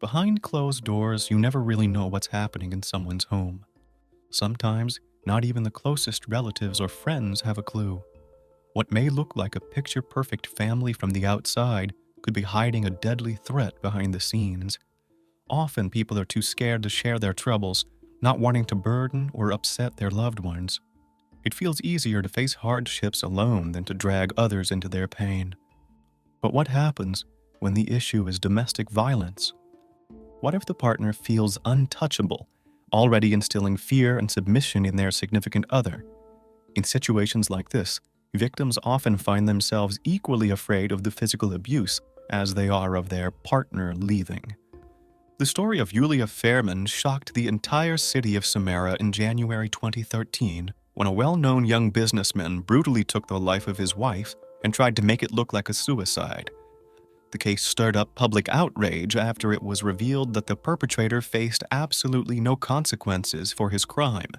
Behind closed doors, you never really know what's happening in someone's home. Sometimes, not even the closest relatives or friends have a clue. What may look like a picture-perfect family from the outside could be hiding a deadly threat behind the scenes. Often, people are too scared to share their troubles, not wanting to burden or upset their loved ones. It feels easier to face hardships alone than to drag others into their pain. But what happens when the issue is domestic violence? What if the partner feels untouchable, already instilling fear and submission in their significant other? In situations like this, victims often find themselves equally afraid of the physical abuse as they are of their partner leaving. The story of Julia Fairman shocked the entire city of Samara in January 2013 when a well-known young businessman brutally took the life of his wife and tried to make it look like a suicide. The case stirred up public outrage after it was revealed that the perpetrator faced absolutely no consequences for his crime.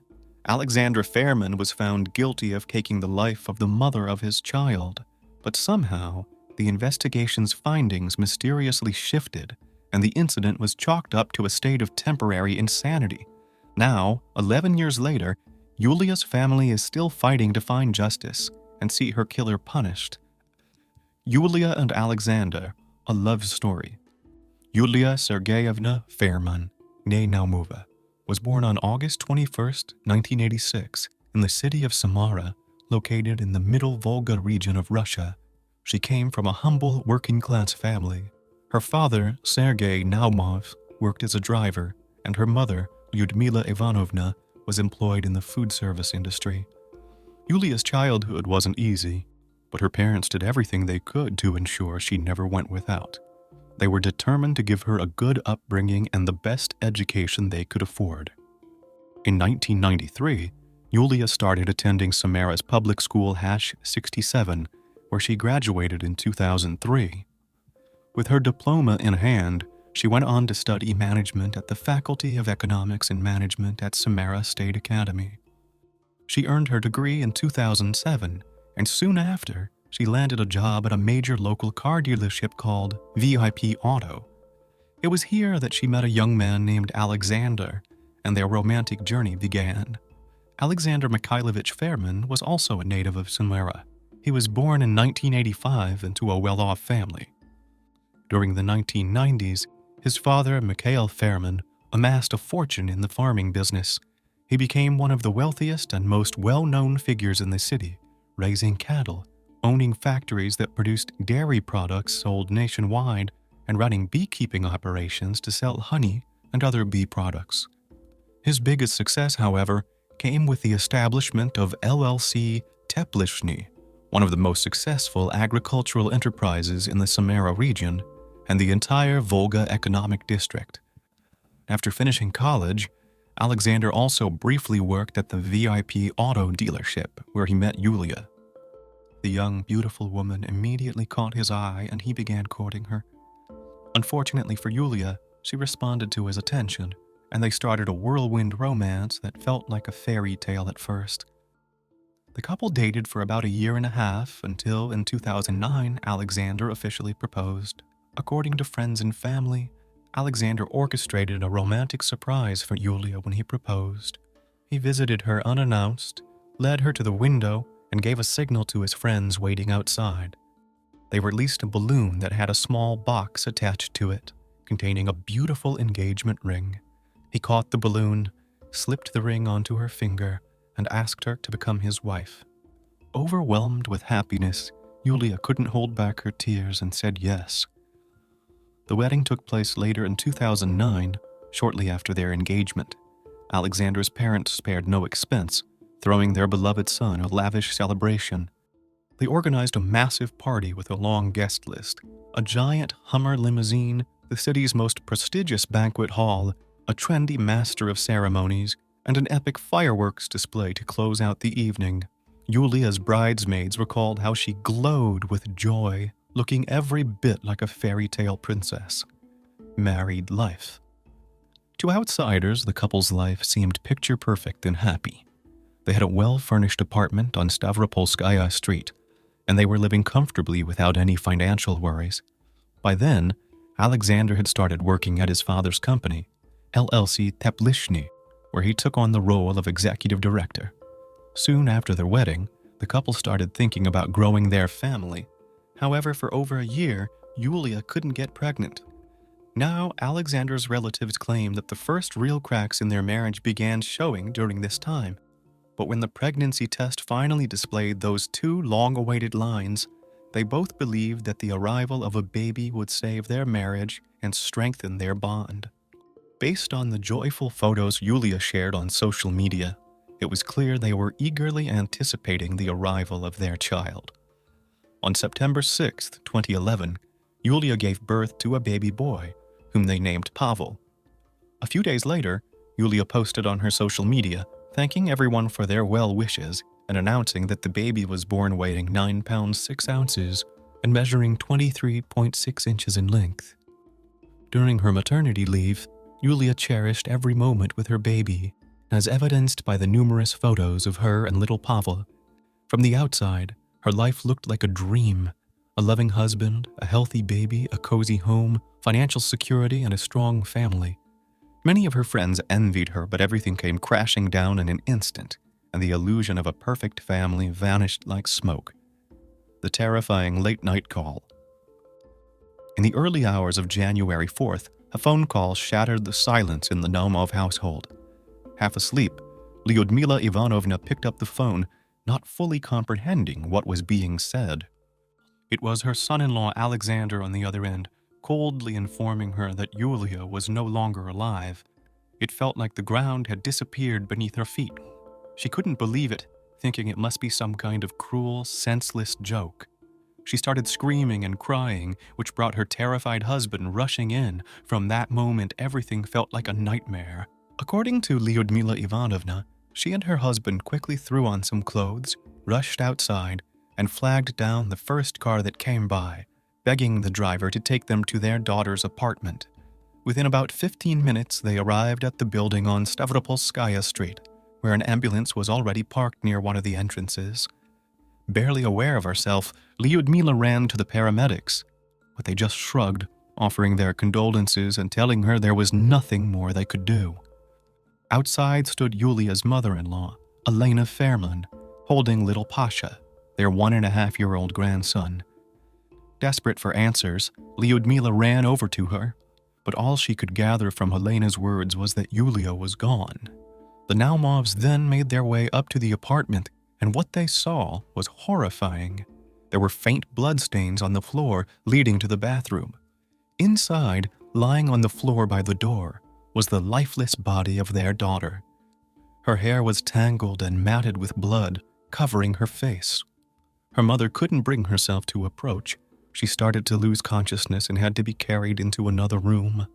Alexander Fairman was found guilty of taking the life of the mother of his child, but somehow the investigation's findings mysteriously shifted, and the incident was chalked up to a state of temporary insanity. Now, 11 years later, Julia's family is still fighting to find justice and see her killer punished. Julia and Alexander, a love story. Julia Sergeyevna Fairman, née Naumova, was born on August 21, 1986, in the city of Samara, located in the Middle Volga region of Russia. She came from a humble working-class family. Her father, Sergei Naumov, worked as a driver, and her mother, Lyudmila Ivanovna, was employed in the food service industry. Yulia's childhood wasn't easy, but her parents did everything they could to ensure she never went without. They were determined to give her a good upbringing and the best education they could afford. In 1993, Julia started attending Samara's public school #67, where she graduated in 2003. With her diploma in hand, she went on to study management at the Faculty of Economics and Management at Samara State Academy. She earned her degree in 2007, and soon after, she landed a job at a major local car dealership called VIP Auto. It was here that she met a young man named Alexander, and their romantic journey began. Alexander Mikhailovich Fairman was also a native of Samara. He was born in 1985 into a well-off family. During the 1990s, his father, Mikhail Fairman, amassed a fortune in the farming business. He became one of the wealthiest and most well-known figures in the city, raising cattle, owning factories that produced dairy products sold nationwide, and running beekeeping operations to sell honey and other bee products. His biggest success, however, came with the establishment of LLC Teplishny, one of the most successful agricultural enterprises in the Samara region and the entire Volga Economic District. After finishing college, Alexander also briefly worked at the VIP Auto dealership where he met Julia. The young, beautiful woman immediately caught his eye and he began courting her. Unfortunately for Julia, she responded to his attention, and they started a whirlwind romance that felt like a fairy tale at first. The couple dated for about a year and a half until, in 2009, Alexander officially proposed. According to friends and family, Alexander orchestrated a romantic surprise for Julia when he proposed. He visited her unannounced, led her to the window, and gave a signal to his friends waiting outside. They released a balloon that had a small box attached to it, containing a beautiful engagement ring. He caught the balloon, slipped the ring onto her finger, and asked her to become his wife. Overwhelmed with happiness, Julia couldn't hold back her tears and said yes. The wedding took place later in 2009, shortly after their engagement. Alexander's parents spared no expense, throwing their beloved son a lavish celebration. They organized a massive party with a long guest list, a giant Hummer limousine, the city's most prestigious banquet hall, a trendy master of ceremonies, and an epic fireworks display to close out the evening. Julia's bridesmaids recalled how she glowed with joy, looking every bit like a fairy tale princess. Married life. To outsiders, the couple's life seemed picture-perfect and happy. They had a well-furnished apartment on Stavropolskaya Street, and they were living comfortably without any financial worries. By then, Alexander had started working at his father's company, LLC Teplishny, where he took on the role of executive director. Soon after their wedding, the couple started thinking about growing their family. However, for over a year, Julia couldn't get pregnant. Now, Alexander's relatives claim that the first real cracks in their marriage began showing during this time. But when the pregnancy test finally displayed those two long-awaited lines, they both believed that the arrival of a baby would save their marriage and strengthen their bond. Based on the joyful photos Julia shared on social media, it was clear they were eagerly anticipating the arrival of their child. On September 6, 2011, Julia gave birth to a baby boy, whom they named Pavel. A few days later, Julia posted on her social media, thanking everyone for their well wishes and announcing that the baby was born weighing 9 pounds 6 ounces and measuring 23.6 inches in length. During her maternity leave, Julia cherished every moment with her baby, as evidenced by the numerous photos of her and little Pavel. From the outside, her life looked like a dream: a loving husband, a healthy baby, a cozy home, financial security, and a strong family. Many of her friends envied her, but everything came crashing down in an instant, and the illusion of a perfect family vanished like smoke. The terrifying late-night call. In the early hours of January 4th, a phone call shattered the silence in the Naumov household. Half asleep, Lyudmila Ivanovna picked up the phone, not fully comprehending what was being said. It was her son-in-law Alexander on the other end, coldly informing her that Julia was no longer alive. It felt like the ground had disappeared beneath her feet. She couldn't believe it, thinking it must be some kind of cruel, senseless joke. She started screaming and crying, which brought her terrified husband rushing in. From that moment, everything felt like a nightmare. According to Lyudmila Ivanovna, she and her husband quickly threw on some clothes, rushed outside, and flagged down the first car that came by, begging the driver to take them to their daughter's apartment. Within about 15 minutes, they arrived at the building on Stavropolskaya Street, where an ambulance was already parked near one of the entrances. Barely aware of herself, Lyudmila ran to the paramedics, but they just shrugged, offering their condolences and telling her there was nothing more they could do. Outside stood Julia's mother-in-law, Elena Fairman, holding little Pasha, their 1.5-year-old grandson. Desperate for answers, Lyudmila ran over to her, but all she could gather from Helena's words was that Julia was gone. The Naumovs then made their way up to the apartment, and what they saw was horrifying. There were faint bloodstains on the floor leading to the bathroom. Inside, lying on the floor by the door, was the lifeless body of their daughter. Her hair was tangled and matted with blood, covering her face. Her mother couldn't bring herself to approach. She started to lose consciousness and had to be carried into another room.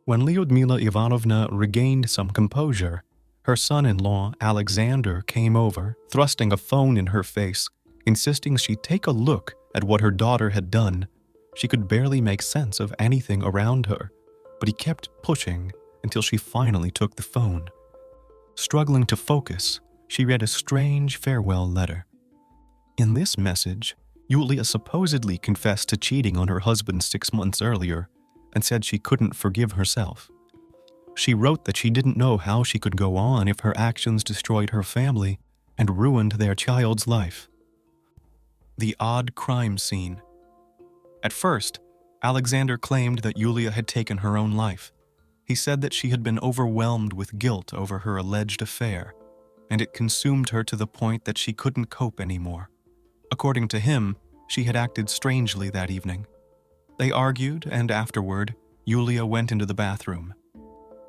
When Lyudmila Ivanovna regained some composure, her son-in-law, Alexander, came over, thrusting a phone in her face, insisting she take a look at what her daughter had done. She could barely make sense of anything around her, but he kept pushing until she finally took the phone. Struggling to focus, she read a strange farewell letter. In this message, Julia supposedly confessed to cheating on her husband 6 months earlier and said she couldn't forgive herself. She wrote that she didn't know how she could go on if her actions destroyed her family and ruined their child's life. The odd crime scene. At first, Alexander claimed that Julia had taken her own life. He said that she had been overwhelmed with guilt over her alleged affair, and it consumed her to the point that she couldn't cope anymore. According to him, she had acted strangely that evening. They argued, and afterward, Julia went into the bathroom.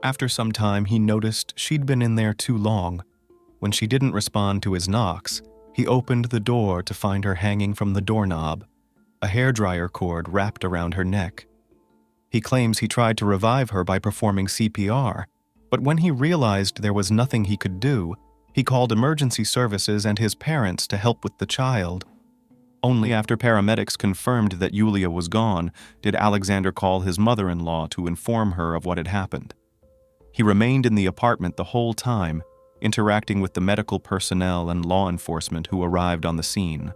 After some time, he noticed she'd been in there too long. When she didn't respond to his knocks, he opened the door to find her hanging from the doorknob, a hairdryer cord wrapped around her neck. He claims he tried to revive her by performing CPR, but when he realized there was nothing he could do, he called emergency services and his parents to help with the child. Only after paramedics confirmed that Julia was gone did Alexander call his mother-in-law to inform her of what had happened. He remained in the apartment the whole time, interacting with the medical personnel and law enforcement who arrived on the scene.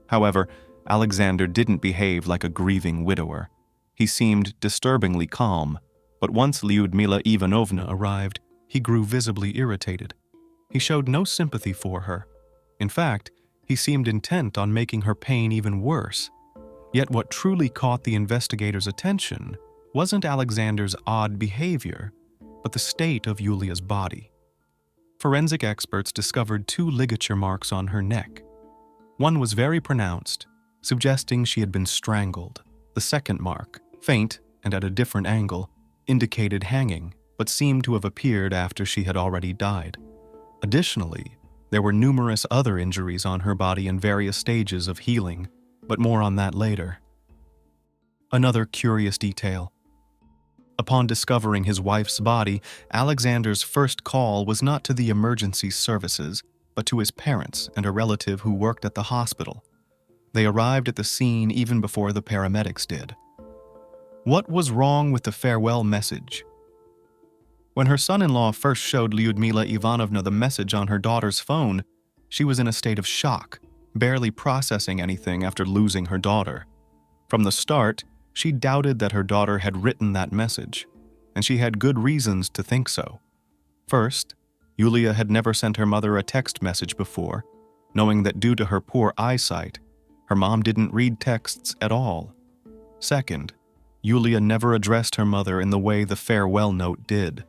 However, Alexander didn't behave like a grieving widower. He seemed disturbingly calm, but once Lyudmila Ivanovna arrived, he grew visibly irritated. He showed no sympathy for her. In fact, he seemed intent on making her pain even worse. Yet what truly caught the investigators' attention wasn't Alexander's odd behavior, but the state of Yulia's body. Forensic experts discovered 2 ligature marks on her neck. One was very pronounced, suggesting she had been strangled. The second mark, faint and at a different angle, indicated hanging, but seemed to have appeared after she had already died. Additionally, there were numerous other injuries on her body in various stages of healing, but more on that later. Another curious detail. Upon discovering his wife's body, Alexander's first call was not to the emergency services, but to his parents and a relative who worked at the hospital. They arrived at the scene even before the paramedics did. What was wrong with the farewell message? When her son-in-law first showed Lyudmila Ivanovna the message on her daughter's phone, she was in a state of shock, barely processing anything after losing her daughter. From the start, she doubted that her daughter had written that message, and she had good reasons to think so. First, Yulia had never sent her mother a text message before, knowing that due to her poor eyesight, her mom didn't read texts at all. Second, Yulia never addressed her mother in the way the farewell note did.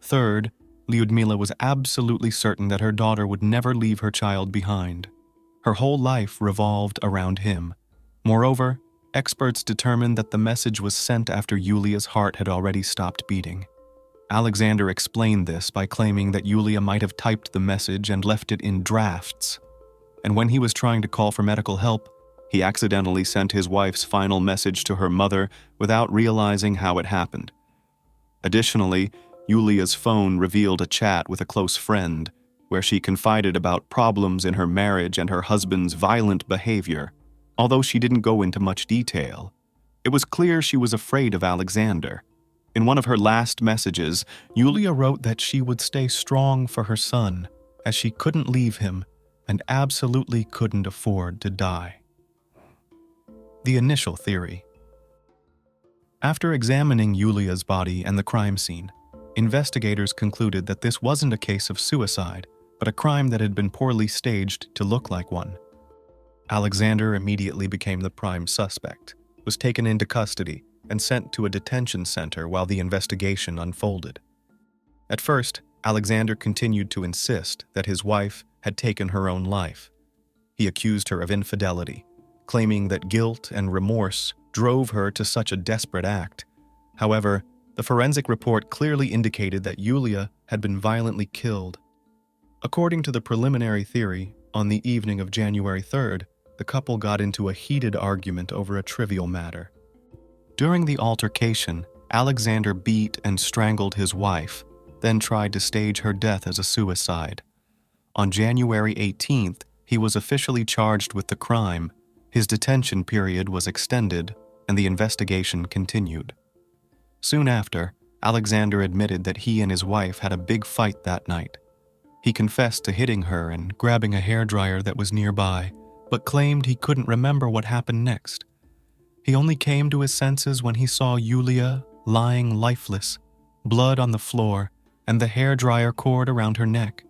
Third, Lyudmila was absolutely certain that her daughter would never leave her child behind. Her whole life revolved around him. Moreover, experts determined that the message was sent after Yulia's heart had already stopped beating. Alexander explained this by claiming that Yulia might have typed the message and left it in drafts. And when he was trying to call for medical help, he accidentally sent his wife's final message to her mother without realizing how it happened. Additionally, Yulia's phone revealed a chat with a close friend, where she confided about problems in her marriage and her husband's violent behavior. Although she didn't go into much detail, it was clear she was afraid of Alexander. In one of her last messages, Yulia wrote that she would stay strong for her son, as she couldn't leave him and absolutely couldn't afford to die. The initial theory. After examining Yulia's body and the crime scene, investigators concluded that this wasn't a case of suicide, but a crime that had been poorly staged to look like one. Alexander immediately became the prime suspect, was taken into custody, and sent to a detention center while the investigation unfolded. At first, Alexander continued to insist that his wife had taken her own life. He accused her of infidelity, claiming that guilt and remorse drove her to such a desperate act. However, the forensic report clearly indicated that Yulia had been violently killed. According to the preliminary theory, on the evening of January 3rd, the couple got into a heated argument over a trivial matter. During the altercation, Alexander beat and strangled his wife, then tried to stage her death as a suicide. On January 18th, he was officially charged with the crime. His detention period was extended, and the investigation continued. Soon after, Alexander admitted that he and his wife had a big fight that night. He confessed to hitting her and grabbing a hairdryer that was nearby, but claimed he couldn't remember what happened next. He only came to his senses when he saw Yulia lying lifeless, blood on the floor, and the hairdryer cord around her neck.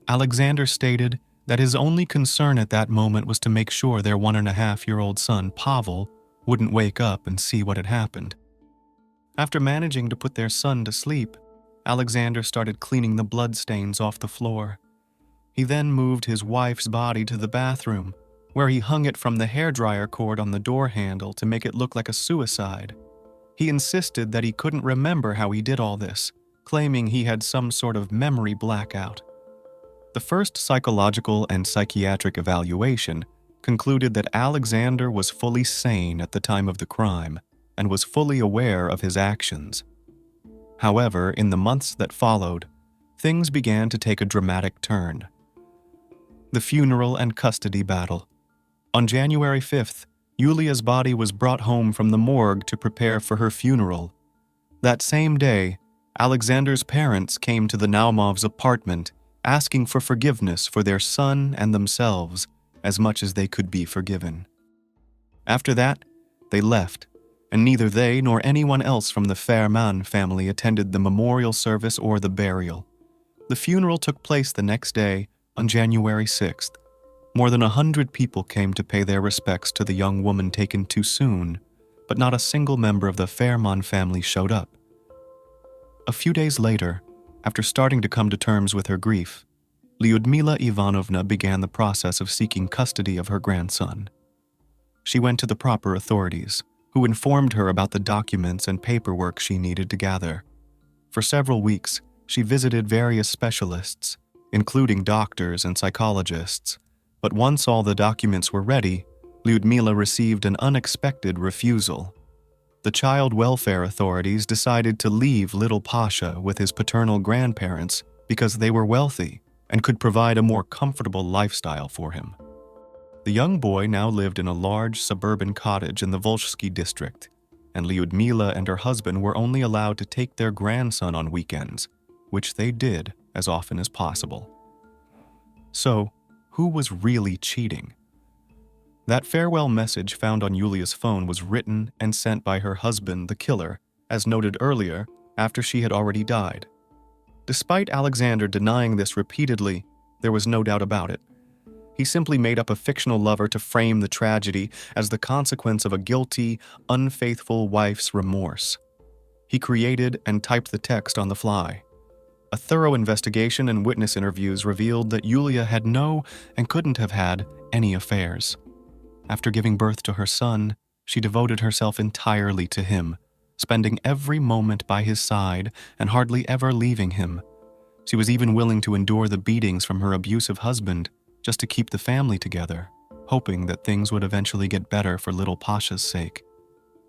Alexander stated that his only concern at that moment was to make sure their 1.5-year-old son, Pavel, wouldn't wake up and see what had happened. After managing to put their son to sleep, Alexander started cleaning the bloodstains off the floor. He then moved his wife's body to the bathroom, where he hung it from the hairdryer cord on the door handle to make it look like a suicide. He insisted that he couldn't remember how he did all this, claiming he had some sort of memory blackout. The first psychological and psychiatric evaluation concluded that Alexander was fully sane at the time of the crime and was fully aware of his actions. However, in the months that followed, things began to take a dramatic turn. The funeral and custody battle. On January 5th, Yulia's body was brought home from the morgue to prepare for her funeral. That same day, Alexander's parents came to the Naumovs' apartment asking for forgiveness for their son and themselves as much as they could be forgiven. After that, they left, and neither they nor anyone else from the Fairman family attended the memorial service or the burial. The funeral took place the next day, on January 6th. More than 100 people came to pay their respects to the young woman taken too soon, but not a single member of the Fairman family showed up. A few days later, after starting to come to terms with her grief, Lyudmila Ivanovna began the process of seeking custody of her grandson. She went to the proper authorities, who informed her about the documents and paperwork she needed to gather. For several weeks, she visited various specialists, including doctors and psychologists, but once all the documents were ready, Lyudmila received an unexpected refusal. The child welfare authorities decided to leave little Pasha with his paternal grandparents because they were wealthy and could provide a more comfortable lifestyle for him. The young boy now lived in a large suburban cottage in the Volsky district, and Lyudmila and her husband were only allowed to take their grandson on weekends, which they did as often as possible. So, who was really cheating? That farewell message found on Yulia's phone was written and sent by her husband, the killer, as noted earlier, after she had already died. Despite Alexander denying this repeatedly, there was no doubt about it. He simply made up a fictional lover to frame the tragedy as the consequence of a guilty, unfaithful wife's remorse. He created and typed the text on the fly. A thorough investigation and witness interviews revealed that Julia had no and couldn't have had any affairs. After giving birth to her son, she devoted herself entirely to him, spending every moment by his side and hardly ever leaving him. She was even willing to endure the beatings from her abusive husband just to keep the family together, hoping that things would eventually get better for little Pasha's sake.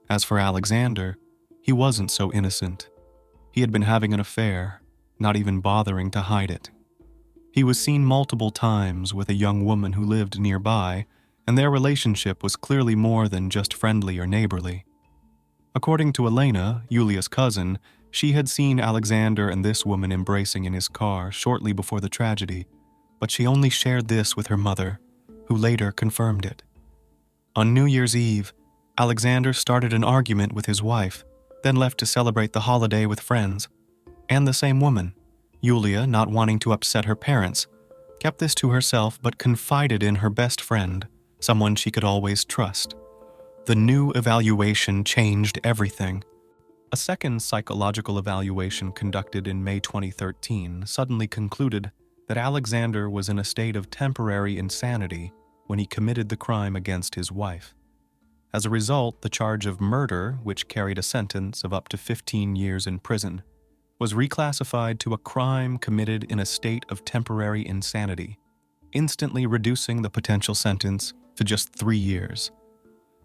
As for Alexander, he wasn't so innocent. He had been having an affair, not even bothering to hide it. He was seen multiple times with a young woman who lived nearby, and their relationship was clearly more than just friendly or neighborly. According to Elena, Yulia's cousin, she had seen Alexander and this woman embracing in his car shortly before the tragedy, but she only shared this with her mother, who later confirmed it. On New Year's Eve, Alexander started an argument with his wife, then left to celebrate the holiday with friends. And the same woman, Julia, not wanting to upset her parents, kept this to herself but confided in her best friend, someone she could always trust. The new evaluation changed everything. A second psychological evaluation conducted in May 2013 suddenly concluded that Alexander was in a state of temporary insanity when he committed the crime against his wife. As a result, the charge of murder, which carried a sentence of up to 15 years in prison, was reclassified to a crime committed in a state of temporary insanity, instantly reducing the potential sentence to just 3 years.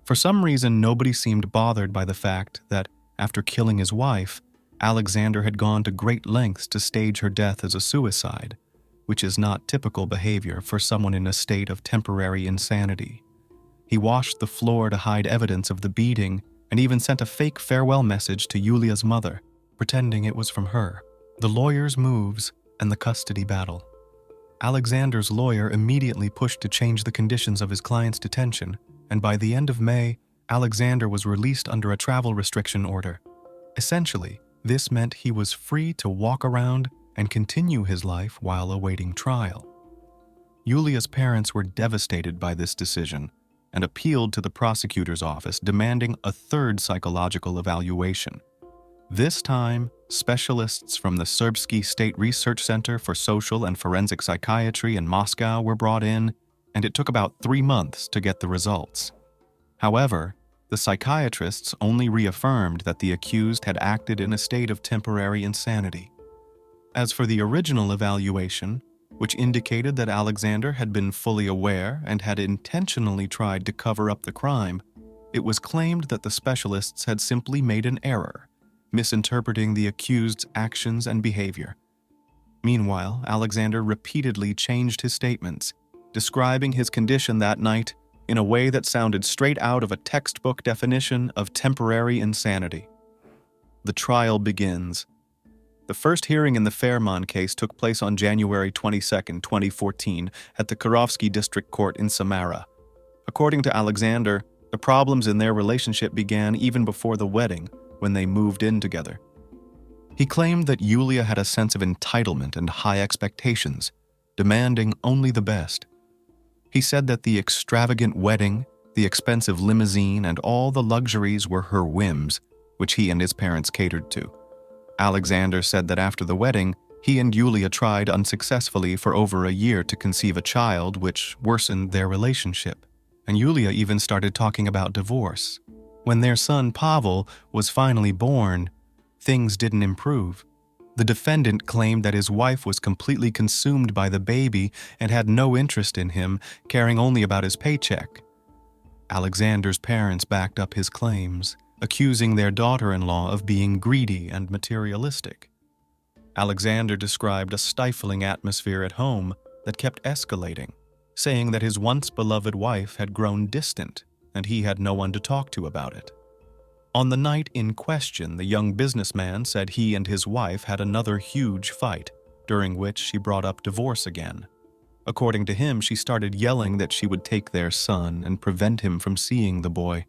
For some reason, nobody seemed bothered by the fact that, after killing his wife, Alexander had gone to great lengths to stage her death as a suicide, which is not typical behavior for someone in a state of temporary insanity. He washed the floor to hide evidence of the beating and even sent a fake farewell message to Julia's mother, pretending it was from her. The lawyer's moves and the custody battle. Alexander's lawyer immediately pushed to change the conditions of his client's detention, and by the end of May, Alexander was released under a travel restriction order. Essentially, this meant he was free to walk around and continue his life while awaiting trial. Julia's parents were devastated by this decision and appealed to the prosecutor's office, demanding a third psychological evaluation. This time, specialists from the Serbsky State Research Center for Social and Forensic Psychiatry in Moscow were brought in, and it took about 3 months to get the results. However, the psychiatrists only reaffirmed that the accused had acted in a state of temporary insanity. As for the original evaluation, which indicated that Alexander had been fully aware and had intentionally tried to cover up the crime, it was claimed that the specialists had simply made an error, misinterpreting the accused's actions and behavior. Meanwhile, Alexander repeatedly changed his statements, describing his condition that night in a way that sounded straight out of a textbook definition of temporary insanity. The trial begins. The first hearing in the Fairman case took place on January 22, 2014, at the Kirovsky District Court in Samara. According to Alexander, The problems in their relationship began even before the wedding, when they moved in together. He claimed that Julia had a sense of entitlement and high expectations, demanding only the best. He said that the extravagant wedding, the expensive limousine, and all the luxuries were her whims, which he and his parents catered to. Alexander said that after the wedding, he and Julia tried unsuccessfully for over a year to conceive a child, which worsened their relationship. And Julia even started talking about divorce. When their son Pavel was finally born, things didn't improve. The defendant claimed that his wife was completely consumed by the baby and had no interest in him, caring only about his paycheck. Alexander's parents backed up his claims, accusing their daughter-in-law of being greedy and materialistic. Alexander described a stifling atmosphere at home that kept escalating, saying that his once-beloved wife had grown distant and he had no one to talk to about it. On the night in question, the young businessman said he and his wife had another huge fight, during which she brought up divorce again. According to him, she started yelling that she would take their son and prevent him from seeing the boy.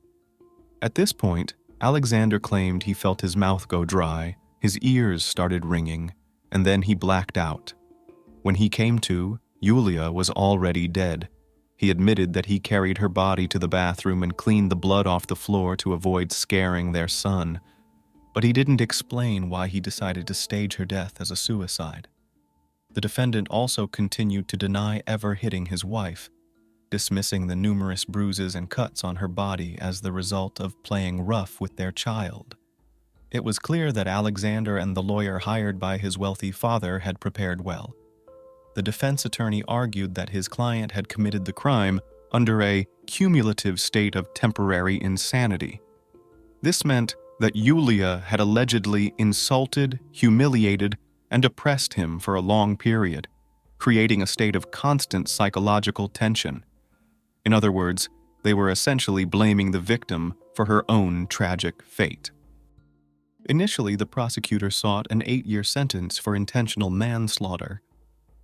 At this point, Alexander claimed he felt his mouth go dry, his ears started ringing, and then he blacked out. When he came to, Julia was already dead. He admitted that he carried her body to the bathroom and cleaned the blood off the floor to avoid scaring their son, but he didn't explain why he decided to stage her death as a suicide. The defendant also continued to deny ever hitting his wife, dismissing the numerous bruises and cuts on her body as the result of playing rough with their child. It was clear that Alexander and the lawyer hired by his wealthy father had prepared well. The defense attorney argued that his client had committed the crime under a cumulative state of temporary insanity. This meant that Julia had allegedly insulted, humiliated, and oppressed him for a long period, creating a state of constant psychological tension. In other words, they were essentially blaming the victim for her own tragic fate. Initially, the prosecutor sought an 8-year sentence for intentional manslaughter.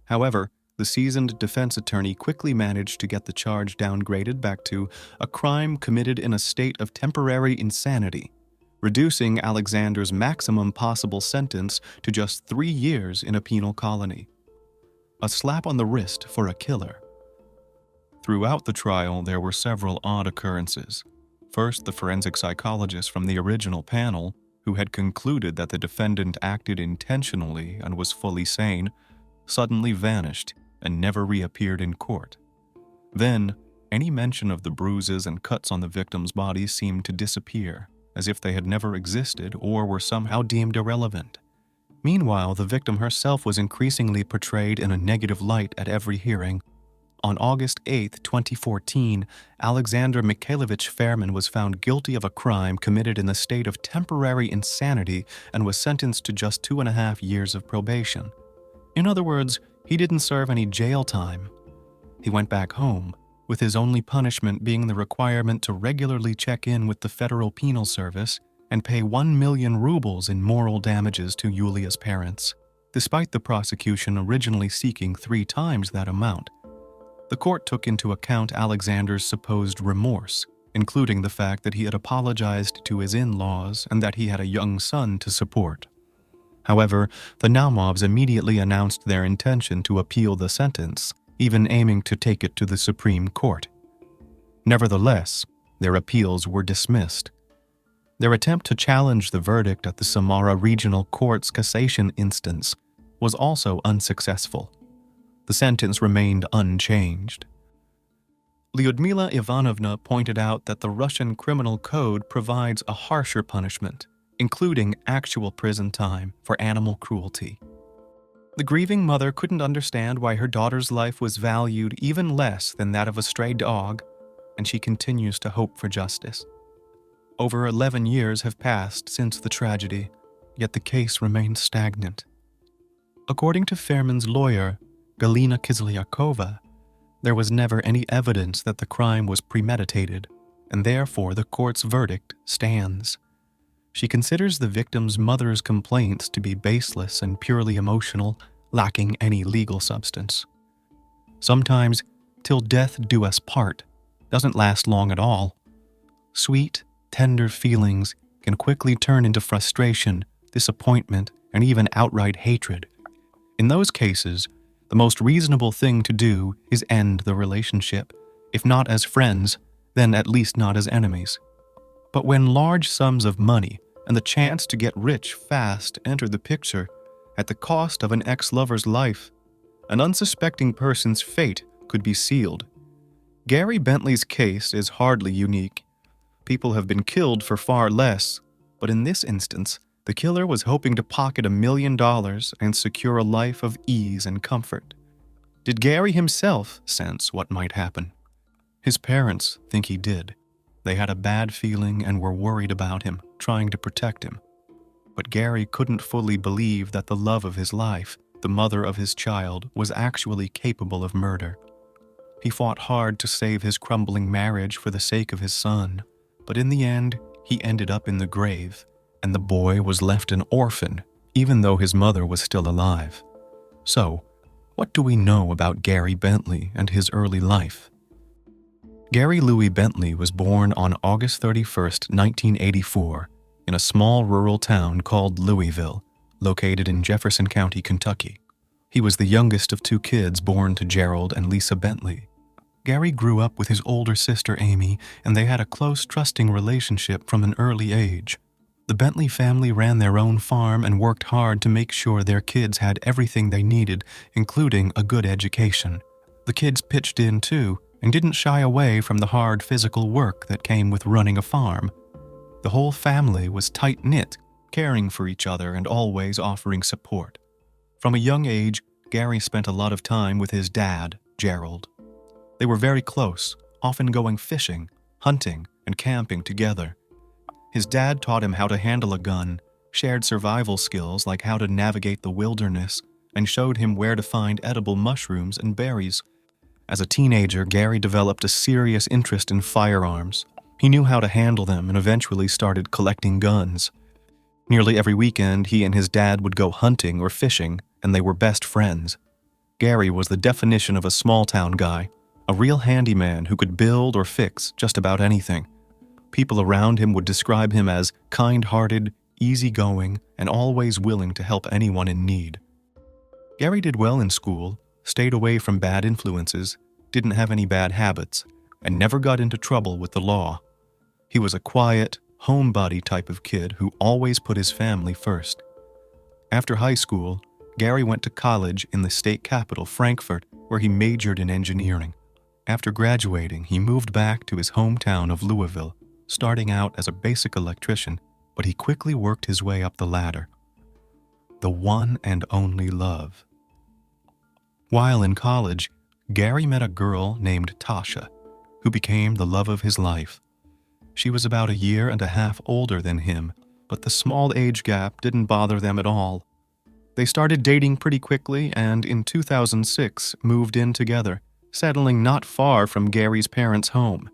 However, the seasoned defense attorney quickly managed to get the charge downgraded back to a crime committed in a state of temporary insanity, reducing Alexander's maximum possible sentence to just 3 years in a penal colony. A slap on the wrist for a killer. Throughout the trial, there were several odd occurrences. First, the forensic psychologist from the original panel, who had concluded that the defendant acted intentionally and was fully sane, suddenly vanished and never reappeared in court. Then, any mention of the bruises and cuts on the victim's body seemed to disappear, as if they had never existed or were somehow deemed irrelevant. Meanwhile, the victim herself was increasingly portrayed in a negative light at every hearing. On August 8, 2014, Alexander Mikhailovich Fairman was found guilty of a crime committed in the state of temporary insanity and was sentenced to just 2.5 years of probation. In other words, he didn't serve any jail time. He went back home, with his only punishment being the requirement to regularly check in with the Federal Penal Service and pay 1 million rubles in moral damages to Julia's parents, despite the prosecution originally seeking 3 times that amount. The court took into account Alexander's supposed remorse, including the fact that he had apologized to his in-laws and that he had a young son to support. However, the Naumovs immediately announced their intention to appeal the sentence, even aiming to take it to the Supreme Court. Nevertheless, their appeals were dismissed. Their attempt to challenge the verdict at the Samara Regional Court's cassation instance was also unsuccessful. The sentence remained unchanged. Lyudmila Ivanovna pointed out that the Russian criminal code provides a harsher punishment, including actual prison time for animal cruelty. The grieving mother couldn't understand why her daughter's life was valued even less than that of a stray dog, and she continues to hope for justice. Over 11 years have passed since the tragedy, yet the case remains stagnant. According to Fairman's lawyer, Galina Kizlyakova, there was never any evidence that the crime was premeditated, and therefore the court's verdict stands. She considers the victim's mother's complaints to be baseless and purely emotional, lacking any legal substance. Sometimes, "till death do us part" doesn't last long at all. Sweet, tender feelings can quickly turn into frustration, disappointment, and even outright hatred. In those cases, the most reasonable thing to do is end the relationship, if not as friends, then at least not as enemies. But when large sums of money and the chance to get rich fast enter the picture at the cost of an ex-lover's life, an unsuspecting person's fate could be sealed. Gary Bentley's case is hardly unique. People have been killed for far less, but in this instance, the killer was hoping to pocket $1 million and secure a life of ease and comfort. Did Gary himself sense what might happen? His parents think he did. They had a bad feeling and were worried about him, trying to protect him. But Gary couldn't fully believe that the love of his life, the mother of his child, was actually capable of murder. He fought hard to save his crumbling marriage for the sake of his son, but in the end, he ended up in the grave, and the boy was left an orphan, even though his mother was still alive. So, what do we know about Gary Bentley and his early life? Gary Louis Bentley was born on August 31st, 1984, in a small rural town called Louisville, located in Jefferson County, Kentucky. He was the youngest of 2 kids born to Gerald and Lisa Bentley. Gary grew up with his older sister Amy, and they had a close, trusting relationship from an early age. The Bentley family ran their own farm and worked hard to make sure their kids had everything they needed, including a good education. The kids pitched in too, and didn't shy away from the hard physical work that came with running a farm. The whole family was tight-knit, caring for each other and always offering support. From a young age, Gary spent a lot of time with his dad, Gerald. They were very close, often going fishing, hunting, and camping together. His dad taught him how to handle a gun, shared survival skills like how to navigate the wilderness, and showed him where to find edible mushrooms and berries. As a teenager, Gary developed a serious interest in firearms. He knew how to handle them and eventually started collecting guns. Nearly every weekend, he and his dad would go hunting or fishing, and they were best friends. Gary was the definition of a small-town guy, a real handyman who could build or fix just about anything. People around him would describe him as kind-hearted, easygoing, and always willing to help anyone in need. Gary did well in school, stayed away from bad influences, didn't have any bad habits, and never got into trouble with the law. He was a quiet, homebody type of kid who always put his family first. After high school, Gary went to college in the state capital, Frankfurt, where he majored in engineering. After graduating, he moved back to his hometown of Louisville, starting out as a basic electrician, but he quickly worked his way up the ladder. The one and only love. While in college, Gary met a girl named Tasha, who became the love of his life. She was about 1.5 years older than him, but the small age gap didn't bother them at all. They started dating pretty quickly and in 2006 moved in together, settling not far from Gary's parents' home.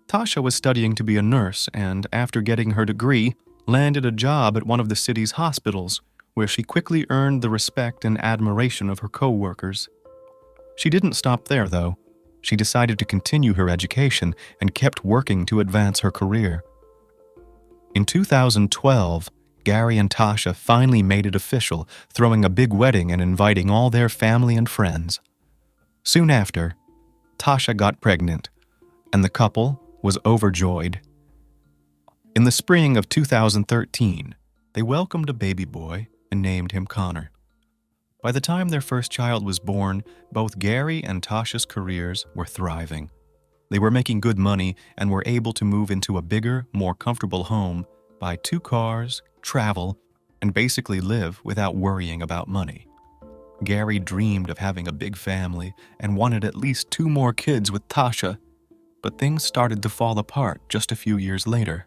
Tasha was studying to be a nurse and, after getting her degree, landed a job at one of the city's hospitals, where she quickly earned the respect and admiration of her co-workers. She didn't stop there, though. She decided to continue her education and kept working to advance her career. In 2012, Gary and Tasha finally made it official, throwing a big wedding and inviting all their family and friends. Soon after, Tasha got pregnant, and the couple was overjoyed. In the spring of 2013, they welcomed a baby boy and named him Connor. By the time their first child was born, both Gary and Tasha's careers were thriving. They were making good money and were able to move into a bigger, more comfortable home, buy 2 cars, travel, and basically live without worrying about money. Gary dreamed of having a big family and wanted at least 2 more kids with Tasha, but things started to fall apart just a few years later.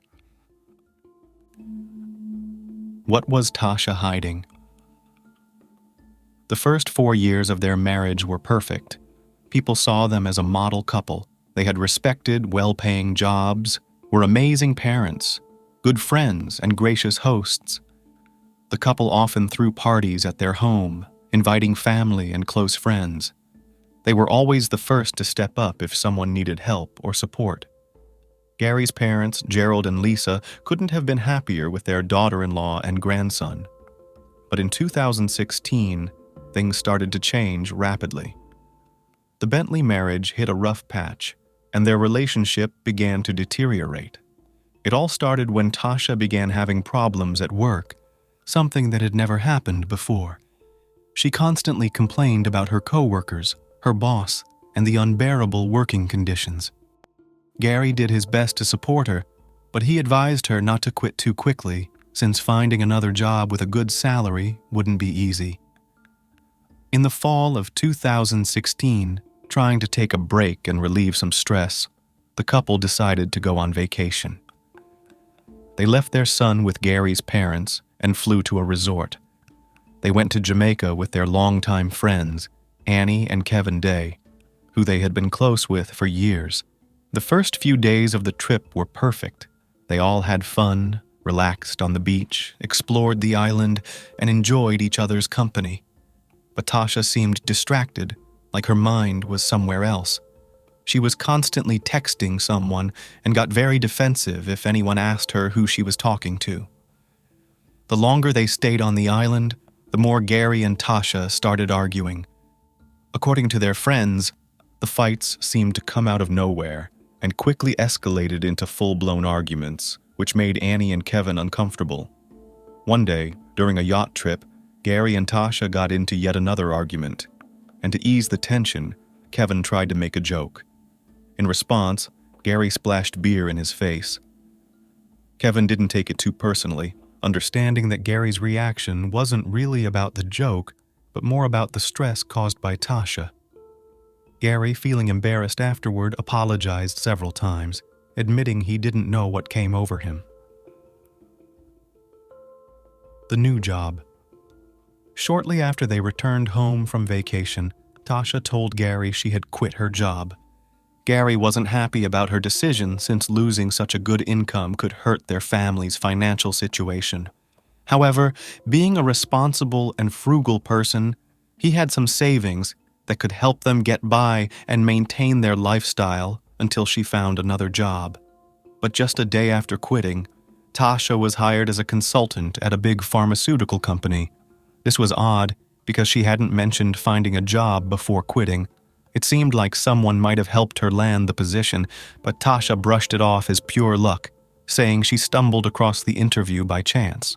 What was Tasha hiding? The first 4 years of their marriage were perfect. People saw them as a model couple. They had respected, well-paying jobs, were amazing parents, good friends, and gracious hosts. The couple often threw parties at their home, inviting family and close friends. They were always the first to step up if someone needed help or support. Gary's parents, Gerald and Lisa, couldn't have been happier with their daughter-in-law and grandson. But in 2016, things started to change rapidly. The Bentley marriage hit a rough patch, and their relationship began to deteriorate. It all started when Tasha began having problems at work, something that had never happened before. She constantly complained about her coworkers, her boss, and the unbearable working conditions. Gary did his best to support her, but he advised her not to quit too quickly, since finding another job with a good salary wouldn't be easy. In the fall of 2016, trying to take a break and relieve some stress, the couple decided to go on vacation. They left their son with Gary's parents and flew to a resort. They went to Jamaica with their longtime friends, Annie and Kevin Day, who they had been close with for years. The first few days of the trip were perfect. They all had fun, relaxed on the beach, explored the island, and enjoyed each other's company. But Tasha seemed distracted, like her mind was somewhere else. She was constantly texting someone and got very defensive if anyone asked her who she was talking to. The longer they stayed on the island, the more Gary and Tasha started arguing. According to their friends, the fights seemed to come out of nowhere and quickly escalated into full-blown arguments, which made Annie and Kevin uncomfortable. One day, during a yacht trip, Gary and Tasha got into yet another argument, and to ease the tension, Kevin tried to make a joke. In response, Gary splashed beer in his face. Kevin didn't take it too personally, understanding that Gary's reaction wasn't really about the joke, but more about the stress caused by Tasha. Gary, feeling embarrassed afterward, apologized several times, admitting he didn't know what came over him. The new job. Shortly after they returned home from vacation, Tasha told Gary she had quit her job. Gary wasn't happy about her decision since losing such a good income could hurt their family's financial situation. However, being a responsible and frugal person, he had some savings that could help them get by and maintain their lifestyle until she found another job. But just a day after quitting, Tasha was hired as a consultant at a big pharmaceutical company. This was odd because she hadn't mentioned finding a job before quitting. It seemed like someone might have helped her land the position, but Tasha brushed it off as pure luck, saying she stumbled across the interview by chance.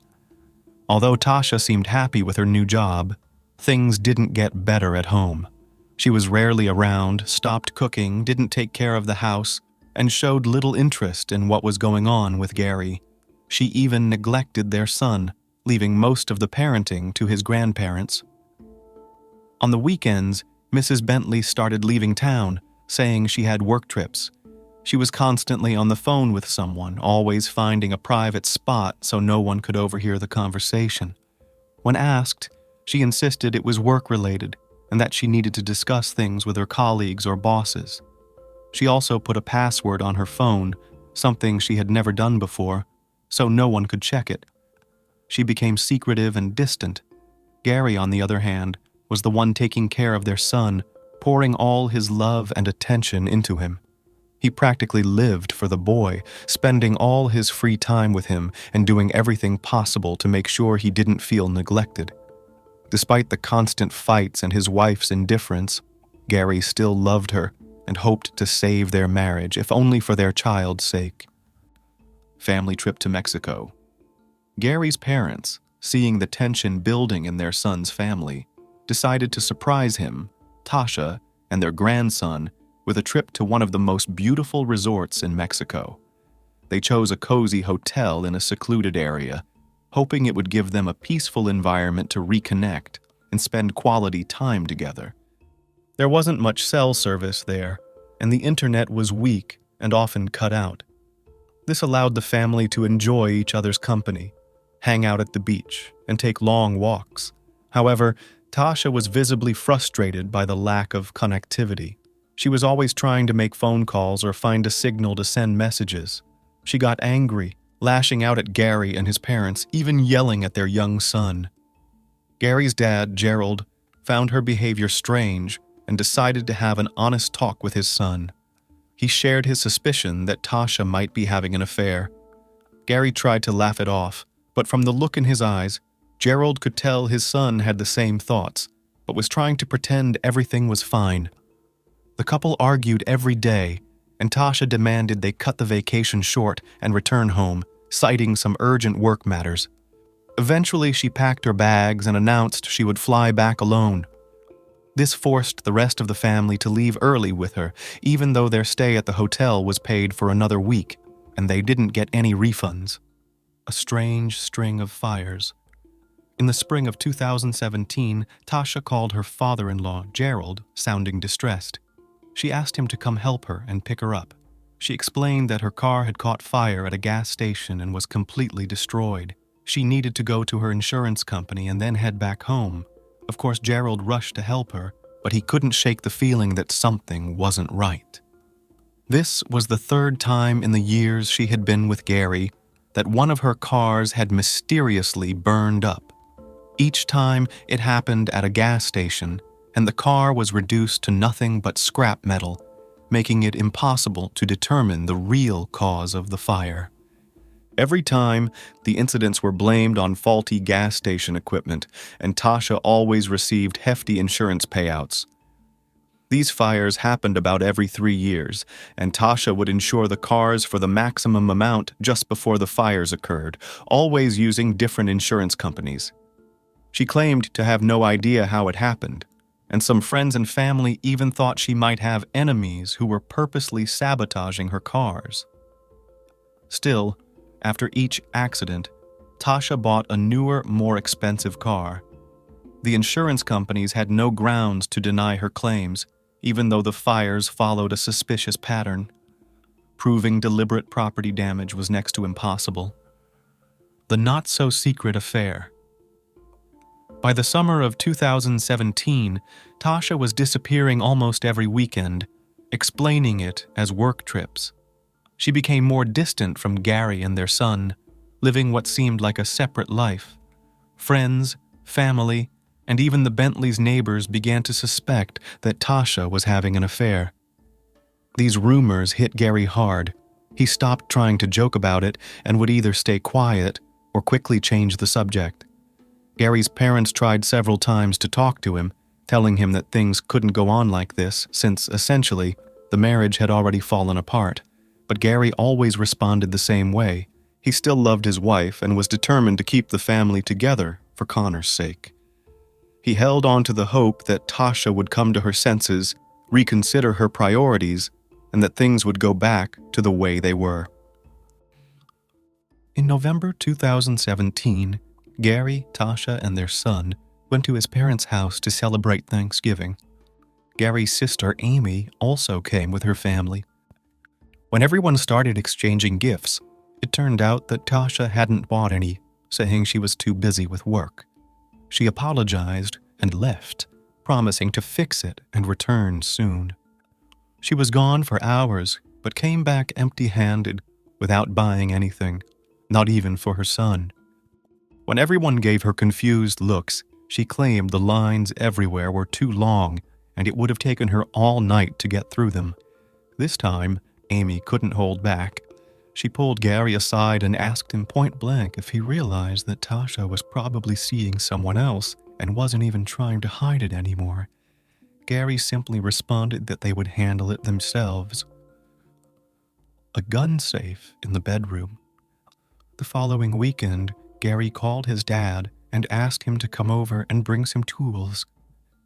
Although Tasha seemed happy with her new job, things didn't get better at home. She was rarely around, stopped cooking, didn't take care of the house, and showed little interest in what was going on with Gary. She even neglected their son, leaving most of the parenting to his grandparents. On the weekends, Mrs. Bentley started leaving town, saying she had work trips. She was constantly on the phone with someone, always finding a private spot so no one could overhear the conversation. When asked, she insisted it was work-related and that she needed to discuss things with her colleagues or bosses. She also put a password on her phone, something she had never done before, so no one could check it. She became secretive and distant. Gary, on the other hand, was the one taking care of their son, pouring all his love and attention into him. He practically lived for the boy, spending all his free time with him and doing everything possible to make sure he didn't feel neglected. Despite the constant fights and his wife's indifference, Gary still loved her and hoped to save their marriage, if only for their child's sake. Family trip to Mexico. Gary's parents, seeing the tension building in their son's family, decided to surprise him, Tasha, and their grandson with a trip to one of the most beautiful resorts in Mexico. They chose a cozy hotel in a secluded area, hoping it would give them a peaceful environment to reconnect and spend quality time together. There wasn't much cell service there, and the internet was weak and often cut out. This allowed the family to enjoy each other's company, hang out at the beach, and take long walks. However, Tasha was visibly frustrated by the lack of connectivity. She was always trying to make phone calls or find a signal to send messages. She got angry, lashing out at Gary and his parents, even yelling at their young son. Gary's dad, Gerald, found her behavior strange and decided to have an honest talk with his son. He shared his suspicion that Tasha might be having an affair. Gary tried to laugh it off, but from the look in his eyes, Gerald could tell his son had the same thoughts, but was trying to pretend everything was fine. The couple argued every day, and Tasha demanded they cut the vacation short and return home, citing some urgent work matters. Eventually, she packed her bags and announced she would fly back alone. This forced the rest of the family to leave early with her, even though their stay at the hotel was paid for another week, and they didn't get any refunds. A strange string of fires. In the spring of 2017, Tasha called her father-in-law, Gerald, sounding distressed. She asked him to come help her and pick her up. She explained that her car had caught fire at a gas station and was completely destroyed. She needed to go to her insurance company and then head back home. Of course, Gerald rushed to help her, but he couldn't shake the feeling that something wasn't right. This was the third time in the years she had been with Gary that one of her cars had mysteriously burned up. Each time it happened at a gas station, and the car was reduced to nothing but scrap metal, making it impossible to determine the real cause of the fire. Every time, the incidents were blamed on faulty gas station equipment, and Tasha always received hefty insurance payouts. These fires happened about every 3 years, and Tasha would insure the cars for the maximum amount just before the fires occurred, always using different insurance companies. She claimed to have no idea how it happened, and some friends and family even thought she might have enemies who were purposely sabotaging her cars. Still, after each accident, Tasha bought a newer, more expensive car. The insurance companies had no grounds to deny her claims, even though the fires followed a suspicious pattern. Proving deliberate property damage was next to impossible. The not-so-secret affair. By the summer of 2017, Tasha was disappearing almost every weekend, explaining it as work trips. She became more distant from Gary and their son, living what seemed like a separate life. Friends, family, and even the Bentley's neighbors began to suspect that Tasha was having an affair. These rumors hit Gary hard. He stopped trying to joke about it and would either stay quiet or quickly change the subject. Gary's parents tried several times to talk to him, telling him that things couldn't go on like this since, essentially, the marriage had already fallen apart. But Gary always responded the same way. He still loved his wife and was determined to keep the family together for Connor's sake. He held on to the hope that Tasha would come to her senses, reconsider her priorities, and that things would go back to the way they were. In November 2017, Gary, Tasha, and their son went to his parents' house to celebrate Thanksgiving. Gary's sister, Amy, also came with her family. When everyone started exchanging gifts, it turned out that Tasha hadn't bought any, saying she was too busy with work. She apologized and left, promising to fix it and return soon. She was gone for hours, but came back empty-handed, without buying anything, not even for her son. When everyone gave her confused looks, she claimed the lines everywhere were too long, and it would have taken her all night to get through them. This time, Amy couldn't hold back. She pulled Gary aside and asked him point-blank if he realized that Tasha was probably seeing someone else and wasn't even trying to hide it anymore. Gary simply responded that they would handle it themselves. A gun safe in the bedroom. The following weekend, Gary called his dad and asked him to come over and bring some tools.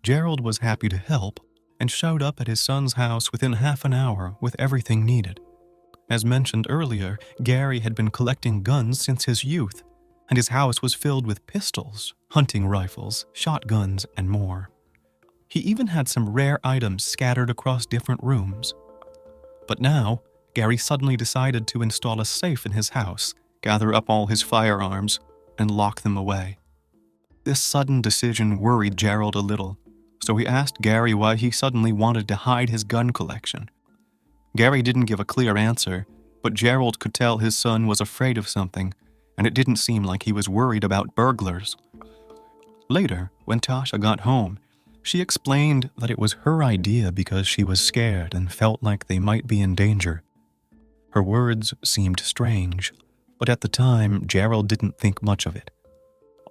Gerald was happy to help and showed up at his son's house within half an hour with everything needed. As mentioned earlier, Gary had been collecting guns since his youth, and his house was filled with pistols, hunting rifles, shotguns, and more. He even had some rare items scattered across different rooms. But now, Gary suddenly decided to install a safe in his house, gather up all his firearms, and lock them away. This sudden decision worried Gerald a little, so he asked Gary why he suddenly wanted to hide his gun collection. Gary didn't give a clear answer, but Gerald could tell his son was afraid of something, and it didn't seem like he was worried about burglars. Later, when Tasha got home, She explained that it was her idea because she was scared and felt like they might be in danger. Her words seemed strange, but at the time, Gerald didn't think much of it.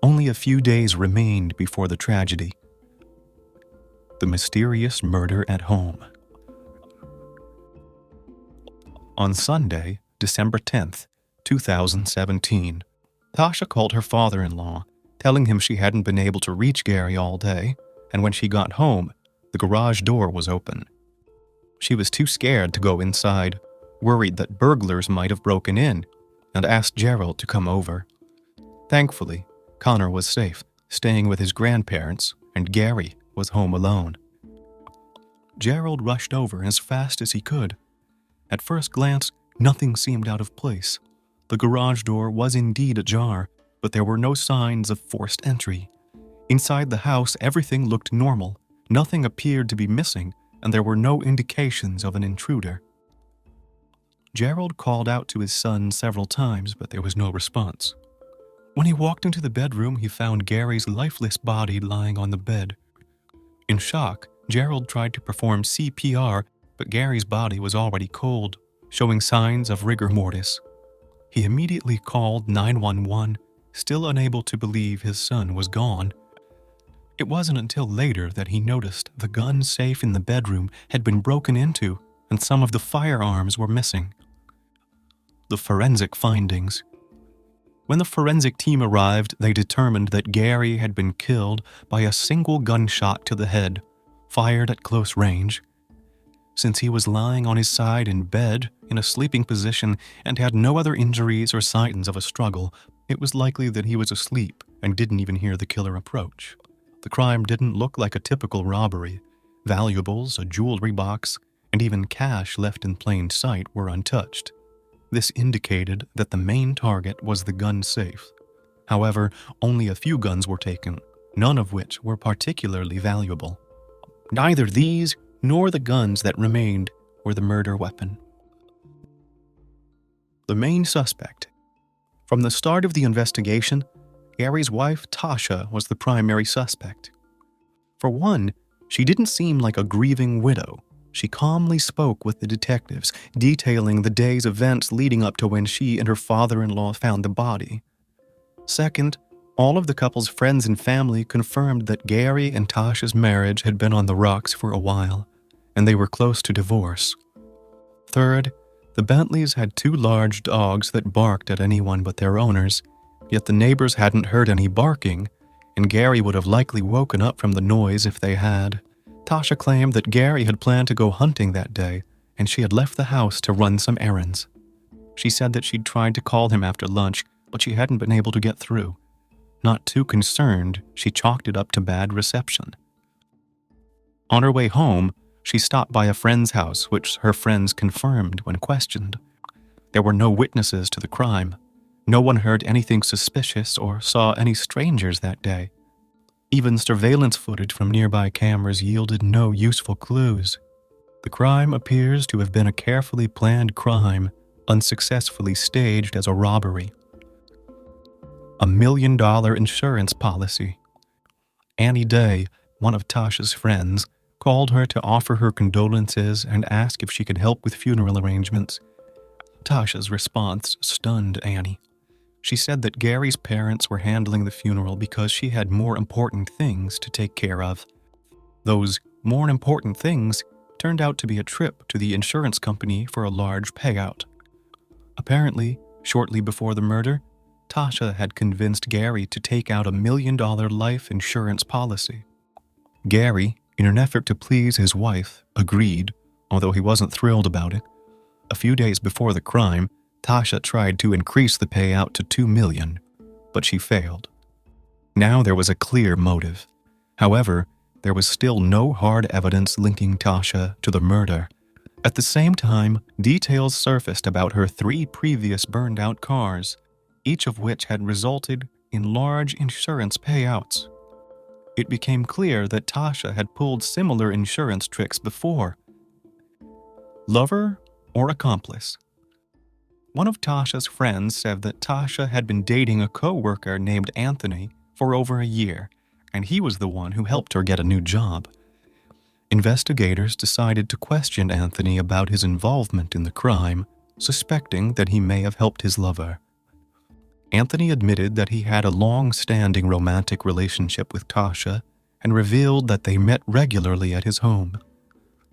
Only a few days remained before the tragedy. The mysterious murder at home. On Sunday, December 10th, 2017, Tasha called her father-in-law, telling him she hadn't been able to reach Gary all day, and when she got home, the garage door was open. She was too scared to go inside, worried that burglars might have broken in, and asked Gerald to come over. Thankfully, Connor was safe, staying with his grandparents, and Gary was home alone. Gerald rushed over as fast as he could. At first glance, nothing seemed out of place. The garage door was indeed ajar, but there were no signs of forced entry. Inside the house, everything looked normal. Nothing appeared to be missing, and there were no indications of an intruder. Gerald called out to his son several times, but there was no response. When he walked into the bedroom, he found Gary's lifeless body lying on the bed. In shock, Gerald tried to perform CPR, but Gary's body was already cold, showing signs of rigor mortis. He immediately called 911, still unable to believe his son was gone. It wasn't until later that he noticed the gun safe in the bedroom had been broken into and some of the firearms were missing. The forensic findings. When the forensic team arrived, they determined that Gary had been killed by a single gunshot to the head, fired at close range. Since he was lying on his side in bed, in a sleeping position, and had no other injuries or signs of a struggle, it was likely that he was asleep and didn't even hear the killer approach. The crime didn't look like a typical robbery. Valuables, a jewelry box, and even cash left in plain sight were untouched. This indicated that the main target was the gun safe. However, only a few guns were taken, none of which were particularly valuable. Neither these nor the guns that remained were the murder weapon. The main suspect. From the start of the investigation, Gary's wife, Tasha, was the primary suspect. For one, she didn't seem like a grieving widow. She calmly spoke with the detectives, detailing the day's events leading up to when she and her father-in-law found the body. Second, all of the couple's friends and family confirmed that Gary and Tasha's marriage had been on the rocks for a while, and they were close to divorce. Third, the Bentleys had two large dogs that barked at anyone but their owners, yet the neighbors hadn't heard any barking, and Gary would have likely woken up from the noise if they had. Tasha claimed that Gary had planned to go hunting that day, and she had left the house to run some errands. She said that she'd tried to call him after lunch, but she hadn't been able to get through. Not too concerned, she chalked it up to bad reception. On her way home, she stopped by a friend's house, which her friends confirmed when questioned. There were no witnesses to the crime. No one heard anything suspicious or saw any strangers that day. Even surveillance footage from nearby cameras yielded no useful clues. The crime appears to have been a carefully planned crime, unsuccessfully staged as a robbery. $1 million insurance policy. Annie Day, one of Tasha's friends, called her to offer her condolences and ask if she could help with funeral arrangements. Tasha's response stunned Annie. She said that Gary's parents were handling the funeral because she had more important things to take care of. Those more important things turned out to be a trip to the insurance company for a large payout. Apparently, shortly before the murder, Tasha had convinced Gary to take out $1 million life insurance policy. Gary, in an effort to please his wife, agreed, although he wasn't thrilled about it. A few days before the crime, Tasha tried to increase the payout to $2 million, but she failed. Now there was a clear motive. However, there was still no hard evidence linking Tasha to the murder. At the same time, details surfaced about her 3 previous burned-out cars, each of which had resulted in large insurance payouts. It became clear that Tasha had pulled similar insurance tricks before. Lover or accomplice? One of Tasha's friends said that Tasha had been dating a co-worker named Anthony for over a year, and he was the one who helped her get a new job. Investigators decided to question Anthony about his involvement in the crime, suspecting that he may have helped his lover. Anthony admitted that he had a long-standing romantic relationship with Tasha and revealed that they met regularly at his home.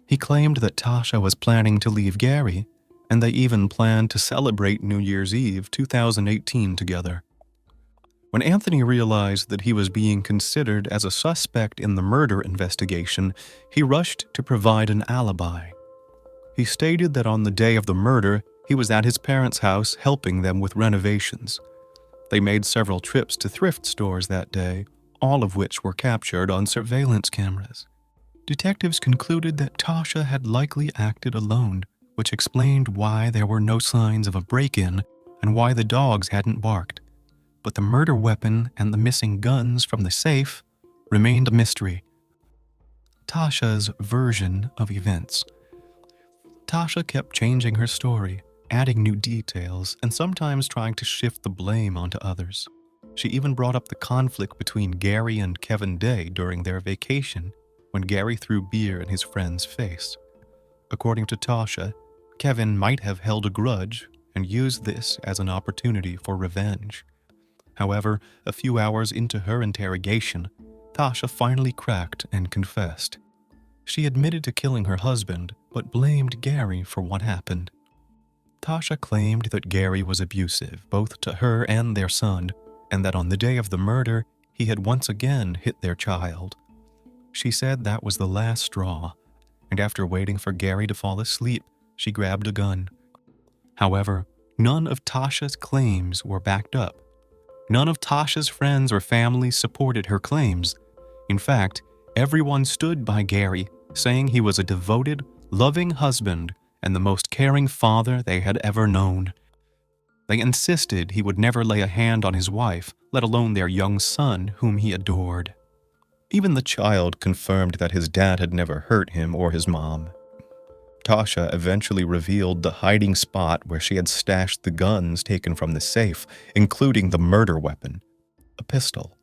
He claimed that Tasha was planning to leave Gary, and they even planned to celebrate New Year's Eve 2018 together. When Anthony realized that he was being considered as a suspect in the murder investigation, he rushed to provide an alibi. He stated that on the day of the murder, he was at his parents' house helping them with renovations. They made several trips to thrift stores that day, all of which were captured on surveillance cameras. Detectives concluded that Tasha had likely acted alone, which explained why there were no signs of a break-in and why the dogs hadn't barked. But the murder weapon and the missing guns from the safe remained a mystery. Tasha's version of events. Tasha kept changing her story, adding new details, and sometimes trying to shift the blame onto others. She even brought up the conflict between Gary and Kevin Day during their vacation when Gary threw beer in his friend's face. According to Tasha, Kevin might have held a grudge and used this as an opportunity for revenge. However, a few hours into her interrogation, Tasha finally cracked and confessed. She admitted to killing her husband, but blamed Gary for what happened. Tasha claimed that Gary was abusive, both to her and their son, and that on the day of the murder, he had once again hit their child. She said that was the last straw, and after waiting for Gary to fall asleep, she grabbed a gun. However, none of Tasha's claims were backed up. None of Tasha's friends or family supported her claims. In fact, everyone stood by Gary, saying he was a devoted, loving husband and the most caring father they had ever known. They insisted he would never lay a hand on his wife, let alone their young son, whom he adored. Even the child confirmed that his dad had never hurt him or his mom. Tasha eventually revealed the hiding spot where she had stashed the guns taken from the safe, including the murder weapon, a pistol.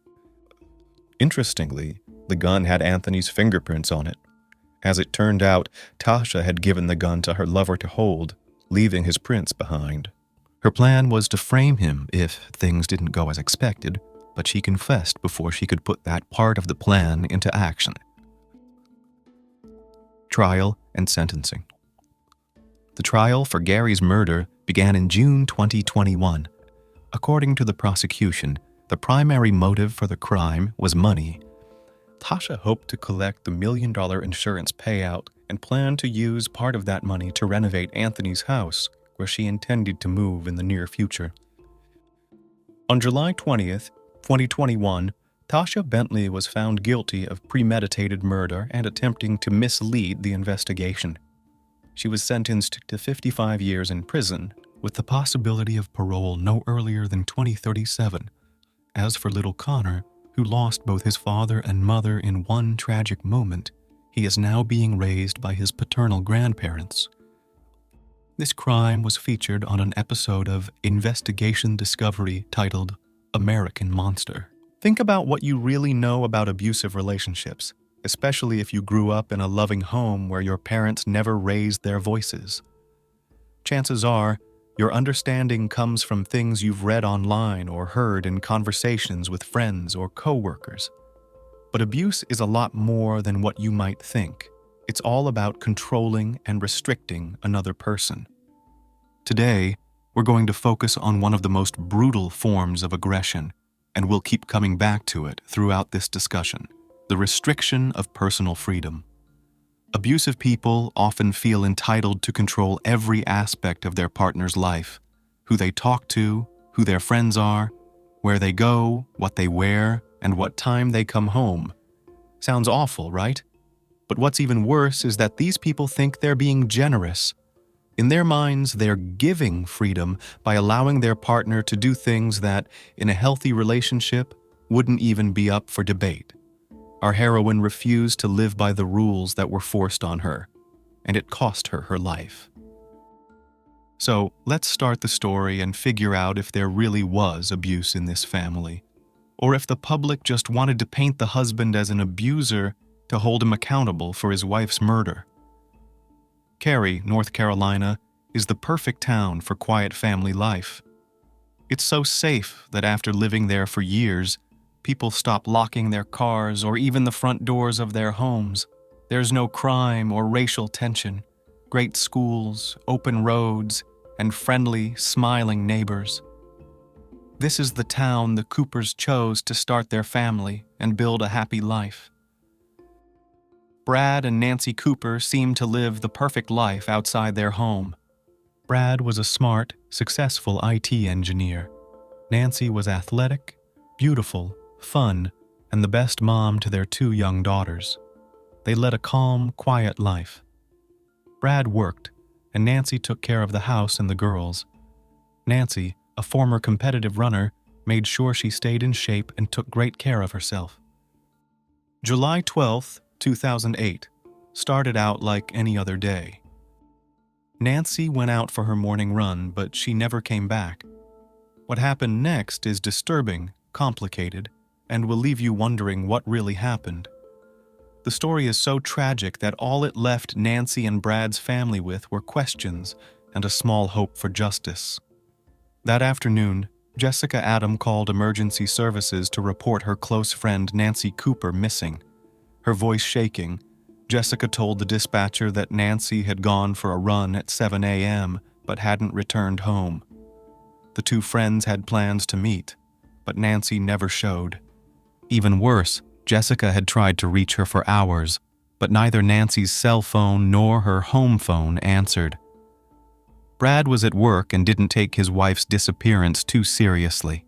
Interestingly, the gun had Anthony's fingerprints on it. As it turned out, Tasha had given the gun to her lover to hold, leaving his prints behind. Her plan was to frame him if things didn't go as expected, but she confessed before she could put that part of the plan into action. Trial and sentencing. The trial for Gary's murder began in June 2021. According to the prosecution, the primary motive for the crime was money. Tasha hoped to collect the $1 million insurance payout and planned to use part of that money to renovate Anthony's house, where she intended to move in the near future. On July 20th, 2021, Tasha Bentley was found guilty of premeditated murder and attempting to mislead the investigation. She was sentenced to 55 years in prison, with the possibility of parole no earlier than 2037. As for little Connor, who lost both his father and mother in one tragic moment, he is now being raised by his paternal grandparents. This crime was featured on an episode of Investigation Discovery titled American Monster. Think about what you really know about abusive relationships, especially if you grew up in a loving home where your parents never raised their voices. Chances are, your understanding comes from things you've read online or heard in conversations with friends or coworkers. But abuse is a lot more than what you might think. It's all about controlling and restricting another person. Today, we're going to focus on one of the most brutal forms of aggression, and we'll keep coming back to it throughout this discussion: the restriction of personal freedom. Abusive people often feel entitled to control every aspect of their partner's life: who they talk to, who their friends are, where they go, what they wear, and what time they come home. Sounds awful, right? But what's even worse is that these people think they're being generous. In their minds, they're giving freedom by allowing their partner to do things that, in a healthy relationship, wouldn't even be up for debate. Our heroine refused to live by the rules that were forced on her, and it cost her her life. So, let's start the story and figure out if there really was abuse in this family, or if the public just wanted to paint the husband as an abuser to hold him accountable for his wife's murder. Cary, North Carolina, is the perfect town for quiet family life. It's so safe that after living there for years, people stop locking their cars or even the front doors of their homes. There's no crime or racial tension, great schools, open roads, and friendly, smiling neighbors. This is the town the Coopers chose to start their family and build a happy life. Brad and Nancy Cooper seemed to live the perfect life outside their home. Brad was a smart, successful IT engineer. Nancy was athletic, beautiful, fun, and the best mom to their 2 young daughters. They led a calm, quiet life. Brad worked, and Nancy took care of the house and the girls. Nancy, a former competitive runner, made sure she stayed in shape and took great care of herself. July 12, 2008, started out like any other day. Nancy went out for her morning run, but she never came back. What happened next is disturbing, complicated, and will leave you wondering what really happened. The story is so tragic that all it left Nancy and Brad's family with were questions and a small hope for justice. That afternoon, Jessica Adam called emergency services to report her close friend Nancy Cooper missing. Her voice shaking, Jessica told the dispatcher that Nancy had gone for a run at 7 a.m. but hadn't returned home. The 2 friends had plans to meet, but Nancy never showed. Even worse, Jessica had tried to reach her for hours, but neither Nancy's cell phone nor her home phone answered. Brad was at work and didn't take his wife's disappearance too seriously.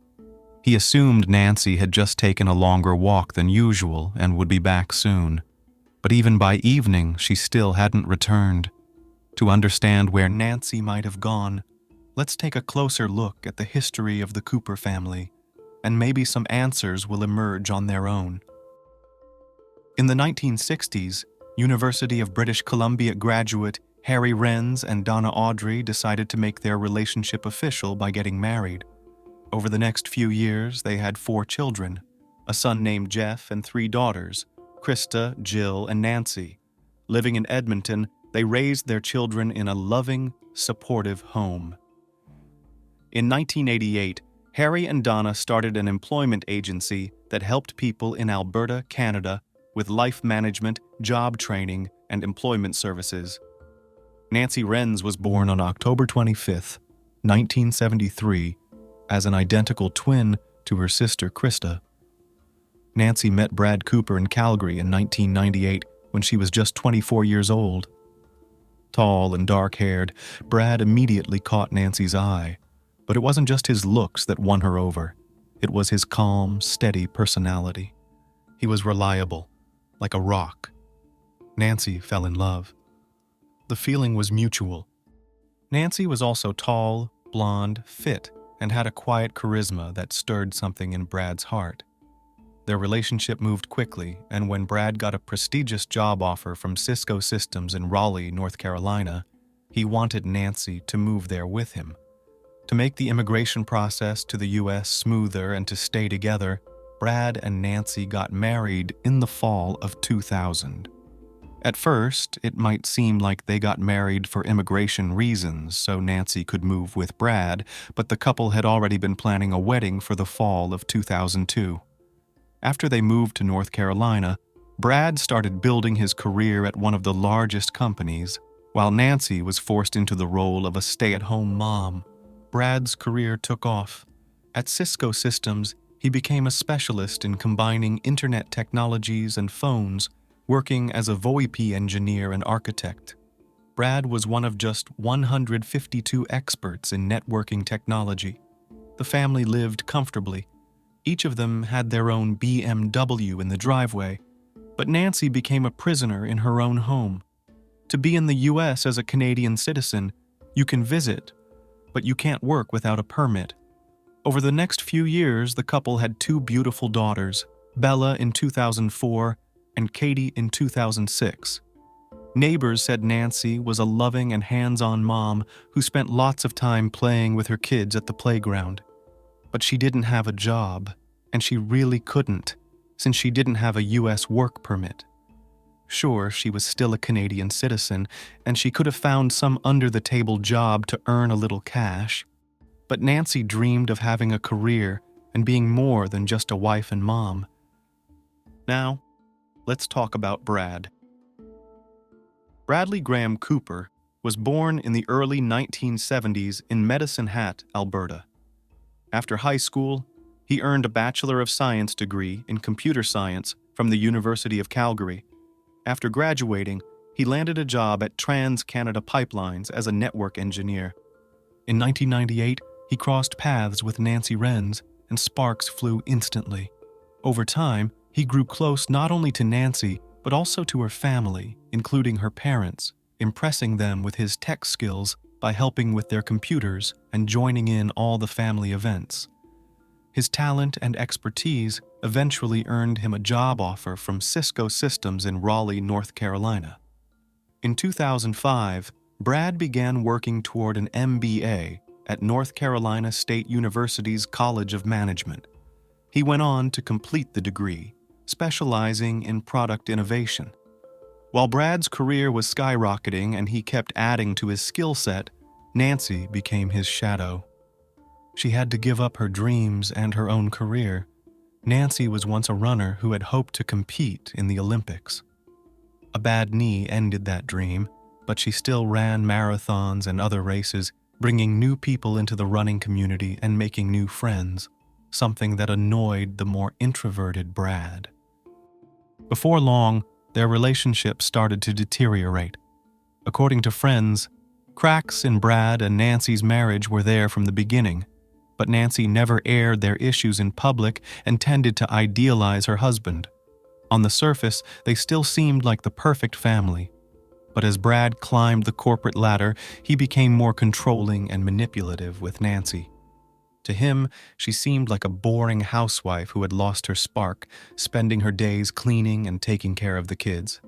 He assumed Nancy had just taken a longer walk than usual and would be back soon. But even by evening, she still hadn't returned. To understand where Nancy might have gone, let's take a closer look at the history of the Cooper family, and maybe some answers will emerge on their own. In the 1960s, University of British Columbia graduate Harry Renz and Donna Audrey decided to make their relationship official by getting married. Over the next few years, they had 4 children, a son named Jeff and 3 daughters, Krista, Jill, and Nancy. Living in Edmonton, they raised their children in a loving, supportive home. In 1988, Harry and Donna started an employment agency that helped people in Alberta, Canada, with life management, job training, and employment services. Nancy Renz was born on October 25, 1973, as an identical twin to her sister Krista. Nancy met Brad Cooper in Calgary in 1998 when she was just 24 years old. Tall and dark-haired, Brad immediately caught Nancy's eye, but it wasn't just his looks that won her over. It was his calm, steady personality. He was reliable, like a rock. Nancy fell in love. The feeling was mutual. Nancy was also tall, blonde, fit, and had a quiet charisma that stirred something in Brad's heart. Their relationship moved quickly, and when Brad got a prestigious job offer from Cisco Systems in Raleigh, North Carolina, he wanted Nancy to move there with him. To make the immigration process to the U.S. smoother and to stay together, Brad and Nancy got married in the fall of 2000. At first, it might seem like they got married for immigration reasons so Nancy could move with Brad, but the couple had already been planning a wedding for the fall of 2002. After they moved to North Carolina, Brad started building his career at one of the largest companies, while Nancy was forced into the role of a stay-at-home mom. Brad's career took off. At Cisco Systems, he became a specialist in combining internet technologies and phones, working as a VoIP engineer and architect. Brad was one of just 152 experts in networking technology. The family lived comfortably. Each of them had their own BMW in the driveway, but Nancy became a prisoner in her own home. To be in the U.S. as a Canadian citizen, you can visit, but you can't work without a permit. Over the next few years, the couple had 2 beautiful daughters, Bella in 2004 and Katie in 2006. Neighbors said Nancy was a loving and hands-on mom who spent lots of time playing with her kids at the playground. But she didn't have a job, and she really couldn't, since she didn't have a U.S. work permit. Sure, she was still a Canadian citizen, and she could have found some under-the-table job to earn a little cash, but Nancy dreamed of having a career and being more than just a wife and mom. Now, let's talk about Brad. Bradley Graham Cooper was born in the early 1970s in Medicine Hat, Alberta. After high school, he earned a Bachelor of Science degree in computer science from the University of Calgary. After graduating, he landed a job at Trans-Canada Pipelines as a network engineer. In 1998, he crossed paths with Nancy Renz, and sparks flew instantly. Over time, he grew close not only to Nancy, but also to her family, including her parents, impressing them with his tech skills by helping with their computers and joining in all the family events. His talent and expertise eventually earned him a job offer from Cisco Systems in Raleigh, North Carolina. In 2005, Brad began working toward an MBA at North Carolina State University's College of Management. He went on to complete the degree, specializing in product innovation. While Brad's career was skyrocketing and he kept adding to his skill set, Nancy became his shadow. She had to give up her dreams and her own career. Nancy was once a runner who had hoped to compete in the Olympics. A bad knee ended that dream, but she still ran marathons and other races, bringing new people into the running community and making new friends, something that annoyed the more introverted Brad. Before long, their relationship started to deteriorate. According to friends, cracks in Brad and Nancy's marriage were there from the beginning, but Nancy never aired their issues in public and tended to idealize her husband. On the surface, they still seemed like the perfect family. But as Brad climbed the corporate ladder, he became more controlling and manipulative with Nancy. To him, she seemed like a boring housewife who had lost her spark, spending her days cleaning and taking care of the kids.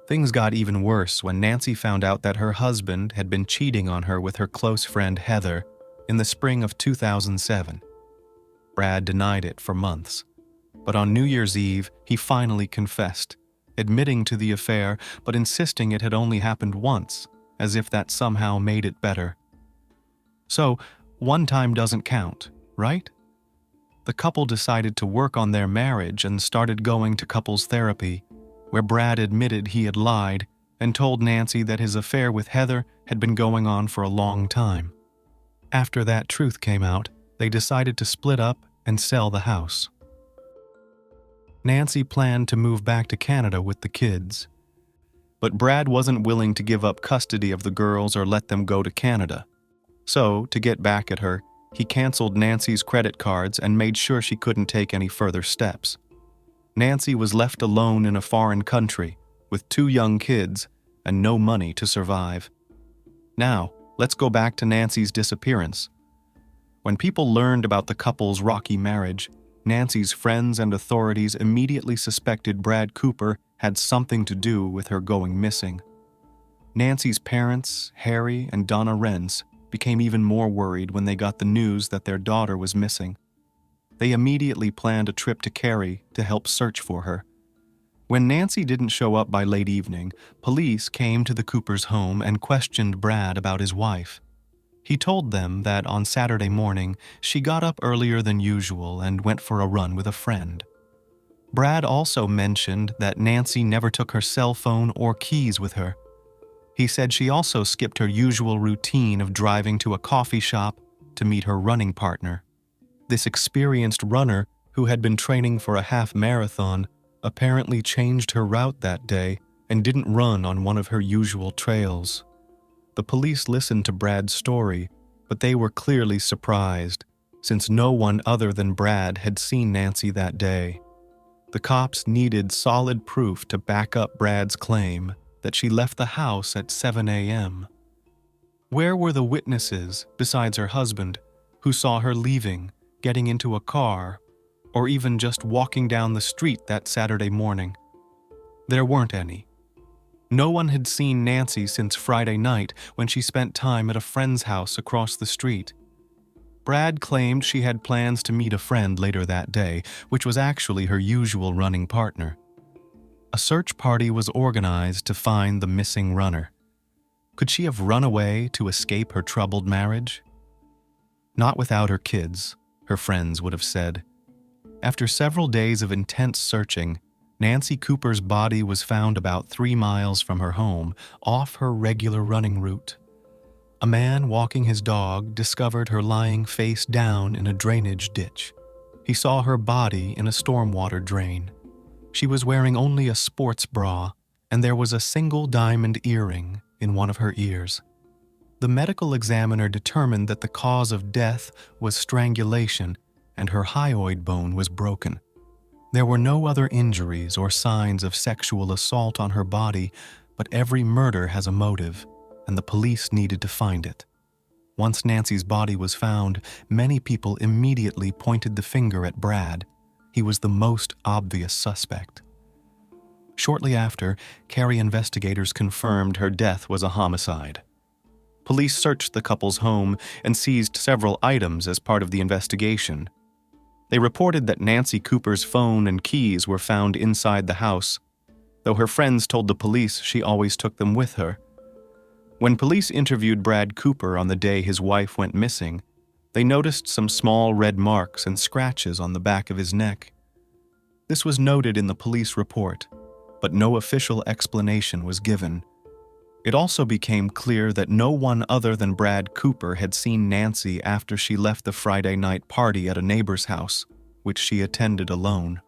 Things got even worse when Nancy found out that her husband had been cheating on her with her close friend Heather in the spring of 2007. Brad denied it for months, but on New Year's Eve, he finally confessed, admitting to the affair but insisting it had only happened once, as if that somehow made it better. So, one time doesn't count, right? The couple decided to work on their marriage and started going to couples therapy, where Brad admitted he had lied and told Nancy that his affair with Heather had been going on for a long time. After that truth came out, they decided to split up and sell the house. Nancy planned to move back to Canada with the kids, but Brad wasn't willing to give up custody of the girls or let them go to Canada. So, to get back at her, he canceled Nancy's credit cards and made sure she couldn't take any further steps. Nancy was left alone in a foreign country, with 2 young kids and no money to survive. Now, let's go back to Nancy's disappearance. When people learned about the couple's rocky marriage, Nancy's friends and authorities immediately suspected Brad Cooper had something to do with her going missing. Nancy's parents, Harry and Donna Renz, became even more worried when they got the news that their daughter was missing. They immediately planned a trip to Cary to help search for her. When Nancy didn't show up by late evening, police came to the Coopers' home and questioned Brad about his wife. He told them that on Saturday morning, she got up earlier than usual and went for a run with a friend. Brad also mentioned that Nancy never took her cell phone or keys with her. He said she also skipped her usual routine of driving to a coffee shop to meet her running partner. This experienced runner, who had been training for a half marathon, apparently changed her route that day and didn't run on one of her usual trails. The police listened to Brad's story, but they were clearly surprised, since no one other than Brad had seen Nancy that day. The cops needed solid proof to back up Brad's claim that she left the house at 7 a.m. Where were the witnesses, besides her husband, who saw her leaving, getting into a car, or even just walking down the street that Saturday morning? There weren't any. No one had seen Nancy since Friday night when she spent time at a friend's house across the street. Brad claimed she had plans to meet a friend later that day, which was actually her usual running partner. A search party was organized to find the missing runner. Could she have run away to escape her troubled marriage? Not without her kids, her friends would have said. After several days of intense searching, Nancy Cooper's body was found about 3 miles from her home, off her regular running route. A man walking his dog discovered her lying face down in a drainage ditch. He saw her body in a stormwater drain. She was wearing only a sports bra, and there was a single diamond earring in one of her ears. The medical examiner determined that the cause of death was strangulation, and her hyoid bone was broken. There were no other injuries or signs of sexual assault on her body, but every murder has a motive, and the police needed to find it. Once Nancy's body was found, many people immediately pointed the finger at Brad. He was the most obvious suspect. Shortly after, Cary investigators confirmed her death was a homicide. Police searched the couple's home and seized several items as part of the investigation. They reported that Nancy Cooper's phone and keys were found inside the house, though her friends told the police she always took them with her. When police interviewed Brad Cooper on the day his wife went missing, they noticed some small red marks and scratches on the back of his neck. This was noted in the police report, but no official explanation was given. It also became clear that no one other than Brad Cooper had seen Nancy after she left the Friday night party at a neighbor's house, which she attended alone.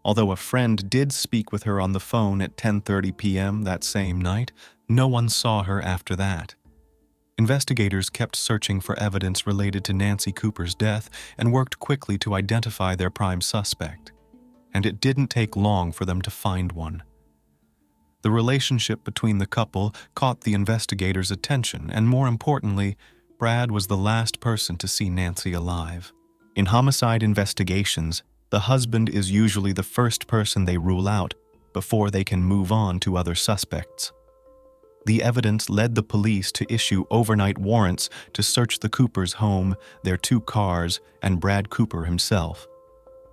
Although a friend did speak with her on the phone at 10:30 p.m. that same night, no one saw her after that. Investigators kept searching for evidence related to Nancy Cooper's death and worked quickly to identify their prime suspect. And it didn't take long for them to find one. The relationship between the couple caught the investigators' attention, and more importantly, Brad was the last person to see Nancy alive. In homicide investigations, the husband is usually the first person they rule out before they can move on to other suspects. The evidence led the police to issue overnight warrants to search the Coopers' home, their 2 cars, and Brad Cooper himself.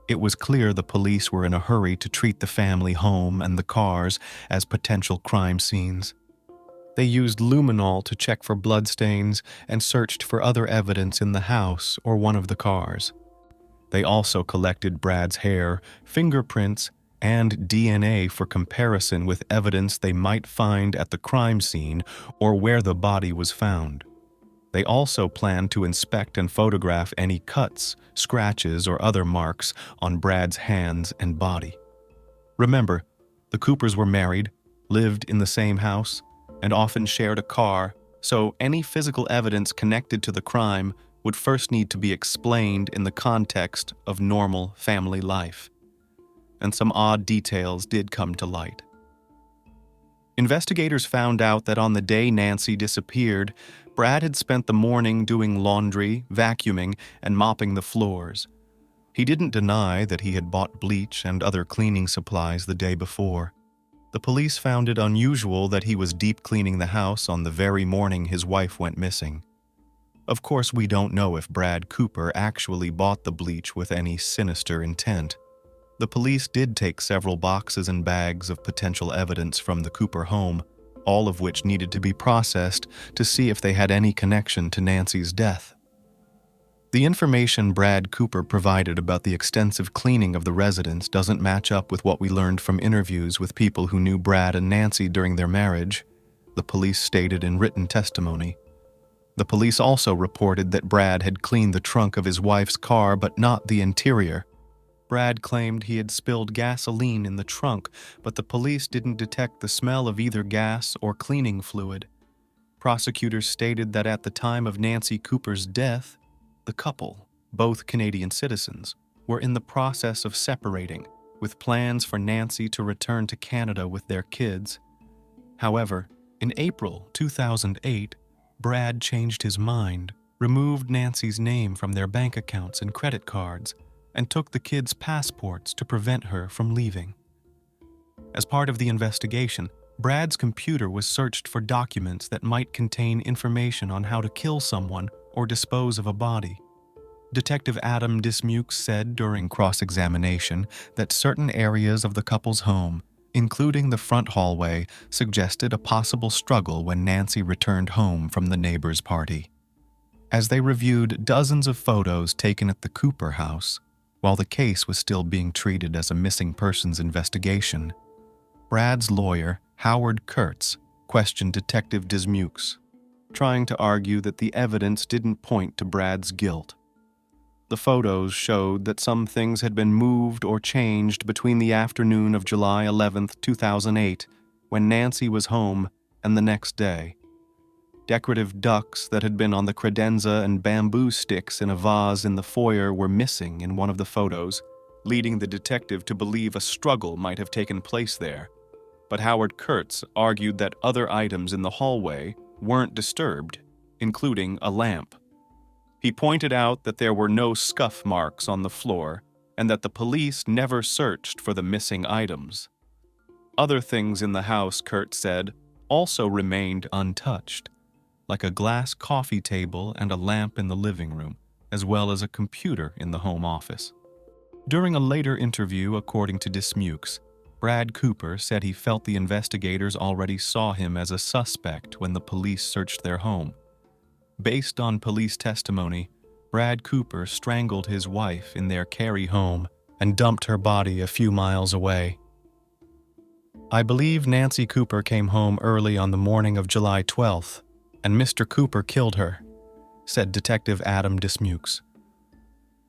It was clear the police were in a hurry to treat the family home and the cars as potential crime scenes. They used luminol to check for bloodstains and searched for other evidence in the house or one of the cars. They also collected Brad's hair, fingerprints, and DNA for comparison with evidence they might find at the crime scene or where the body was found. They also planned to inspect and photograph any cuts, scratches, or other marks on Brad's hands and body. Remember, the Coopers were married, lived in the same house, and often shared a car, so any physical evidence connected to the crime would first need to be explained in the context of normal family life. And some odd details did come to light. Investigators found out that on the day Nancy disappeared, Brad had spent the morning doing laundry, vacuuming, and mopping the floors. He didn't deny that he had bought bleach and other cleaning supplies the day before. The police found it unusual that he was deep cleaning the house on the very morning his wife went missing. Of course, we don't know if Brad Cooper actually bought the bleach with any sinister intent. The police did take several boxes and bags of potential evidence from the Cooper home, all of which needed to be processed to see if they had any connection to Nancy's death. The information Brad Cooper provided about the extensive cleaning of the residence doesn't match up with what we learned from interviews with people who knew Brad and Nancy during their marriage, the police stated in written testimony. The police also reported that Brad had cleaned the trunk of his wife's car but not the interior. Brad claimed he had spilled gasoline in the trunk, but the police didn't detect the smell of either gas or cleaning fluid. Prosecutors stated that at the time of Nancy Cooper's death, the couple, both Canadian citizens, were in the process of separating, with plans for Nancy to return to Canada with their kids. However, in April 2008, Brad changed his mind, removed Nancy's name from their bank accounts and credit cards, and took the kids' passports to prevent her from leaving. As part of the investigation, Brad's computer was searched for documents that might contain information on how to kill someone or dispose of a body. Detective Adam Dismukes said during cross-examination that certain areas of the couple's home, including the front hallway, suggested a possible struggle when Nancy returned home from the neighbor's party. As they reviewed dozens of photos taken at the Cooper house, while the case was still being treated as a missing persons investigation, Brad's lawyer, Howard Kurtz, questioned Detective Dismukes, trying to argue that the evidence didn't point to Brad's guilt. The photos showed that some things had been moved or changed between the afternoon of July 11, 2008, when Nancy was home, and the next day. Decorative ducks that had been on the credenza and bamboo sticks in a vase in the foyer were missing in one of the photos, leading the detective to believe a struggle might have taken place there. But Howard Kurtz argued that other items in the hallway weren't disturbed, including a lamp. He pointed out that there were no scuff marks on the floor and that the police never searched for the missing items. Other things in the house, Kurtz said, also remained untouched, like a glass coffee table and a lamp in the living room, as well as a computer in the home office. During a later interview, according to Dismukes, Brad Cooper said he felt the investigators already saw him as a suspect when the police searched their home. Based on police testimony, Brad Cooper strangled his wife in their Cary home and dumped her body a few miles away. "I believe Nancy Cooper came home early on the morning of July 12th, and Mr. Cooper killed her," said Detective Adam Dismukes.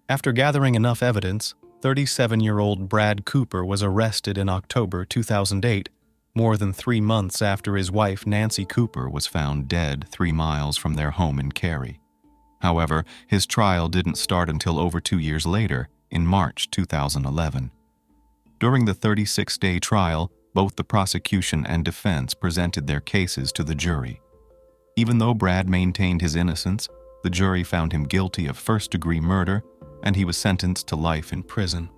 After gathering enough evidence, 37-year-old Brad Cooper was arrested in October 2008, more than 3 months after his wife Nancy Cooper was found dead 3 miles from their home in Cary. However, his trial didn't start until over 2 years later, in March 2011. During the 36-day trial, both the prosecution and defense presented their cases to the jury. Even though Brad maintained his innocence, the jury found him guilty of first-degree murder, and he was sentenced to life in prison.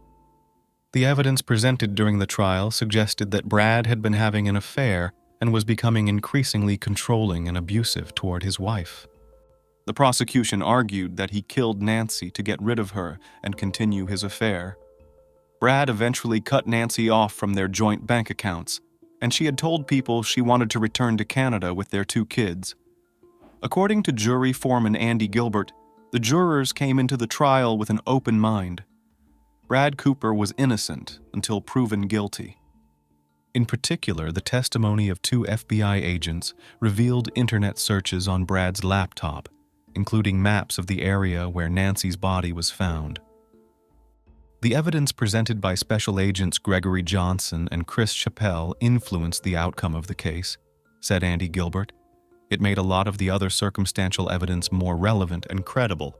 The evidence presented during the trial suggested that Brad had been having an affair and was becoming increasingly controlling and abusive toward his wife. The prosecution argued that he killed Nancy to get rid of her and continue his affair. Brad eventually cut Nancy off from their joint bank accounts, and she had told people she wanted to return to Canada with their 2 kids. According to jury foreman Andy Gilbert, the jurors came into the trial with an open mind. Brad Cooper was innocent until proven guilty. In particular, the testimony of 2 FBI agents revealed internet searches on Brad's laptop, including maps of the area where Nancy's body was found. The evidence presented by Special Agents Gregory Johnson and Chris Chappell influenced the outcome of the case, said Andy Gilbert. It made a lot of the other circumstantial evidence more relevant and credible.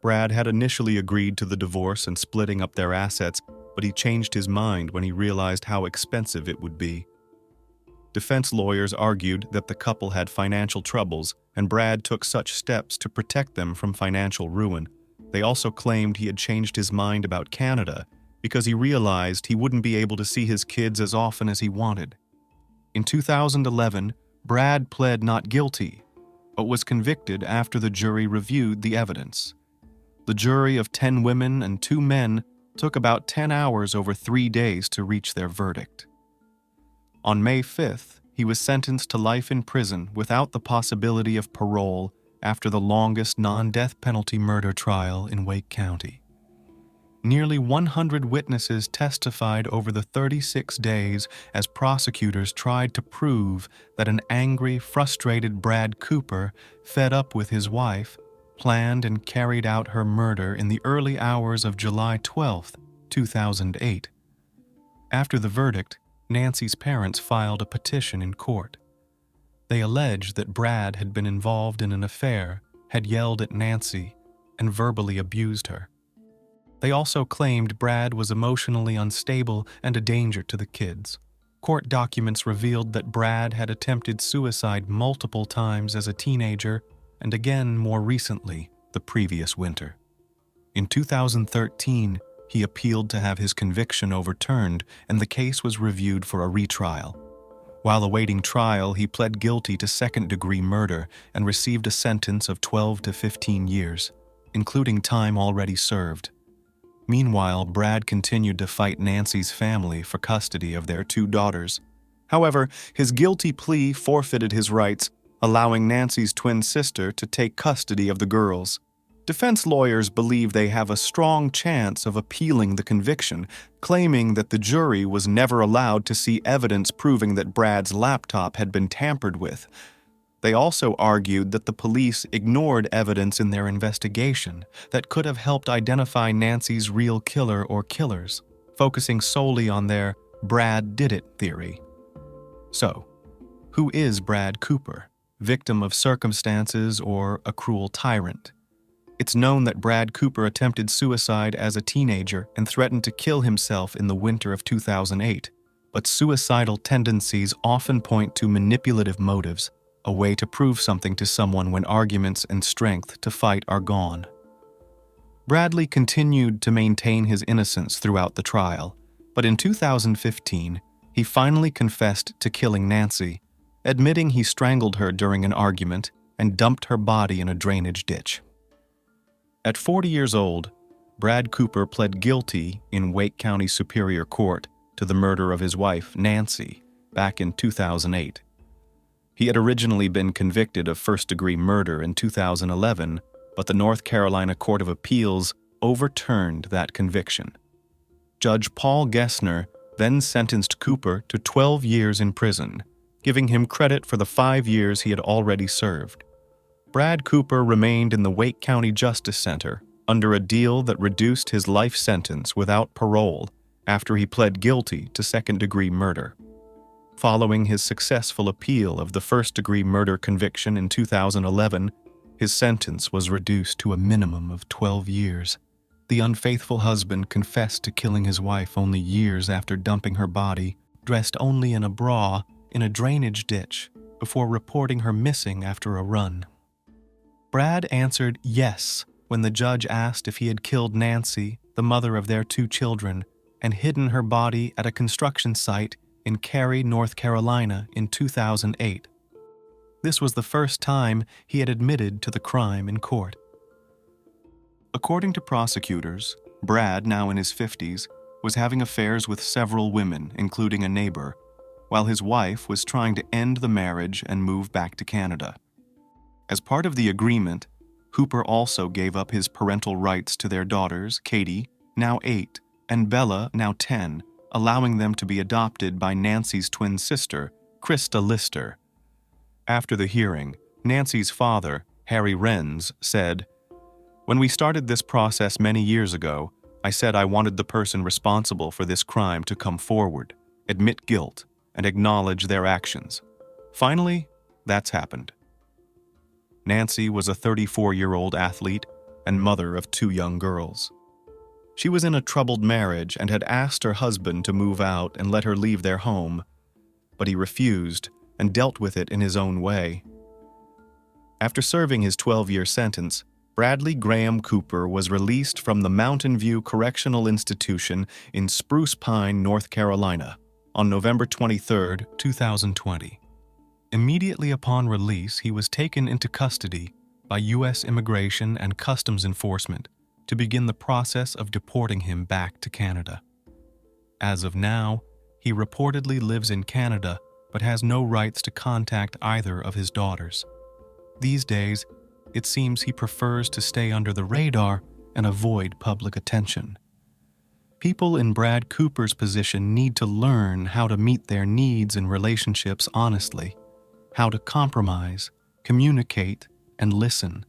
Brad had initially agreed to the divorce and splitting up their assets, but he changed his mind when he realized how expensive it would be. Defense lawyers argued that the couple had financial troubles, and Brad took such steps to protect them from financial ruin. They also claimed he had changed his mind about Canada because he realized he wouldn't be able to see his kids as often as he wanted. In 2011, Brad pled not guilty, but was convicted after the jury reviewed the evidence. The jury of 10 women and 2 men took about 10 hours over 3 days to reach their verdict. On May 5th, he was sentenced to life in prison without the possibility of parole after the longest non-death penalty murder trial in Wake County. Nearly 100 witnesses testified over the 36 days as prosecutors tried to prove that an angry, frustrated Brad Cooper, fed up with his wife, planned and carried out her murder in the early hours of July 12, 2008. After the verdict, Nancy's parents filed a petition in court. They alleged that Brad had been involved in an affair, had yelled at Nancy, and verbally abused her. They also claimed Brad was emotionally unstable and a danger to the kids. Court documents revealed that Brad had attempted suicide multiple times as a teenager and again more recently, the previous winter. In 2013, he appealed to have his conviction overturned and the case was reviewed for a retrial. While awaiting trial, he pled guilty to second-degree murder and received a sentence of 12 to 15 years, including time already served. Meanwhile, Brad continued to fight Nancy's family for custody of their 2 daughters. However, his guilty plea forfeited his rights, allowing Nancy's twin sister to take custody of the girls. Defense lawyers believe they have a strong chance of appealing the conviction, claiming that the jury was never allowed to see evidence proving that Brad's laptop had been tampered with. They also argued that the police ignored evidence in their investigation that could have helped identify Nancy's real killer or killers, focusing solely on their "Brad did it" theory. So, who is Brad Cooper? Victim of circumstances or a cruel tyrant? It's known that Brad Cooper attempted suicide as a teenager and threatened to kill himself in the winter of 2008, but suicidal tendencies often point to manipulative motives, a way to prove something to someone when arguments and strength to fight are gone. Bradley continued to maintain his innocence throughout the trial, but in 2015, he finally confessed to killing Nancy, admitting he strangled her during an argument and dumped her body in a drainage ditch. At 40 years old, Brad Cooper pled guilty in Wake County Superior Court to the murder of his wife, Nancy, back in 2008. He had originally been convicted of first-degree murder in 2011, but the North Carolina Court of Appeals overturned that conviction. Judge Paul Gessner then sentenced Cooper to 12 years in prison, giving him credit for the 5 years he had already served. Brad Cooper remained in the Wake County Justice Center under a deal that reduced his life sentence without parole after he pled guilty to second-degree murder. Following his successful appeal of the first-degree murder conviction in 2011, his sentence was reduced to a minimum of 12 years. The unfaithful husband confessed to killing his wife only years after dumping her body, dressed only in a bra, in a drainage ditch, before reporting her missing after a run. Brad answered yes when the judge asked if he had killed Nancy, the mother of their 2 children, and hidden her body at a construction site in Cary, North Carolina in 2008. This was the first time he had admitted to the crime in court. According to prosecutors, Brad, now in his 50s, was having affairs with several women, including a neighbor, while his wife was trying to end the marriage and move back to Canada. As part of the agreement, Cooper also gave up his parental rights to their daughters, Katie, now 8, and Bella, now 10, allowing them to be adopted by Nancy's twin sister, Krista Lister. After the hearing, Nancy's father, Harry Renz, said, "When we started this process many years ago, I said I wanted the person responsible for this crime to come forward, admit guilt, and acknowledge their actions. Finally, that's happened." Nancy was a 34-year-old athlete and mother of 2 young girls. She was in a troubled marriage and had asked her husband to move out and let her leave their home, but he refused and dealt with it in his own way. After serving his 12-year sentence, Bradley Graham Cooper was released from the Mountain View Correctional Institution in Spruce Pine, North Carolina, on November 23, 2020. Immediately upon release, he was taken into custody by U.S. Immigration and Customs Enforcement to begin the process of deporting him back to Canada. As of now, he reportedly lives in Canada but has no rights to contact either of his daughters. These days, it seems he prefers to stay under the radar and avoid public attention. People in Brad Cooper's position need to learn how to meet their needs in relationships honestly, how to compromise, communicate, and listen,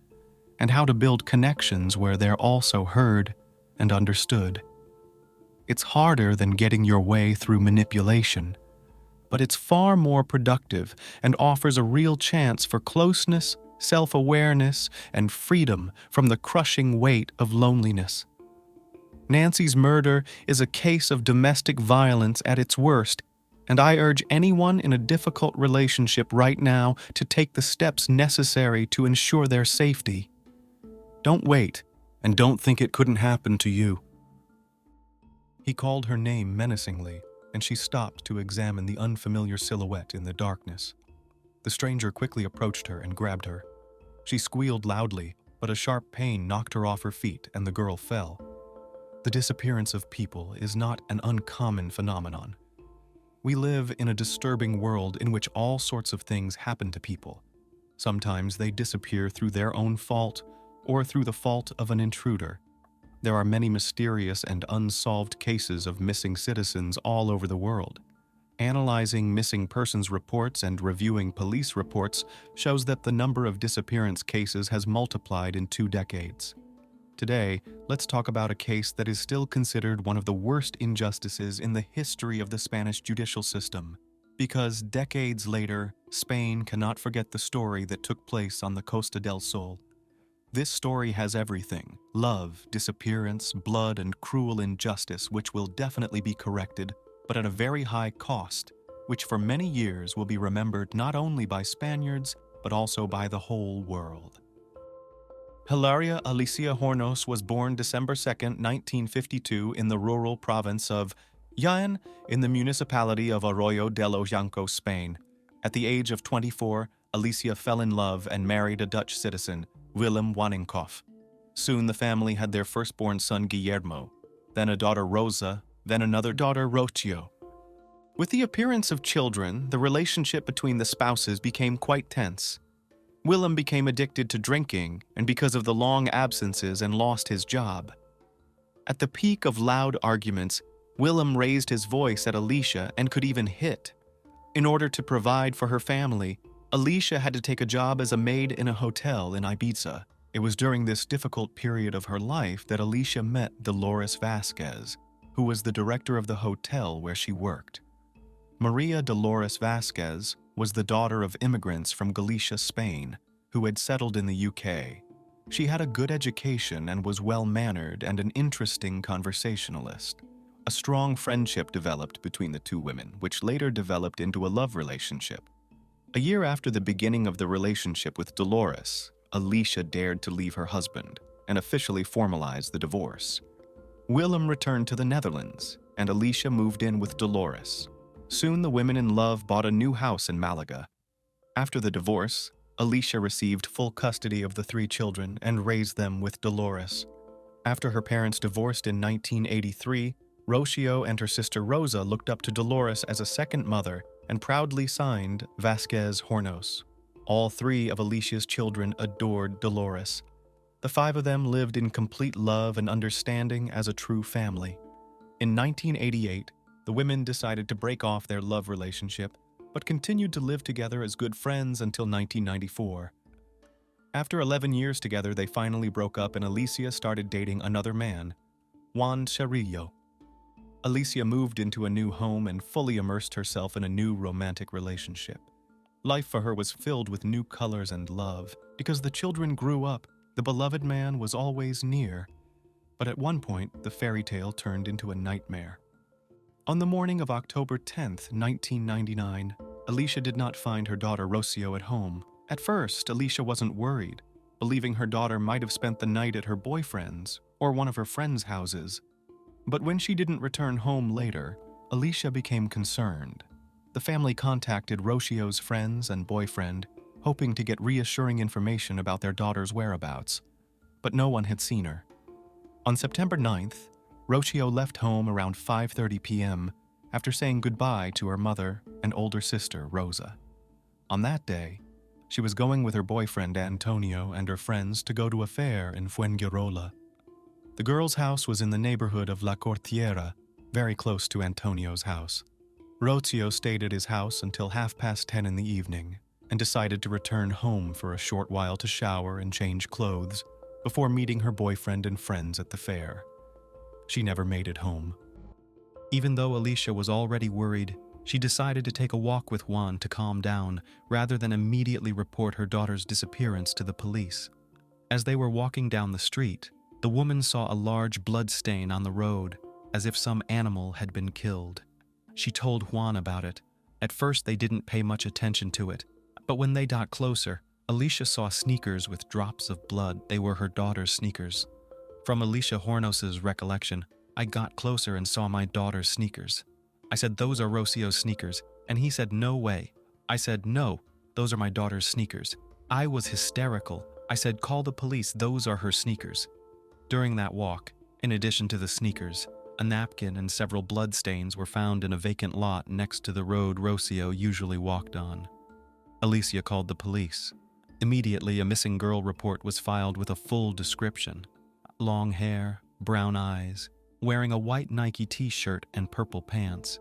and how to build connections where they're also heard and understood. It's harder than getting your way through manipulation, but it's far more productive and offers a real chance for closeness, self-awareness, and freedom from the crushing weight of loneliness. Nancy's murder is a case of domestic violence at its worst, and I urge anyone in a difficult relationship right now to take the steps necessary to ensure their safety. Don't wait, and don't think it couldn't happen to you. He called her name menacingly, and she stopped to examine the unfamiliar silhouette in the darkness. The stranger quickly approached her and grabbed her. She squealed loudly, but a sharp pain knocked her off her feet and the girl fell. The disappearance of people is not an uncommon phenomenon. We live in a disturbing world in which all sorts of things happen to people. Sometimes they disappear through their own fault or through the fault of an intruder. There are many mysterious and unsolved cases of missing citizens all over the world. Analyzing missing persons reports and reviewing police reports shows that the number of disappearance cases has multiplied in 2 decades. Today, let's talk about a case that is still considered one of the worst injustices in the history of the Spanish judicial system, because decades later, Spain cannot forget the story that took place on the Costa del Sol. This story has everything: love, disappearance, blood, and cruel injustice, which will definitely be corrected, but at a very high cost, which for many years will be remembered not only by Spaniards, but also by the whole world. Hilaria Alicia Hornos was born December 2, 1952 in the rural province of Jaén in the municipality of Arroyo de los Llancos, Spain. At the age of 24, Alicia fell in love and married a Dutch citizen, Julia Wanninkhof. Soon the family had their firstborn son Guillermo, then a daughter Rosa, then another daughter Rocío. With the appearance of children, the relationship between the spouses became quite tense. Willem became addicted to drinking, and because of the long absences and lost his job. At the peak of loud arguments, Willem raised his voice at Alicia and could even hit. In order to provide for her family, Alicia had to take a job as a maid in a hotel in Ibiza. It was during this difficult period of her life that Alicia met Dolores Vasquez, who was the director of the hotel where she worked. Maria Dolores Vasquez was the daughter of immigrants from Galicia, Spain, who had settled in the UK. She had a good education and was well-mannered and an interesting conversationalist. A strong friendship developed between the two women, which later developed into a love relationship. A year after the beginning of the relationship with Dolores, Alicia dared to leave her husband and officially formalize the divorce. Willem returned to the Netherlands, and Alicia moved in with Dolores. Soon the women in love bought a new house in Malaga. After the divorce, Alicia received full custody of the 3 children and raised them with Dolores. After her parents divorced in 1983, Rocío and her sister Rosa looked up to Dolores as a second mother and proudly signed Vasquez Hornos. All 3 of Alicia's children adored Dolores. The 5 of them lived in complete love and understanding as a true family. In 1988, the women decided to break off their love relationship, but continued to live together as good friends until 1994. After 11 years together, they finally broke up and Alicia started dating another man, Juan Charillo. Alicia moved into a new home and fully immersed herself in a new romantic relationship. Life for her was filled with new colors and love. Because the children grew up, the beloved man was always near. But at one point, the fairy tale turned into a nightmare. On the morning of October 10, 1999, Alicia did not find her daughter Rocío at home. At first, Alicia wasn't worried, believing her daughter might have spent the night at her boyfriend's or one of her friends' houses. But when she didn't return home later, Alicia became concerned. The family contacted Rocío's friends and boyfriend, hoping to get reassuring information about their daughter's whereabouts. But no one had seen her. On September 9th, Rocío left home around 5:30 p.m. after saying goodbye to her mother and older sister, Rosa. On that day, she was going with her boyfriend Antonio and her friends to go to a fair in Fuengirola. The girl's house was in the neighborhood of La Cortiera, very close to Antonio's house. Rocío stayed at his house until 10:30 in the evening and decided to return home for a short while to shower and change clothes before meeting her boyfriend and friends at the fair. She never made it home. Even though Alicia was already worried, she decided to take a walk with Juan to calm down rather than immediately report her daughter's disappearance to the police. As they were walking down the street, the woman saw a large blood stain on the road, as if some animal had been killed. She told Juan about it. At first they didn't pay much attention to it, but when they got closer, Alicia saw sneakers with drops of blood. They were her daughter's sneakers. From Alicia Hornos's recollection, I got closer and saw my daughter's sneakers. I said, "Those are Rocio's sneakers." And he said, "No way." I said, "No, those are my daughter's sneakers." I was hysterical. I said, "Call the police, those are her sneakers." During that walk, in addition to the sneakers, a napkin and several bloodstains were found in a vacant lot next to the road Rocío usually walked on. Alicia called the police. Immediately, a missing girl report was filed with a full description. Long hair, brown eyes, wearing a white Nike t-shirt and purple pants.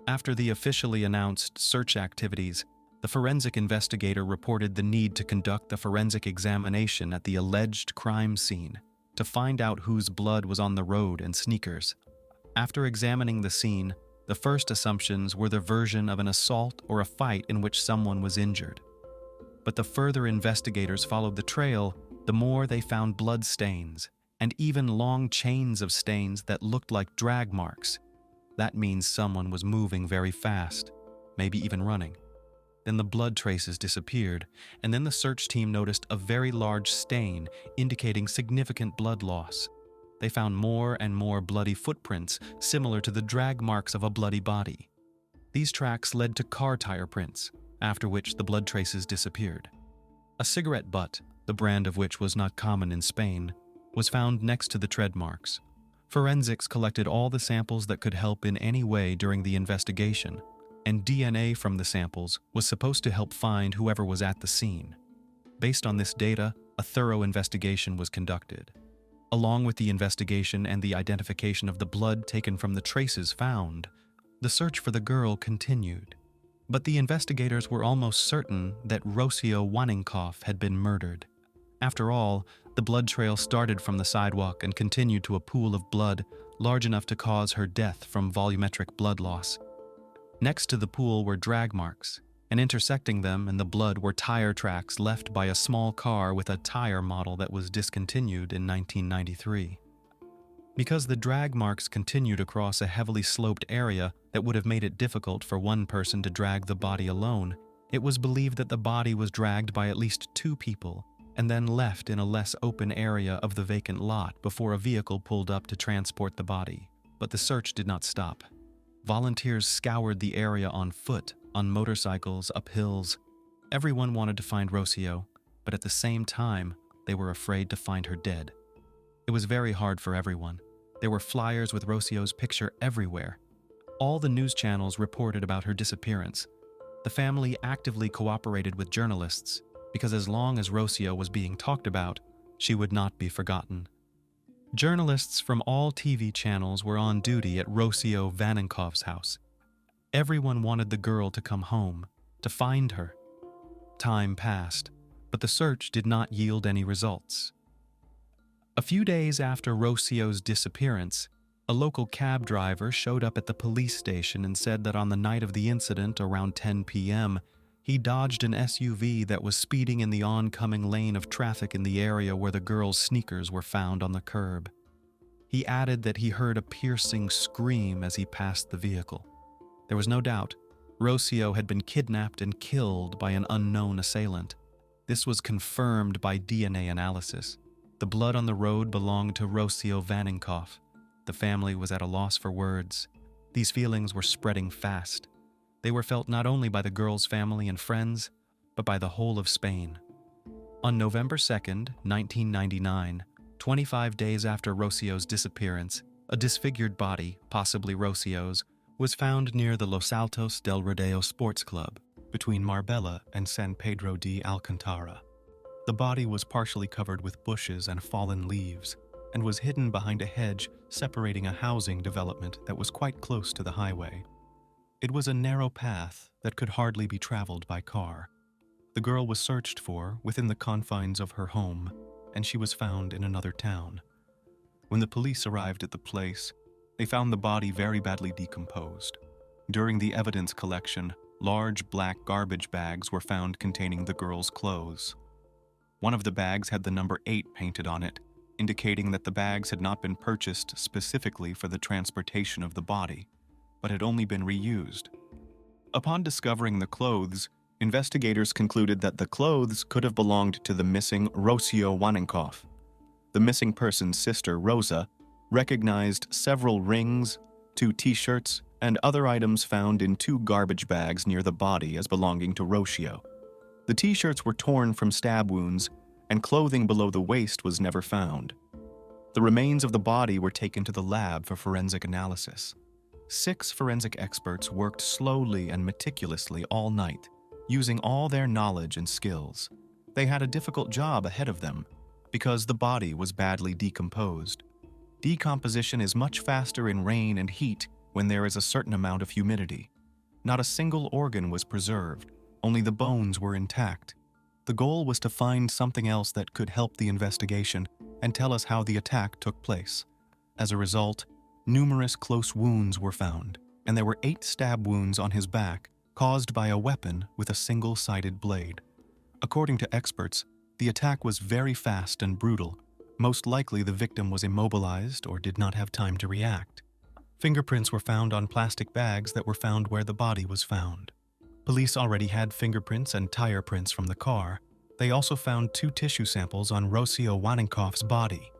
After the officially announced search activities, the forensic investigator reported the need to conduct a forensic examination at the alleged crime scene to find out whose blood was on the road and sneakers. After examining the scene, the first assumptions were the version of an assault or a fight in which someone was injured. But the further investigators followed the trail, the more they found blood stains, and even long chains of stains that looked like drag marks. That means someone was moving very fast, maybe even running. Then the blood traces disappeared, and then the search team noticed a very large stain indicating significant blood loss. They found more and more bloody footprints, similar to the drag marks of a bloody body. These tracks led to car tire prints, after which the blood traces disappeared. A cigarette butt, the brand of which was not common in Spain, was found next to the tread marks. Forensics collected all the samples that could help in any way during the investigation, and DNA from the samples was supposed to help find whoever was at the scene. Based on this data, a thorough investigation was conducted. Along with the investigation and the identification of the blood taken from the traces found, the search for the girl continued. But the investigators were almost certain that Rocío Wanninkhof had been murdered. After all, the blood trail started from the sidewalk and continued to a pool of blood large enough to cause her death from volumetric blood loss. Next to the pool were drag marks, and intersecting them and the blood were tire tracks left by a small car with a tire model that was discontinued in 1993. Because the drag marks continued across a heavily sloped area that would have made it difficult for one person to drag the body alone, it was believed that the body was dragged by at least two people and then left in a less open area of the vacant lot before a vehicle pulled up to transport the body. But the search did not stop. Volunteers scoured the area on foot, on motorcycles, up hills. Everyone wanted to find Rocío, but at the same time, they were afraid to find her dead. It was very hard for everyone. There were flyers with Rocío's picture everywhere. All the news channels reported about her disappearance. The family actively cooperated with journalists, because as long as Rocío was being talked about, she would not be forgotten. Journalists from all TV channels were on duty at Rocío Wanninkhof's house. Everyone wanted the girl to come home, to find her. Time passed, but the search did not yield any results. A few days after Rocío's disappearance, a local cab driver showed up at the police station and said that on the night of the incident, around 10 p.m., he dodged an SUV that was speeding in the oncoming lane of traffic in the area where the girl's sneakers were found on the curb. He added that he heard a piercing scream as he passed the vehicle. There was no doubt, Rocío had been kidnapped and killed by an unknown assailant. This was confirmed by DNA analysis. The blood on the road belonged to Rocío Wanninkhof. The family was at a loss for words. These feelings were spreading fast. They were felt not only by the girl's family and friends, but by the whole of Spain. On November 2nd, 1999, 25 days after Rocío's disappearance, a disfigured body, possibly Rocío's, was found near the Los Altos del Rodeo Sports Club, between Marbella and San Pedro de Alcantara. The body was partially covered with bushes and fallen leaves, and was hidden behind a hedge separating a housing development that was quite close to the highway. It was a narrow path that could hardly be traveled by car. The girl was searched for within the confines of her home, and she was found in another town. When the police arrived at the place, they found the body very badly decomposed. During the evidence collection, large black garbage bags were found containing the girl's clothes. One of the bags had the number 8 painted on it, indicating that the bags had not been purchased specifically for the transportation of the body, but had only been reused. Upon discovering the clothes, investigators concluded that the clothes could have belonged to the missing Rocío Wanninkhof. The missing person's sister, Rosa, recognized several rings, 2 t-shirts, and other items found in 2 garbage bags near the body as belonging to Rocío. The t-shirts were torn from stab wounds, and clothing below the waist was never found. The remains of the body were taken to the lab for forensic analysis. 6 forensic experts worked slowly and meticulously all night, using all their knowledge and skills. They had a difficult job ahead of them because the body was badly decomposed. Decomposition is much faster in rain and heat when there is a certain amount of humidity. Not a single organ was preserved, only the bones were intact. The goal was to find something else that could help the investigation and tell us how the attack took place. As a result, numerous close wounds were found, and there were 8 stab wounds on his back caused by a weapon with a single-sided blade. According to experts, the attack was very fast and brutal. Most likely the victim was immobilized or did not have time to react. Fingerprints were found on plastic bags that were found where the body was found. Police already had fingerprints and tire prints from the car. They also found 2 tissue samples on Rocío Wanninkhof's body.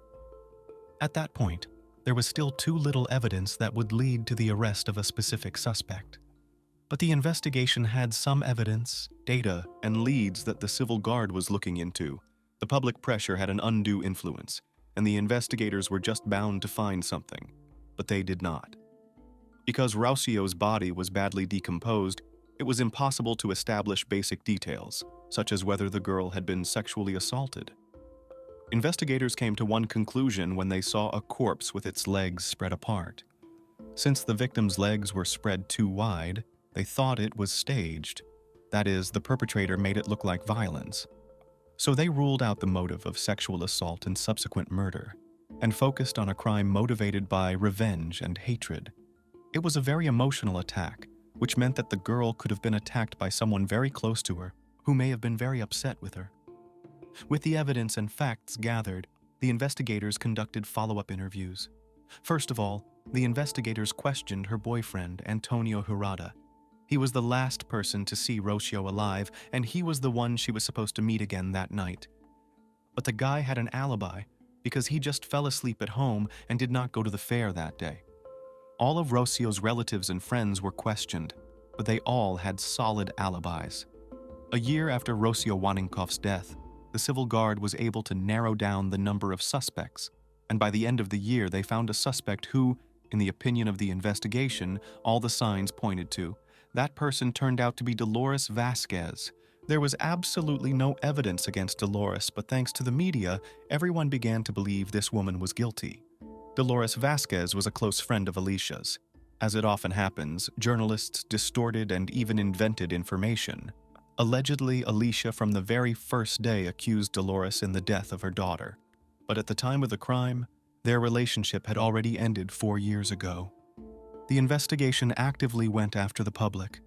At that point, there was still too little evidence that would lead to the arrest of a specific suspect. But the investigation had some evidence, data, and leads that the civil guard was looking into. The public pressure had an undue influence, and the investigators were just bound to find something, but they did not. Because Rocío's body was badly decomposed, it was impossible to establish basic details, such as whether the girl had been sexually assaulted. Investigators came to one conclusion when they saw a corpse with its legs spread apart. Since the victim's legs were spread too wide, they thought it was staged. That is, the perpetrator made it look like violence. So they ruled out the motive of sexual assault and subsequent murder, and focused on a crime motivated by revenge and hatred. It was a very emotional attack, which meant that the girl could have been attacked by someone very close to her, who may have been very upset with her. With the evidence and facts gathered, the investigators conducted follow-up interviews. First of all, the investigators questioned her boyfriend, Antonio Hirata. He was the last person to see Rocío alive, and he was the one she was supposed to meet again that night. But the guy had an alibi because he just fell asleep at home and did not go to the fair that day. All of Rocío's relatives and friends were questioned, but they all had solid alibis. A year after Rocío Wanninkhof's death, the civil guard was able to narrow down the number of suspects, and by the end of the year they found a suspect who, in the opinion of the investigation, all the signs pointed to. That person turned out to be Dolores Vasquez. There was absolutely no evidence against Dolores, but thanks to the media, everyone began to believe this woman was guilty. Dolores Vasquez was a close friend of Alicia's. As it often happens, journalists distorted and even invented information. Allegedly, Alicia from the very first day accused Dolores in the death of her daughter. But at the time of the crime, their relationship had already ended 4 years ago. The investigation actively went after the public.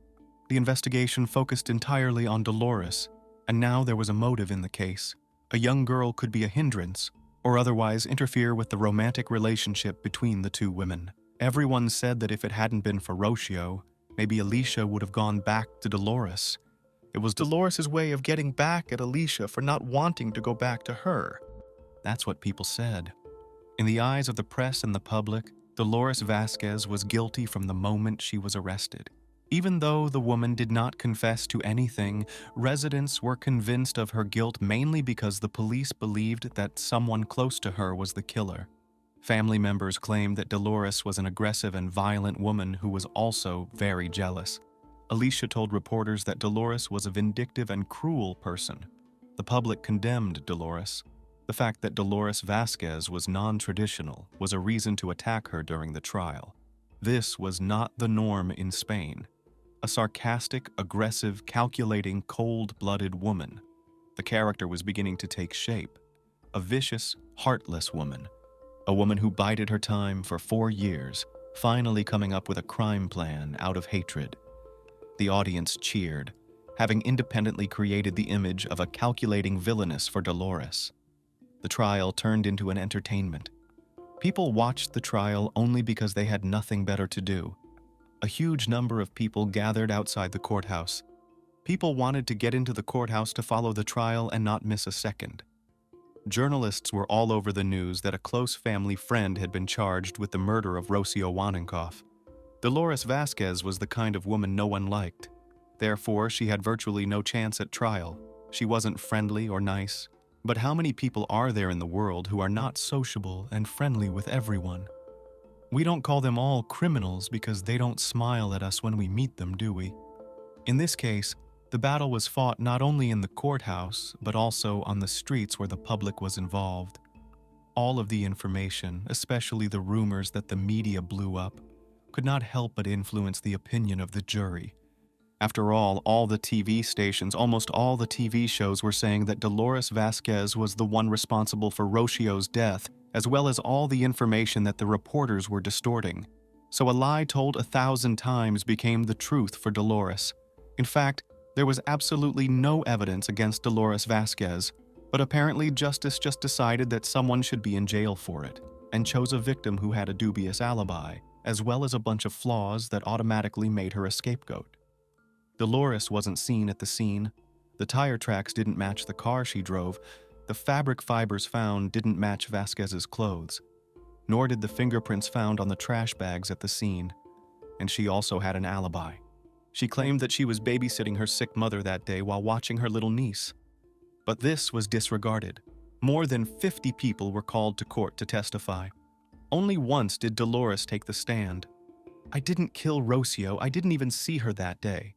The investigation focused entirely on Dolores, and now there was a motive in the case. A young girl could be a hindrance, or otherwise interfere with the romantic relationship between the 2 women. Everyone said that if it hadn't been for Rocío, maybe Alicia would have gone back to Dolores. It was Dolores' way of getting back at Alicia for not wanting to go back to her. That's what people said. In the eyes of the press and the public, Dolores Vasquez was guilty from the moment she was arrested. Even though the woman did not confess to anything, residents were convinced of her guilt mainly because the police believed that someone close to her was the killer. Family members claimed that Dolores was an aggressive and violent woman who was also very jealous. Alicia told reporters that Dolores was a vindictive and cruel person. The public condemned Dolores. The fact that Dolores Vasquez was non-traditional was a reason to attack her during the trial. This was not the norm in Spain. A sarcastic, aggressive, calculating, cold-blooded woman. The character was beginning to take shape. A vicious, heartless woman. A woman who bided her time for 4 years, finally coming up with a crime plan out of hatred. The audience cheered, having independently created the image of a calculating villainess for Dolores. The trial turned into an entertainment. People watched the trial only because they had nothing better to do. A huge number of people gathered outside the courthouse. People wanted to get into the courthouse to follow the trial and not miss a second. Journalists were all over the news that a close family friend had been charged with the murder of Rocío Wanninkhof. Dolores Vasquez was the kind of woman no one liked. Therefore, she had virtually no chance at trial. She wasn't friendly or nice. But how many people are there in the world who are not sociable and friendly with everyone? We don't call them all criminals because they don't smile at us when we meet them, do we? In this case, the battle was fought not only in the courthouse, but also on the streets where the public was involved. All of the information, especially the rumors that the media blew up, could not help but influence the opinion of the jury. After all the TV stations, almost all the TV shows were saying that Dolores Vasquez was the one responsible for Rocio's death, as well as all the information that the reporters were distorting. So a lie told 1,000 times became the truth for Dolores. In fact, there was absolutely no evidence against Dolores Vasquez, but apparently justice just decided that someone should be in jail for it, and chose a victim who had a dubious alibi, as well as a bunch of flaws that automatically made her a scapegoat. Dolores wasn't seen at the scene. The tire tracks didn't match the car she drove. The fabric fibers found didn't match Vasquez's clothes. Nor did the fingerprints found on the trash bags at the scene. And she also had an alibi. She claimed that she was babysitting her sick mother that day while watching her little niece. But this was disregarded. More than 50 people were called to court to testify. Only once did Dolores take the stand. "I didn't kill Rocío. I didn't even see her that day.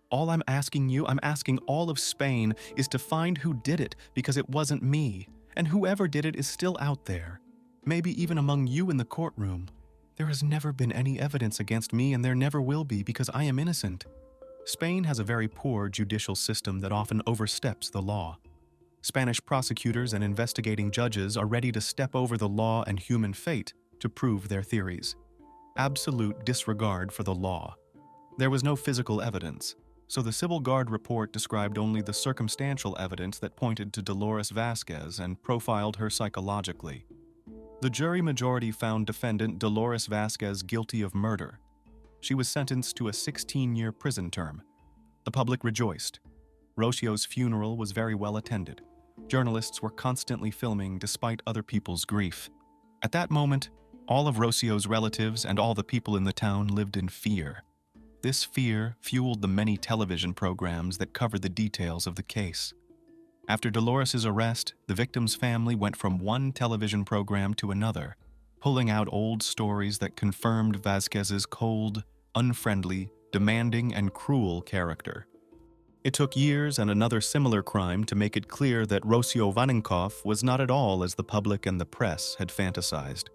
All I'm asking you, I'm asking all of Spain, is to find who did it, because it wasn't me. And whoever did it is still out there. Maybe even among you in the courtroom. There has never been any evidence against me, and there never will be, because I am innocent." Spain has a very poor judicial system that often oversteps the law. Spanish prosecutors and investigating judges are ready to step over the law and human fate to prove their theories. Absolute disregard for the law. There was no physical evidence, so the Civil Guard report described only the circumstantial evidence that pointed to Dolores Vasquez and profiled her psychologically. The jury majority found defendant Dolores Vasquez guilty of murder. She was sentenced to a 16-year prison term. The public rejoiced. Rocio's funeral was very well attended. Journalists were constantly filming despite other people's grief. At that moment, all of Rocio's relatives and all the people in the town lived in fear. This fear fueled the many television programs that covered the details of the case. After Dolores' arrest, the victim's family went from one television program to another, pulling out old stories that confirmed Vasquez's cold, unfriendly, demanding, and cruel character. It took years and another similar crime to make it clear that Rocío Wanninkhof was not at all as the public and the press had fantasized.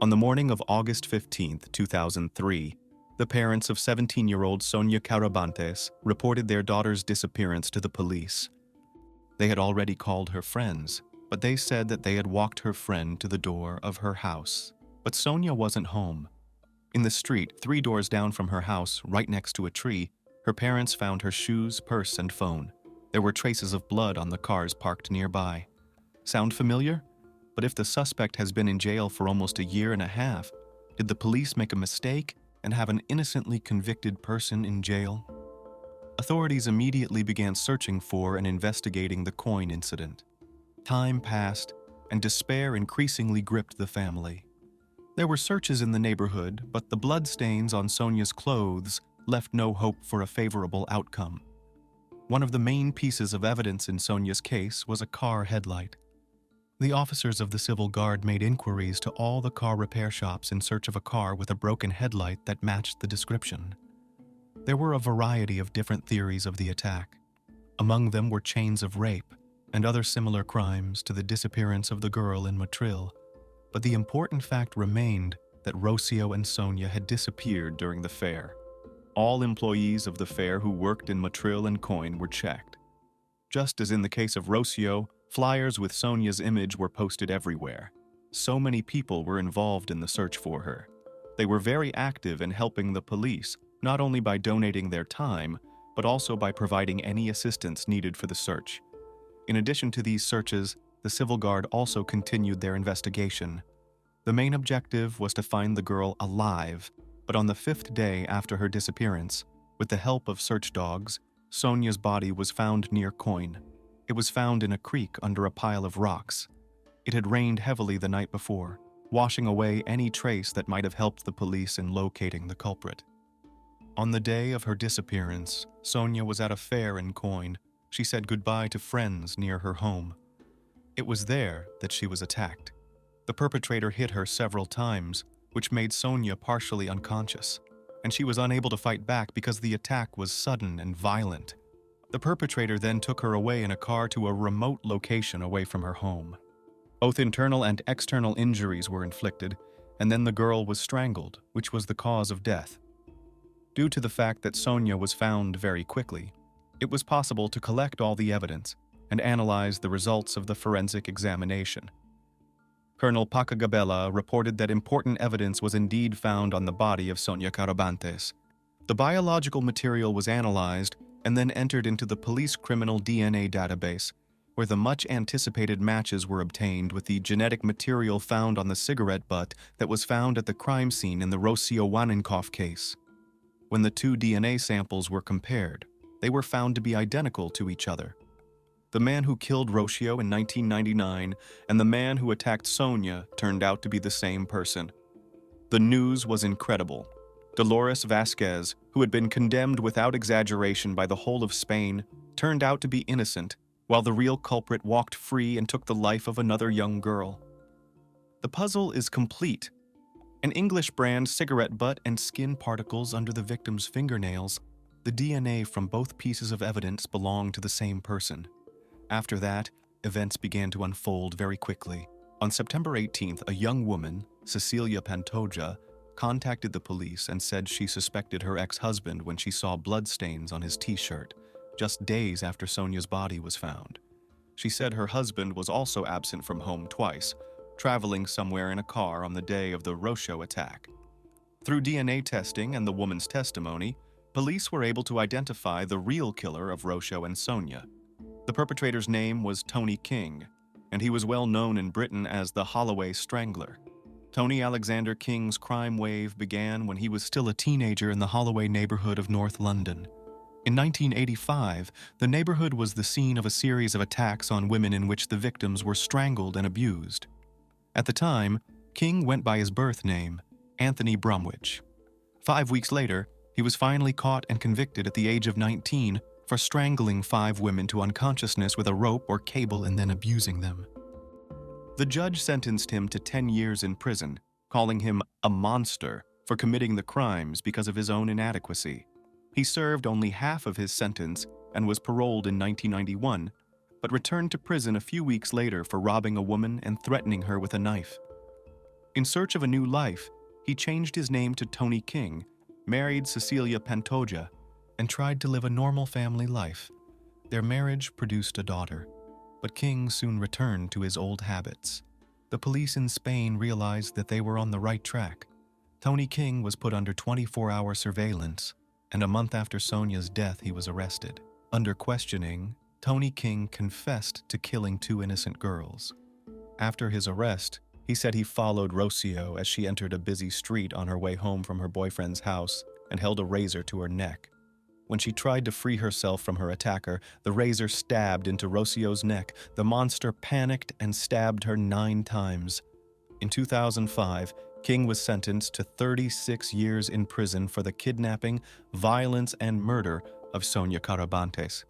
On the morning of August 15, 2003, the parents of 17-year-old Sonia Carabantes reported their daughter's disappearance to the police. They had already called her friends, but they said that they had walked her friend to the door of her house. But Sonia wasn't home. In the street, 3 doors down from her house, right next to a tree, her parents found her shoes, purse, and phone. There were traces of blood on the cars parked nearby. Sound familiar? But if the suspect has been in jail for almost a year and a half, did the police make a mistake and have an innocently convicted person in jail? Authorities immediately began searching for and investigating the coin incident. Time passed, and despair increasingly gripped the family. There were searches in the neighborhood, but the bloodstains on Sonia's clothes left no hope for a favorable outcome. One of the main pieces of evidence in Sonia's case was a car headlight. The officers of the Civil Guard made inquiries to all the car repair shops in search of a car with a broken headlight that matched the description. There were a variety of different theories of the attack. Among them were chains of rape and other similar crimes to the disappearance of the girl in Motril. But the important fact remained that Rocío and Sonia had disappeared during the fair. All employees of the fair who worked in Motril and Coin were checked. Just as in the case of Rocío, flyers with Sonia's image were posted everywhere. So many people were involved in the search for her. They were very active in helping the police, not only by donating their time, but also by providing any assistance needed for the search. In addition to these searches, the Civil Guard also continued their investigation. The main objective was to find the girl alive, but on the 5th day after her disappearance, with the help of search dogs, Sonia's body was found near Coin. It was found in a creek under a pile of rocks. It had rained heavily the night before. washing away any trace that might have helped the police in locating the culprit. On the day of her disappearance, Sonia was at a fair in Coin. She said goodbye to friends near her home. It was there that she was attacked. The perpetrator hit her several times, which made Sonia partially unconscious, and she was unable to fight back because the attack was sudden and violent. The perpetrator then took her away in a car to a remote location away from her home. Both internal and external injuries were inflicted, and then the girl was strangled, which was the cause of death. Due to the fact that Sonia was found very quickly, it was possible to collect all the evidence and analyze the results of the forensic examination. Colonel Pacagabella reported that important evidence was indeed found on the body of Sonia Carabantes. The biological material was analyzed and then entered into the police criminal DNA database, where the much-anticipated matches were obtained with the genetic material found on the cigarette butt that was found at the crime scene in the Rocío Wanninkhof case. When the two DNA samples were compared, they were found to be identical to each other. The man who killed Rocío in 1999 and the man who attacked Sonia turned out to be the same person. The news was incredible. Dolores Vasquez, who had been condemned without exaggeration by the whole of Spain, turned out to be innocent, while the real culprit walked free and took the life of another young girl. The puzzle is complete. An English brand cigarette butt and skin particles under the victim's fingernails. The DNA from both pieces of evidence belonged to the same person. After that, events began to unfold very quickly. On September 18th, a young woman, Cecilia Pantoja, contacted the police and said she suspected her ex-husband when she saw bloodstains on his t-shirt, just days after Sonia's body was found. She said her husband was also absent from home twice, traveling somewhere in a car on the day of the Rocío attack. Through DNA testing and the woman's testimony, police were able to identify the real killer of Rocío and Sonia. The perpetrator's name was Tony King, and he was well known in Britain as the Holloway Strangler. Tony Alexander King's crime wave began when he was still a teenager in the Holloway neighborhood of North London. In 1985, the neighborhood was the scene of a series of attacks on women in which the victims were strangled and abused. At the time, King went by his birth name, Anthony Bromwich. 5 weeks later, he was finally caught and convicted at the age of 19 for strangling 5 women to unconsciousness with a rope or cable and then abusing them. The judge sentenced him to 10 years in prison, calling him a monster for committing the crimes because of his own inadequacy. He served only half of his sentence and was paroled in 1991, but returned to prison a few weeks later for robbing a woman and threatening her with a knife. In search of a new life, he changed his name to Tony King, married Cecilia Pantoja, and tried to live a normal family life. Their marriage produced a daughter, but King soon returned to his old habits. The police in Spain realized that they were on the right track. Tony King was put under 24-hour surveillance, and a month after Sonia's death he was arrested. Under questioning, Tony King confessed to killing 2 innocent girls. After his arrest, he said he followed Rocío as she entered a busy street on her way home from her boyfriend's house and held a razor to her neck. When she tried to free herself from her attacker, the razor stabbed into Rocío's neck. The monster panicked and stabbed her 9 times. In 2005, King was sentenced to 36 years in prison for the kidnapping, violence, and murder of Sonia Carabantes.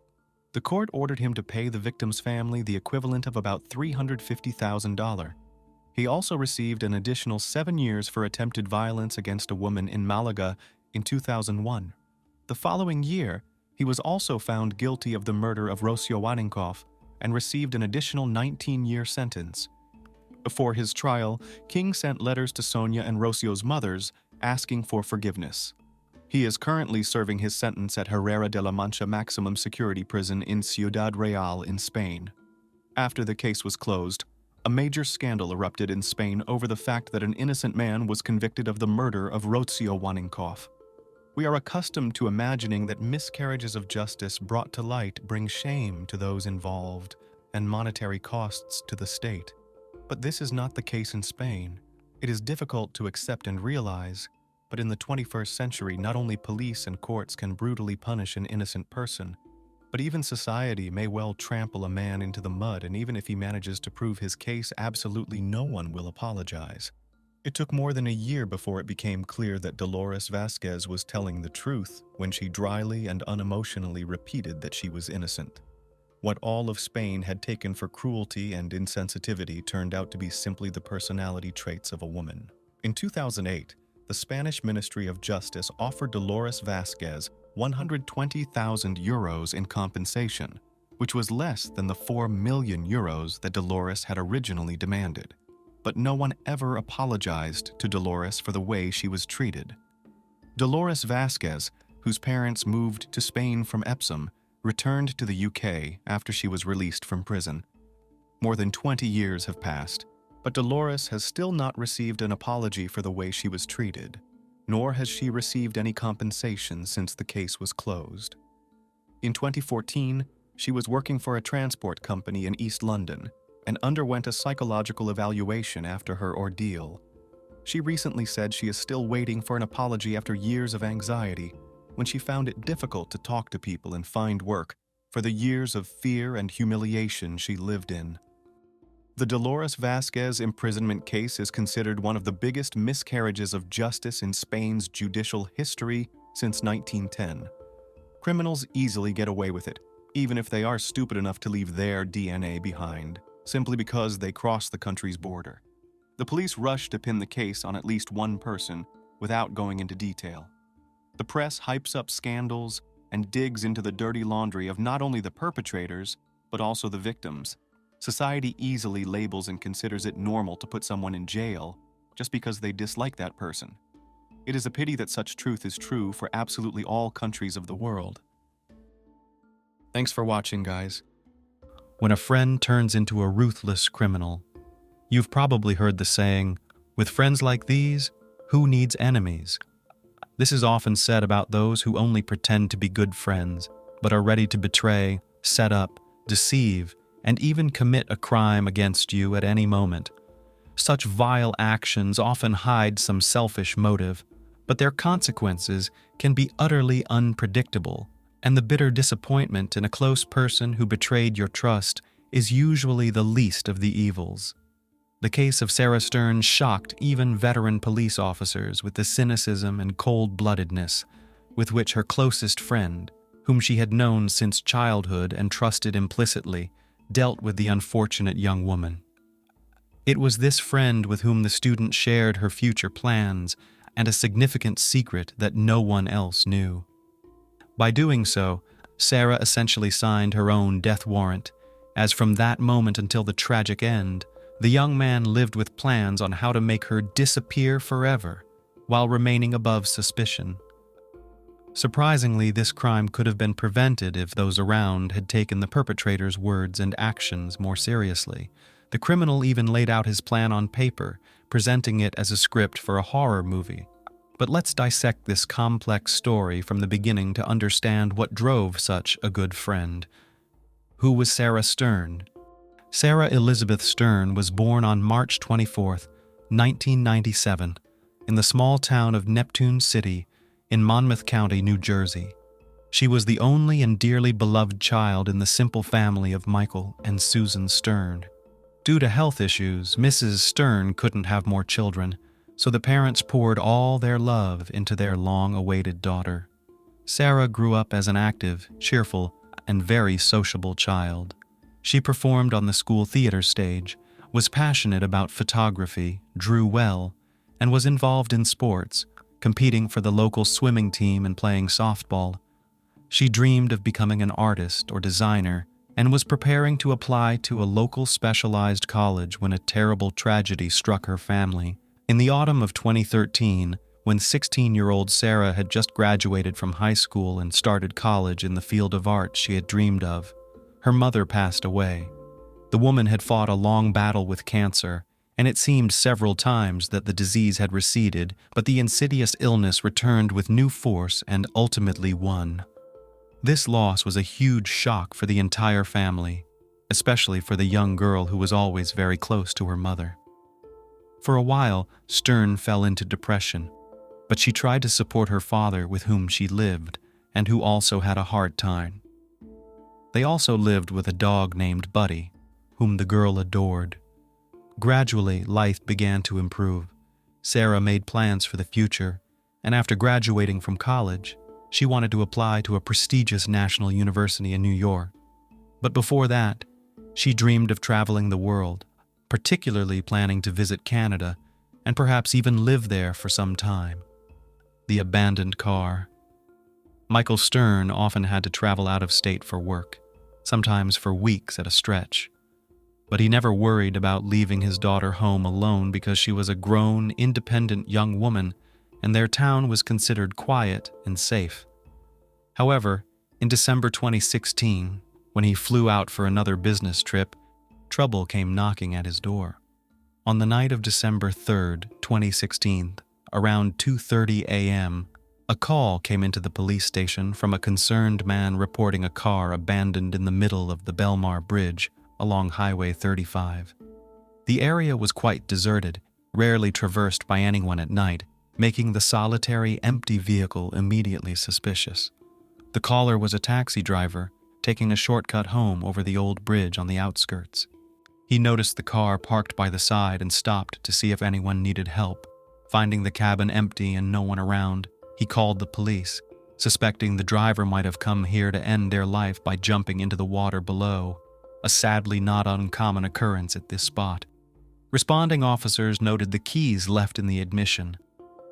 The court ordered him to pay the victim's family the equivalent of about $350,000. He also received an additional 7 years for attempted violence against a woman in Malaga in 2001. The following year, he was also found guilty of the murder of Rocío Wanninkhof and received an additional 19-year sentence. Before his trial, King sent letters to Sonia and Rocío's mothers asking for forgiveness. He is currently serving his sentence at Herrera de la Mancha Maximum Security Prison in Ciudad Real in Spain. After the case was closed, a major scandal erupted in Spain over the fact that an innocent man was convicted of the murder of Rocío Wanninkhof. We are accustomed to imagining that miscarriages of justice brought to light bring shame to those involved and monetary costs to the state. But this is not the case in Spain. It is difficult to accept and realize, but in the 21st century, not only police and courts can brutally punish an innocent person, but even society may well trample a man into the mud, and even if he manages to prove his case, absolutely no one will apologize. It took more than a year before it became clear that Dolores Vasquez was telling the truth when she dryly and unemotionally repeated that she was innocent. What all of Spain had taken for cruelty and insensitivity turned out to be simply the personality traits of a woman. In 2008, the Spanish Ministry of Justice offered Dolores Vasquez 120,000 euros in compensation, which was less than the 4 million euros that Dolores had originally demanded. But no one ever apologized to Dolores for the way she was treated. Dolores Vasquez, whose parents moved to Spain from Epsom, returned to the UK after she was released from prison. More than 20 years have passed, but Dolores has still not received an apology for the way she was treated, nor has she received any compensation since the case was closed. In 2014, she was working for a transport company in East London and underwent a psychological evaluation after her ordeal. She recently said she is still waiting for an apology after years of anxiety, when she found it difficult to talk to people and find work for the years of fear and humiliation she lived in. The Dolores Vasquez imprisonment case is considered one of the biggest miscarriages of justice in Spain's judicial history since 1910. Criminals easily get away with it, even if they are stupid enough to leave their DNA behind, simply because they cross the country's border. The police rush to pin the case on at least one person without going into detail. The press hypes up scandals and digs into the dirty laundry of not only the perpetrators, but also the victims. Society easily labels and considers it normal to put someone in jail just because they dislike that person. It is a pity that such truth is true for absolutely all countries of the world. Thanks for watching, guys. When a friend turns into a ruthless criminal, you've probably heard the saying, "With friends like these, who needs enemies?" This is often said about those who only pretend to be good friends, but are ready to betray, set up, deceive, and even commit a crime against you at any moment. Such vile actions often hide some selfish motive, but their consequences can be utterly unpredictable, and the bitter disappointment in a close person who betrayed your trust is usually the least of the evils. The case of Sarah Stern shocked even veteran police officers with the cynicism and cold-bloodedness with which her closest friend, whom she had known since childhood and trusted implicitly, dealt with the unfortunate young woman. It was this friend with whom the student shared her future plans and a significant secret that no one else knew. By doing so, Sarah essentially signed her own death warrant, as from that moment until the tragic end, the young man lived with plans on how to make her disappear forever, while remaining above suspicion. Surprisingly, this crime could have been prevented if those around had taken the perpetrator's words and actions more seriously. The criminal even laid out his plan on paper, presenting it as a script for a horror movie. But let's dissect this complex story from the beginning to understand what drove such a good friend. Who was Sarah Stern? Sarah Elizabeth Stern was born on March 24, 1997, in the small town of Neptune City in Monmouth County, New Jersey. She was the only and dearly beloved child in the simple family of Michael and Susan Stern. Due to health issues, Mrs. Stern couldn't have more children, so the parents poured all their love into their long-awaited daughter. Sarah grew up as an active, cheerful, and very sociable child. She performed on the school theater stage, was passionate about photography, drew well, and was involved in sports, competing for the local swimming team and playing softball. She dreamed of becoming an artist or designer and was preparing to apply to a local specialized college when a terrible tragedy struck her family. In the autumn of 2013, when 16-year-old Sarah had just graduated from high school and started college in the field of art she had dreamed of, her mother passed away. The woman had fought a long battle with cancer, and it seemed several times that the disease had receded, but the insidious illness returned with new force and ultimately won. This loss was a huge shock for the entire family, especially for the young girl who was always very close to her mother. For a while, Stern fell into depression, but she tried to support her father with whom she lived and who also had a hard time. They also lived with a dog named Buddy, whom the girl adored. Gradually, life began to improve. Sarah made plans for the future, and after graduating from college, she wanted to apply to a prestigious national university in New York. But before that, she dreamed of traveling the world, particularly planning to visit Canada and perhaps even live there for some time. The abandoned car. Michael Stern often had to travel out of state for work, sometimes for weeks at a stretch. But he never worried about leaving his daughter home alone because she was a grown, independent young woman and their town was considered quiet and safe. However, in December 2016, when he flew out for another business trip, trouble came knocking at his door. On the night of December 3rd, 2016, around 2:30 a.m., a call came into the police station from a concerned man reporting a car abandoned in the middle of the Belmar Bridge along Highway 35. The area was quite deserted, rarely traversed by anyone at night, making the solitary, empty vehicle immediately suspicious. The caller was a taxi driver, taking a shortcut home over the old bridge on the outskirts. He noticed the car parked by the side and stopped to see if anyone needed help. Finding the cabin empty and no one around, he called the police, suspecting the driver might have come here to end their life by jumping into the water below, a sadly not uncommon occurrence at this spot. Responding officers noted the keys left in the ignition.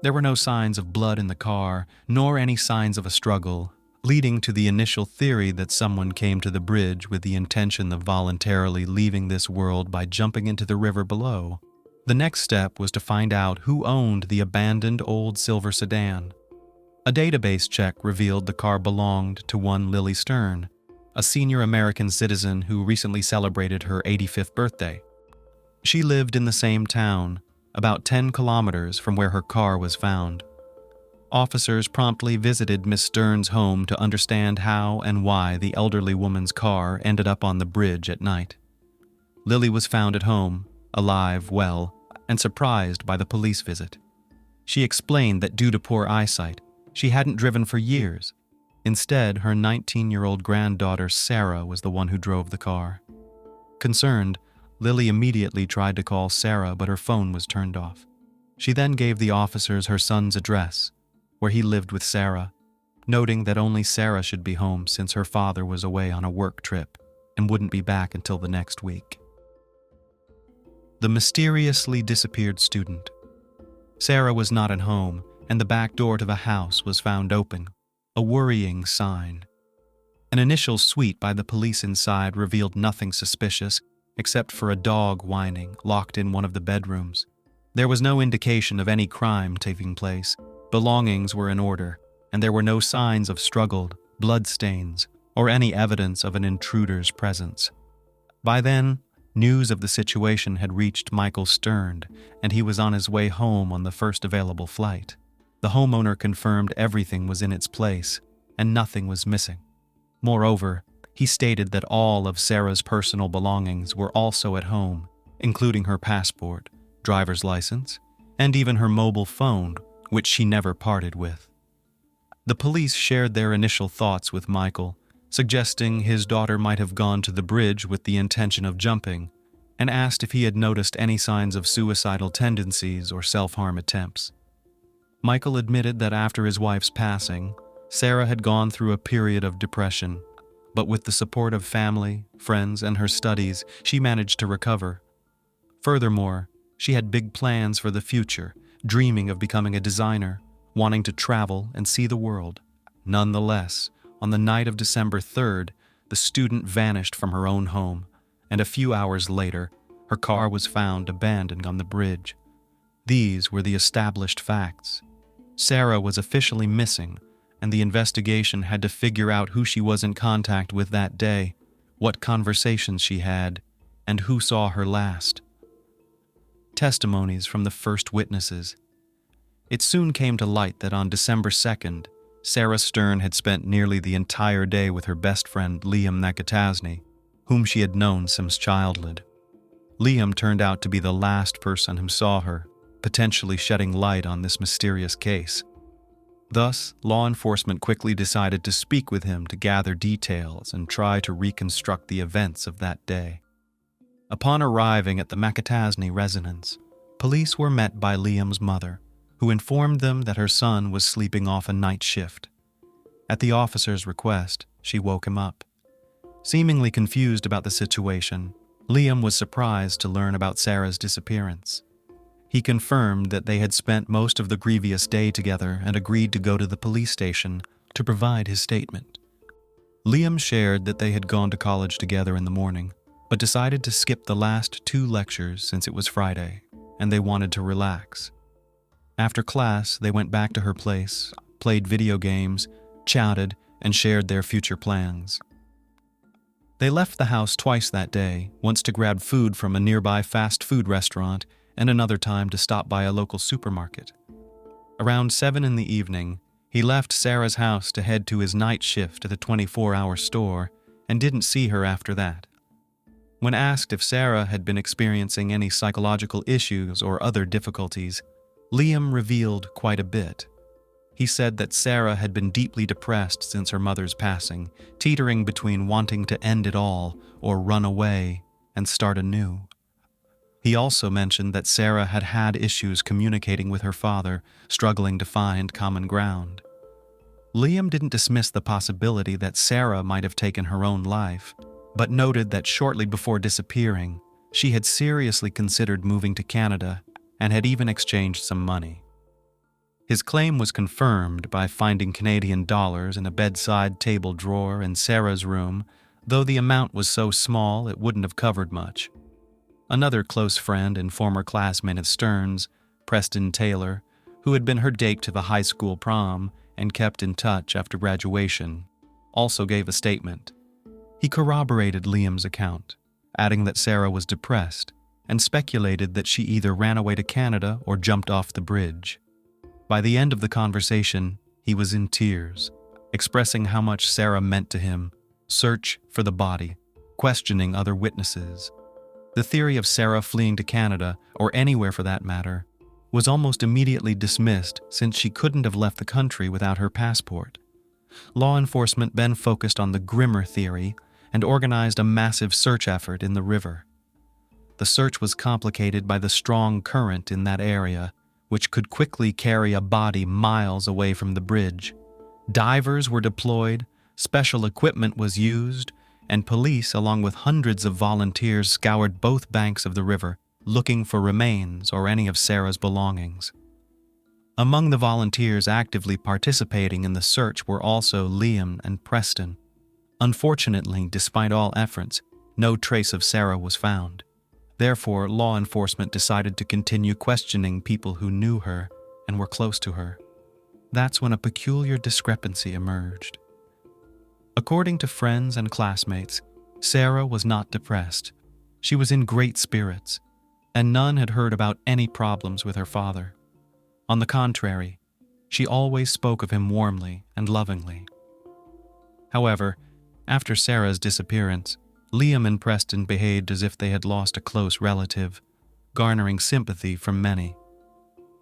There were no signs of blood in the car, nor any signs of a struggle, leading to the initial theory that someone came to the bridge with the intention of voluntarily leaving this world by jumping into the river below. The next step was to find out who owned the abandoned old silver sedan. A database check revealed the car belonged to one Lily Stern, a senior American citizen who recently celebrated her 85th birthday. She lived in the same town, about 10 kilometers from where her car was found. Officers promptly visited Miss Stern's home to understand how and why the elderly woman's car ended up on the bridge at night. Lily was found at home, alive, well, and surprised by the police visit. She explained that due to poor eyesight, she hadn't driven for years. Instead, her 19-year-old granddaughter Sarah was the one who drove the car. Concerned, Lily immediately tried to call Sarah, but her phone was turned off. She then gave the officers her son's address, where he lived with Sarah, noting that only Sarah should be home since her father was away on a work trip and wouldn't be back until the next week. The mysteriously disappeared student. Sarah was not at home, and the back door to the house was found open, a worrying sign. An initial sweep by the police inside revealed nothing suspicious except for a dog whining locked in one of the bedrooms. There was no indication of any crime taking place. Belongings were in order, and there were no signs of struggle, bloodstains, or any evidence of an intruder's presence. By then, news of the situation had reached Michael Stern, and he was on his way home on the first available flight. The homeowner confirmed everything was in its place, and nothing was missing. Moreover, he stated that all of Sarah's personal belongings were also at home, including her passport, driver's license, and even her mobile phone, which she never parted with. The police shared their initial thoughts with Michael, suggesting his daughter might have gone to the bridge with the intention of jumping, and asked if he had noticed any signs of suicidal tendencies or self-harm attempts. Michael admitted that after his wife's passing, Sarah had gone through a period of depression, but with the support of family, friends, and her studies, she managed to recover. Furthermore, she had big plans for the future, dreaming of becoming a designer, wanting to travel and see the world. Nonetheless, on the night of December 3rd, the student vanished from her own home, and a few hours later, her car was found abandoned on the bridge. These were the established facts. Sarah was officially missing, and the investigation had to figure out who she was in contact with that day, what conversations she had, and who saw her last. Testimonies from the first witnesses. It soon came to light that on December 2nd, Sarah Stern had spent nearly the entire day with her best friend Liam Nakatasny, whom she had known since childhood. Liam turned out to be the last person who saw her, potentially shedding light on this mysterious case. Thus, law enforcement quickly decided to speak with him to gather details and try to reconstruct the events of that day. Upon arriving at the Nakatasny residence, police were met by Liam's mother, who informed them that her son was sleeping off a night shift. At the officer's request, she woke him up. Seemingly confused about the situation, Liam was surprised to learn about Sarah's disappearance. He confirmed that they had spent most of the grievous day together and agreed to go to the police station to provide his statement. Liam shared that they had gone to college together in the morning, but decided to skip the last 2 lectures since it was Friday, and they wanted to relax. After class, they went back to her place, played video games, chatted, and shared their future plans. They left the house twice that day, once to grab food from a nearby fast food restaurant and another time to stop by a local supermarket. Around 7 in the evening, he left Sarah's house to head to his night shift at the 24-hour store and didn't see her after that. When asked if Sarah had been experiencing any psychological issues or other difficulties, Liam revealed quite a bit. He said that Sarah had been deeply depressed since her mother's passing, teetering between wanting to end it all or run away and start anew. He also mentioned that Sarah had had issues communicating with her father, struggling to find common ground. Liam didn't dismiss the possibility that Sarah might have taken her own life, but noted that shortly before disappearing, she had seriously considered moving to Canada and had even exchanged some money. His claim was confirmed by finding Canadian dollars in a bedside table drawer in Sarah's room, though the amount was so small it wouldn't have covered much. Another close friend and former classmate at Stearns, Preston Taylor, who had been her date to the high school prom and kept in touch after graduation, also gave a statement. He corroborated Liam's account, adding that Sarah was depressed and speculated that she either ran away to Canada or jumped off the bridge. By the end of the conversation, he was in tears, expressing how much Sarah meant to him, search for the body, questioning other witnesses. The theory of Sarah fleeing to Canada, or anywhere for that matter, was almost immediately dismissed since she couldn't have left the country without her passport. Law enforcement then focused on the grimmer theory and organized a massive search effort in the river. The search was complicated by the strong current in that area, which could quickly carry a body miles away from the bridge. Divers were deployed, special equipment was used, and police, along with hundreds of volunteers, scoured both banks of the river, looking for remains or any of Sarah's belongings. Among the volunteers actively participating in the search were also Liam and Preston. Unfortunately, despite all efforts, no trace of Sarah was found. Therefore, law enforcement decided to continue questioning people who knew her and were close to her. That's when a peculiar discrepancy emerged. According to friends and classmates, Sarah was not depressed. She was in great spirits, and none had heard about any problems with her father. On the contrary, she always spoke of him warmly and lovingly. However, after Sarah's disappearance, Liam and Preston behaved as if they had lost a close relative, garnering sympathy from many.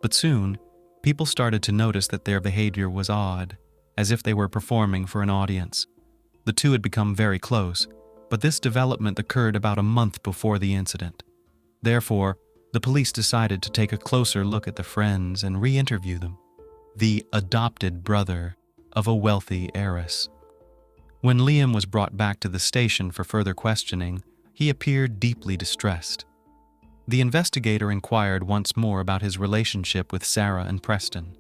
But soon, people started to notice that their behavior was odd, as if they were performing for an audience. The two had become very close, but this development occurred about a month before the incident. Therefore, the police decided to take a closer look at the friends and re-interview them, the adopted brother of a wealthy heiress. When Liam was brought back to the station for further questioning, he appeared deeply distressed. The investigator inquired once more about his relationship with Sarah and Preston.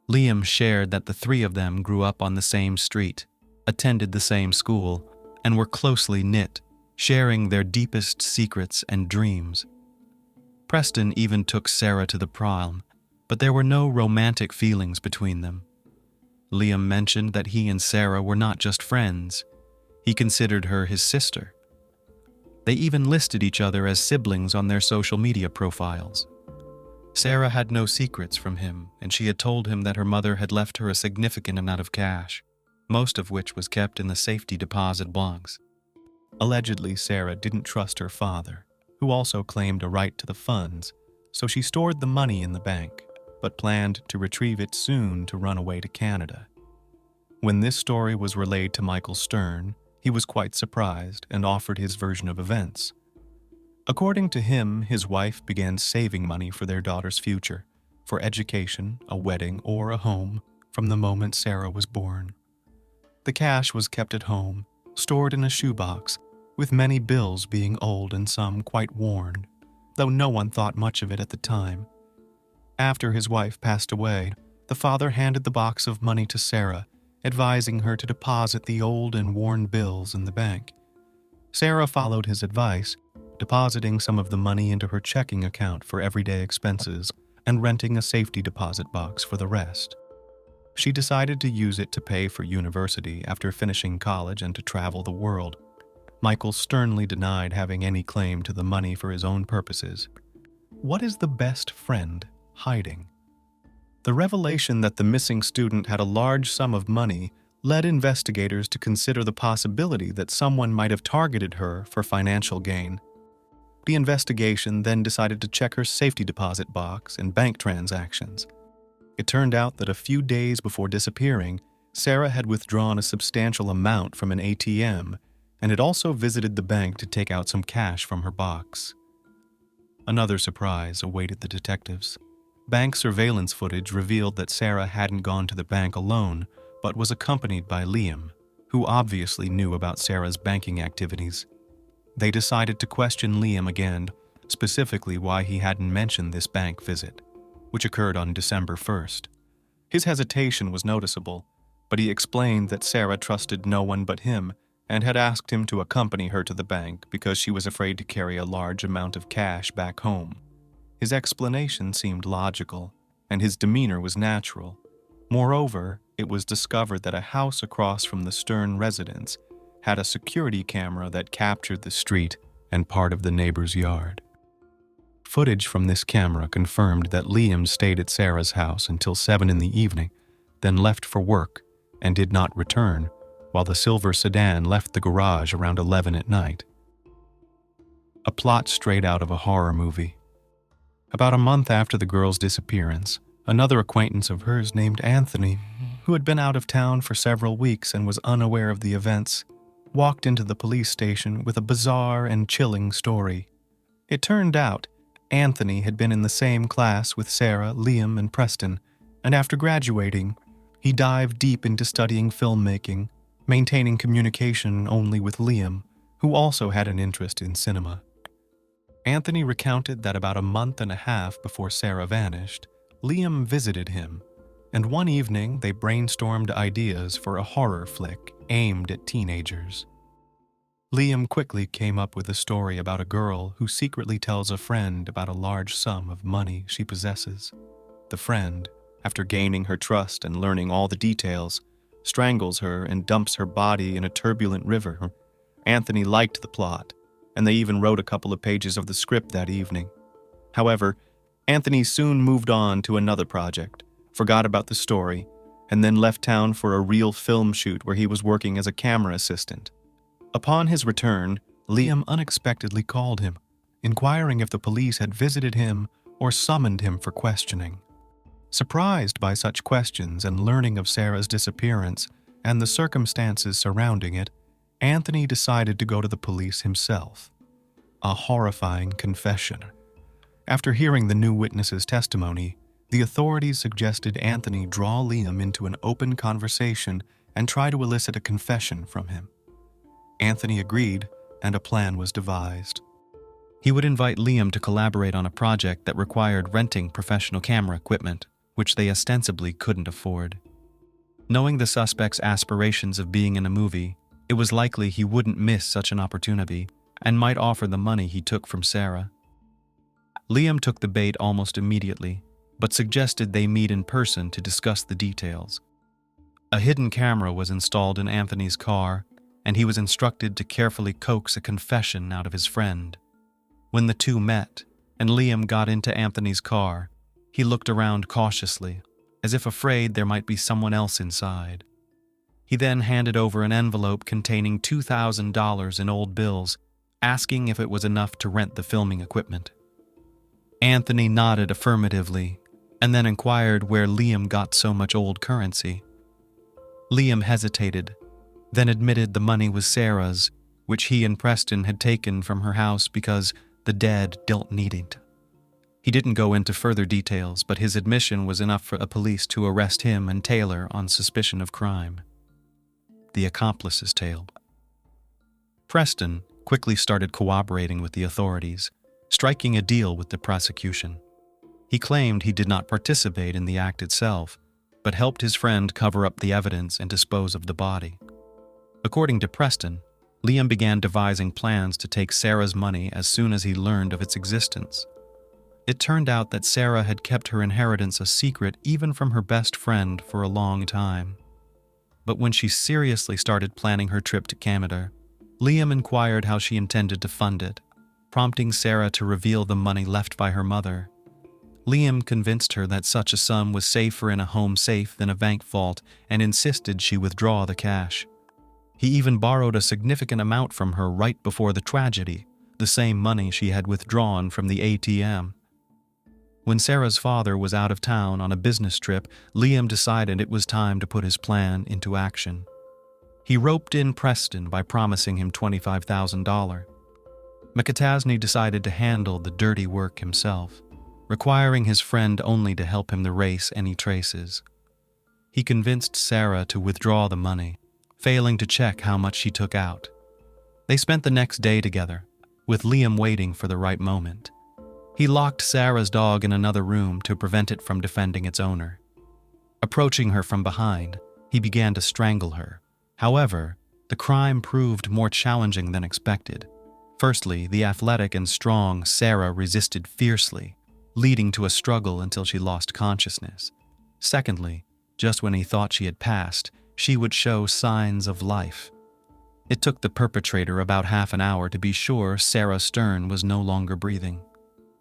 Liam shared that the three of them grew up on the same street, attended the same school, and were closely knit, sharing their deepest secrets and dreams. Preston even took Sarah to the prom, but there were no romantic feelings between them. Liam mentioned that he and Sarah were not just friends. He considered her his sister. They even listed each other as siblings on their social media profiles. Sarah had no secrets from him, and she had told him that her mother had left her a significant amount of cash, most of which was kept in the safety deposit box. Allegedly, Sarah didn't trust her father, who also claimed a right to the funds, so she stored the money in the bank, but planned to retrieve it soon to run away to Canada. When this story was relayed to Michael Stern, he was quite surprised and offered his version of events. According to him, his wife began saving money for their daughter's future, for education, a wedding, or a home, from the moment Sarah was born. The cash was kept at home, stored in a shoebox, with many bills being old and some quite worn, though no one thought much of it at the time. After his wife passed away, the father handed the box of money to Sarah, advising her to deposit the old and worn bills in the bank. Sarah followed his advice, depositing some of the money into her checking account for everyday expenses and renting a safety deposit box for the rest. She decided to use it to pay for university after finishing college and to travel the world. Michael sternly denied having any claim to the money for his own purposes. What is the best friend hiding? The revelation that the missing student had a large sum of money led investigators to consider the possibility that someone might have targeted her for financial gain. The investigation then decided to check her safety deposit box and bank transactions. It turned out that a few days before disappearing, Sarah had withdrawn a substantial amount from an ATM and had also visited the bank to take out some cash from her box. Another surprise awaited the detectives. Bank surveillance footage revealed that Sarah hadn't gone to the bank alone, but was accompanied by Liam, who obviously knew about Sarah's banking activities. They decided to question Liam again, specifically why he hadn't mentioned this bank visit, which occurred on December 1st. His hesitation was noticeable, but he explained that Sarah trusted no one but him and had asked him to accompany her to the bank because she was afraid to carry a large amount of cash back home. His explanation seemed logical, and his demeanor was natural. Moreover, it was discovered that a house across from the Stern residence had a security camera that captured the street and part of the neighbor's yard. Footage from this camera confirmed that Liam stayed at Sarah's house until 7 in the evening, then left for work and did not return, while the silver sedan left the garage around 11 at night. A plot straight out of a horror movie. About a month after the girl's disappearance, another acquaintance of hers named Anthony, who had been out of town for several weeks and was unaware of the events, walked into the police station with a bizarre and chilling story. It turned out Anthony had been in the same class with Sarah, Liam, and Preston, and after graduating, he dived deep into studying filmmaking, maintaining communication only with Liam, who also had an interest in cinema. Anthony recounted that about a month and a half before Sarah vanished, Liam visited him, and one evening they brainstormed ideas for a horror flick aimed at teenagers. Liam quickly came up with a story about a girl who secretly tells a friend about a large sum of money she possesses. The friend, after gaining her trust and learning all the details, strangles her and dumps her body in a turbulent river. Anthony liked the plot, and they even wrote a couple of pages of the script that evening. However, Anthony soon moved on to another project, forgot about the story, and then left town for a real film shoot where he was working as a camera assistant. Upon his return, Liam unexpectedly called him, inquiring if the police had visited him or summoned him for questioning. Surprised by such questions and learning of Sarah's disappearance and the circumstances surrounding it, Anthony decided to go to the police himself. A horrifying confession. After hearing the new witness's testimony, the authorities suggested Anthony draw Liam into an open conversation and try to elicit a confession from him. Anthony agreed, and a plan was devised. He would invite Liam to collaborate on a project that required renting professional camera equipment, which they ostensibly couldn't afford. Knowing the suspect's aspirations of being in a movie, it was likely he wouldn't miss such an opportunity and might offer the money he took from Sarah. Liam took the bait almost immediately, but suggested they meet in person to discuss the details. A hidden camera was installed in Anthony's car, and he was instructed to carefully coax a confession out of his friend. When the two met, and Liam got into Anthony's car, he looked around cautiously, as if afraid there might be someone else inside. He then handed over an envelope containing $2,000 in old bills, asking if it was enough to rent the filming equipment. Anthony nodded affirmatively, and then inquired where Liam got so much old currency. Liam hesitated, then admitted the money was Sarah's, which he and Preston had taken from her house because the dead don't need it. He didn't go into further details, but his admission was enough for the police to arrest him and Taylor on suspicion of crime. The accomplice's tale. Preston quickly started cooperating with the authorities, striking a deal with the prosecution. He claimed he did not participate in the act itself, but helped his friend cover up the evidence and dispose of the body. According to Preston, Liam began devising plans to take Sarah's money as soon as he learned of its existence. It turned out that Sarah had kept her inheritance a secret even from her best friend for a long time. But when she seriously started planning her trip to Canada, Liam inquired how she intended to fund it, prompting Sarah to reveal the money left by her mother. Liam convinced her that such a sum was safer in a home safe than a bank vault and insisted she withdraw the cash. He even borrowed a significant amount from her right before the tragedy, the same money she had withdrawn from the ATM. When Sarah's father was out of town on a business trip, Liam decided it was time to put his plan into action. He roped in Preston by promising him $25,000. McCatasney decided to handle the dirty work himself, requiring his friend only to help him erase any traces. He convinced Sarah to withdraw the money, failing to check how much she took out. They spent the next day together, with Liam waiting for the right moment. He locked Sarah's dog in another room to prevent it from defending its owner. Approaching her from behind, he began to strangle her. However, the crime proved more challenging than expected. Firstly, the athletic and strong Sarah resisted fiercely, leading to a struggle until she lost consciousness. Secondly, just when he thought she had passed, she would show signs of life. It took the perpetrator about half an hour to be sure Sarah Stern was no longer breathing.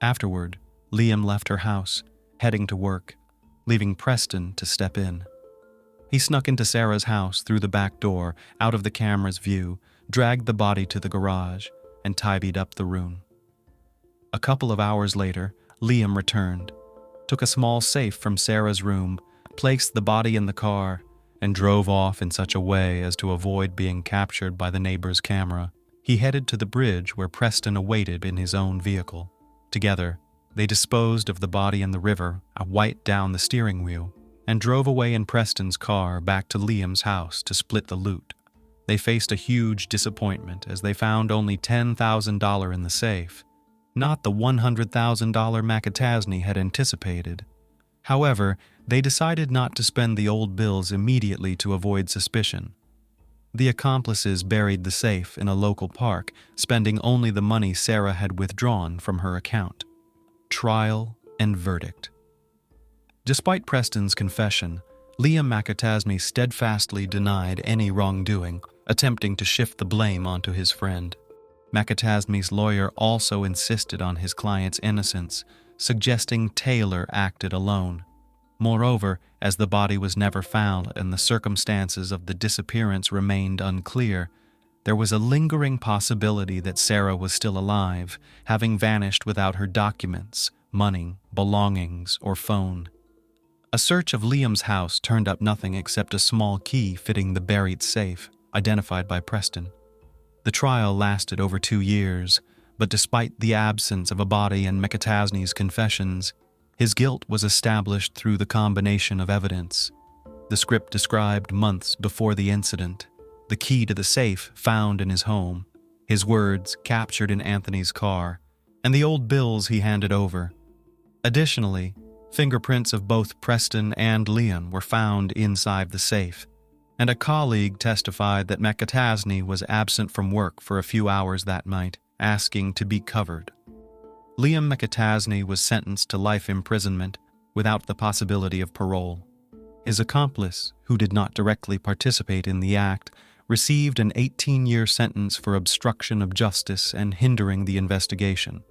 Afterward, Liam left her house, heading to work, leaving Preston to step in. He snuck into Sarah's house through the back door, out of the camera's view, dragged the body to the garage, and tidied up the room. A couple of hours later, Liam returned, took a small safe from Sarah's room, placed the body in the car, and drove off in such a way as to avoid being captured by the neighbor's camera. He headed to the bridge where Preston awaited in his own vehicle. Together, they disposed of the body in the river, wiped down the steering wheel, and drove away in Preston's car back to Liam's house to split the loot. They faced a huge disappointment as they found only $10,000 in the safe, not the $100,000 McCatasney had anticipated. However, they decided not to spend the old bills immediately to avoid suspicion. The accomplices buried the safe in a local park, spending only the money Sarah had withdrawn from her account. Trial and verdict. Despite Preston's confession, Liam McCatasney steadfastly denied any wrongdoing, attempting to shift the blame onto his friend. McCatasney's lawyer also insisted on his client's innocence, suggesting Taylor acted alone. Moreover, as the body was never found and the circumstances of the disappearance remained unclear, there was a lingering possibility that Sarah was still alive, having vanished without her documents, money, belongings, or phone. A search of Liam's house turned up nothing except a small key fitting the buried safe, identified by Preston. The trial lasted over 2 years, but despite the absence of a body and McCatasney's confessions, his guilt was established through the combination of evidence. The script described months before the incident, the key to the safe found in his home, his words captured in Anthony's car, and the old bills he handed over. Additionally, fingerprints of both Preston and Liam were found inside the safe, and a colleague testified that McCatasney was absent from work for a few hours that night, asking to be covered. Liam McCatasney was sentenced to life imprisonment without the possibility of parole. His accomplice, who did not directly participate in the act, received an 18-year sentence for obstruction of justice and hindering the investigation.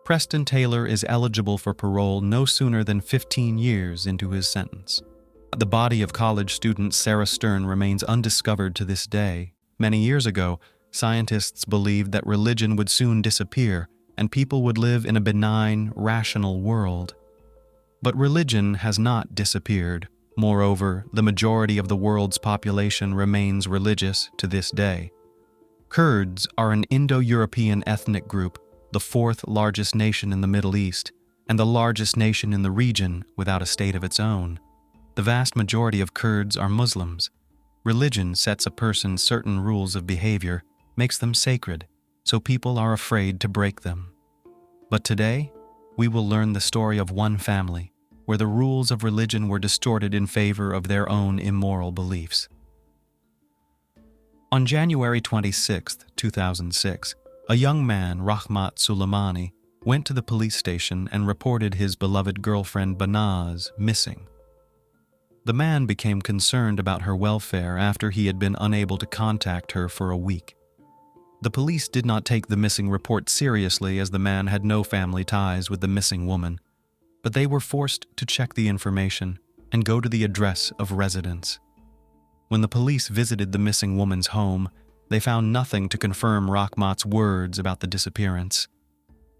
Preston Taylor is eligible for parole no sooner than 15 years into his sentence. The body of college student Sarah Stern remains undiscovered to this day. Many years ago, scientists believed that religion would soon disappear and people would live in a benign, rational world. But religion has not disappeared. Moreover, the majority of the world's population remains religious to this day. Kurds are an Indo-European ethnic group the fourth largest nation in the Middle East, and the largest nation in the region without a state of its own. The vast majority of Kurds are Muslims. Religion sets a person certain rules of behavior, makes them sacred, so people are afraid to break them. But today, we will learn the story of one family where the rules of religion were distorted in favor of their own immoral beliefs. On January 26, 2006, a young man, Rahmat Suleimani, went to the police station and reported his beloved girlfriend Banaz missing. The man became concerned about her welfare after he had been unable to contact her for a week. The police did not take the missing report seriously as the man had no family ties with the missing woman, but they were forced to check the information and go to the address of residence. When the police visited the missing woman's home, they found nothing to confirm Rahmat's words about the disappearance.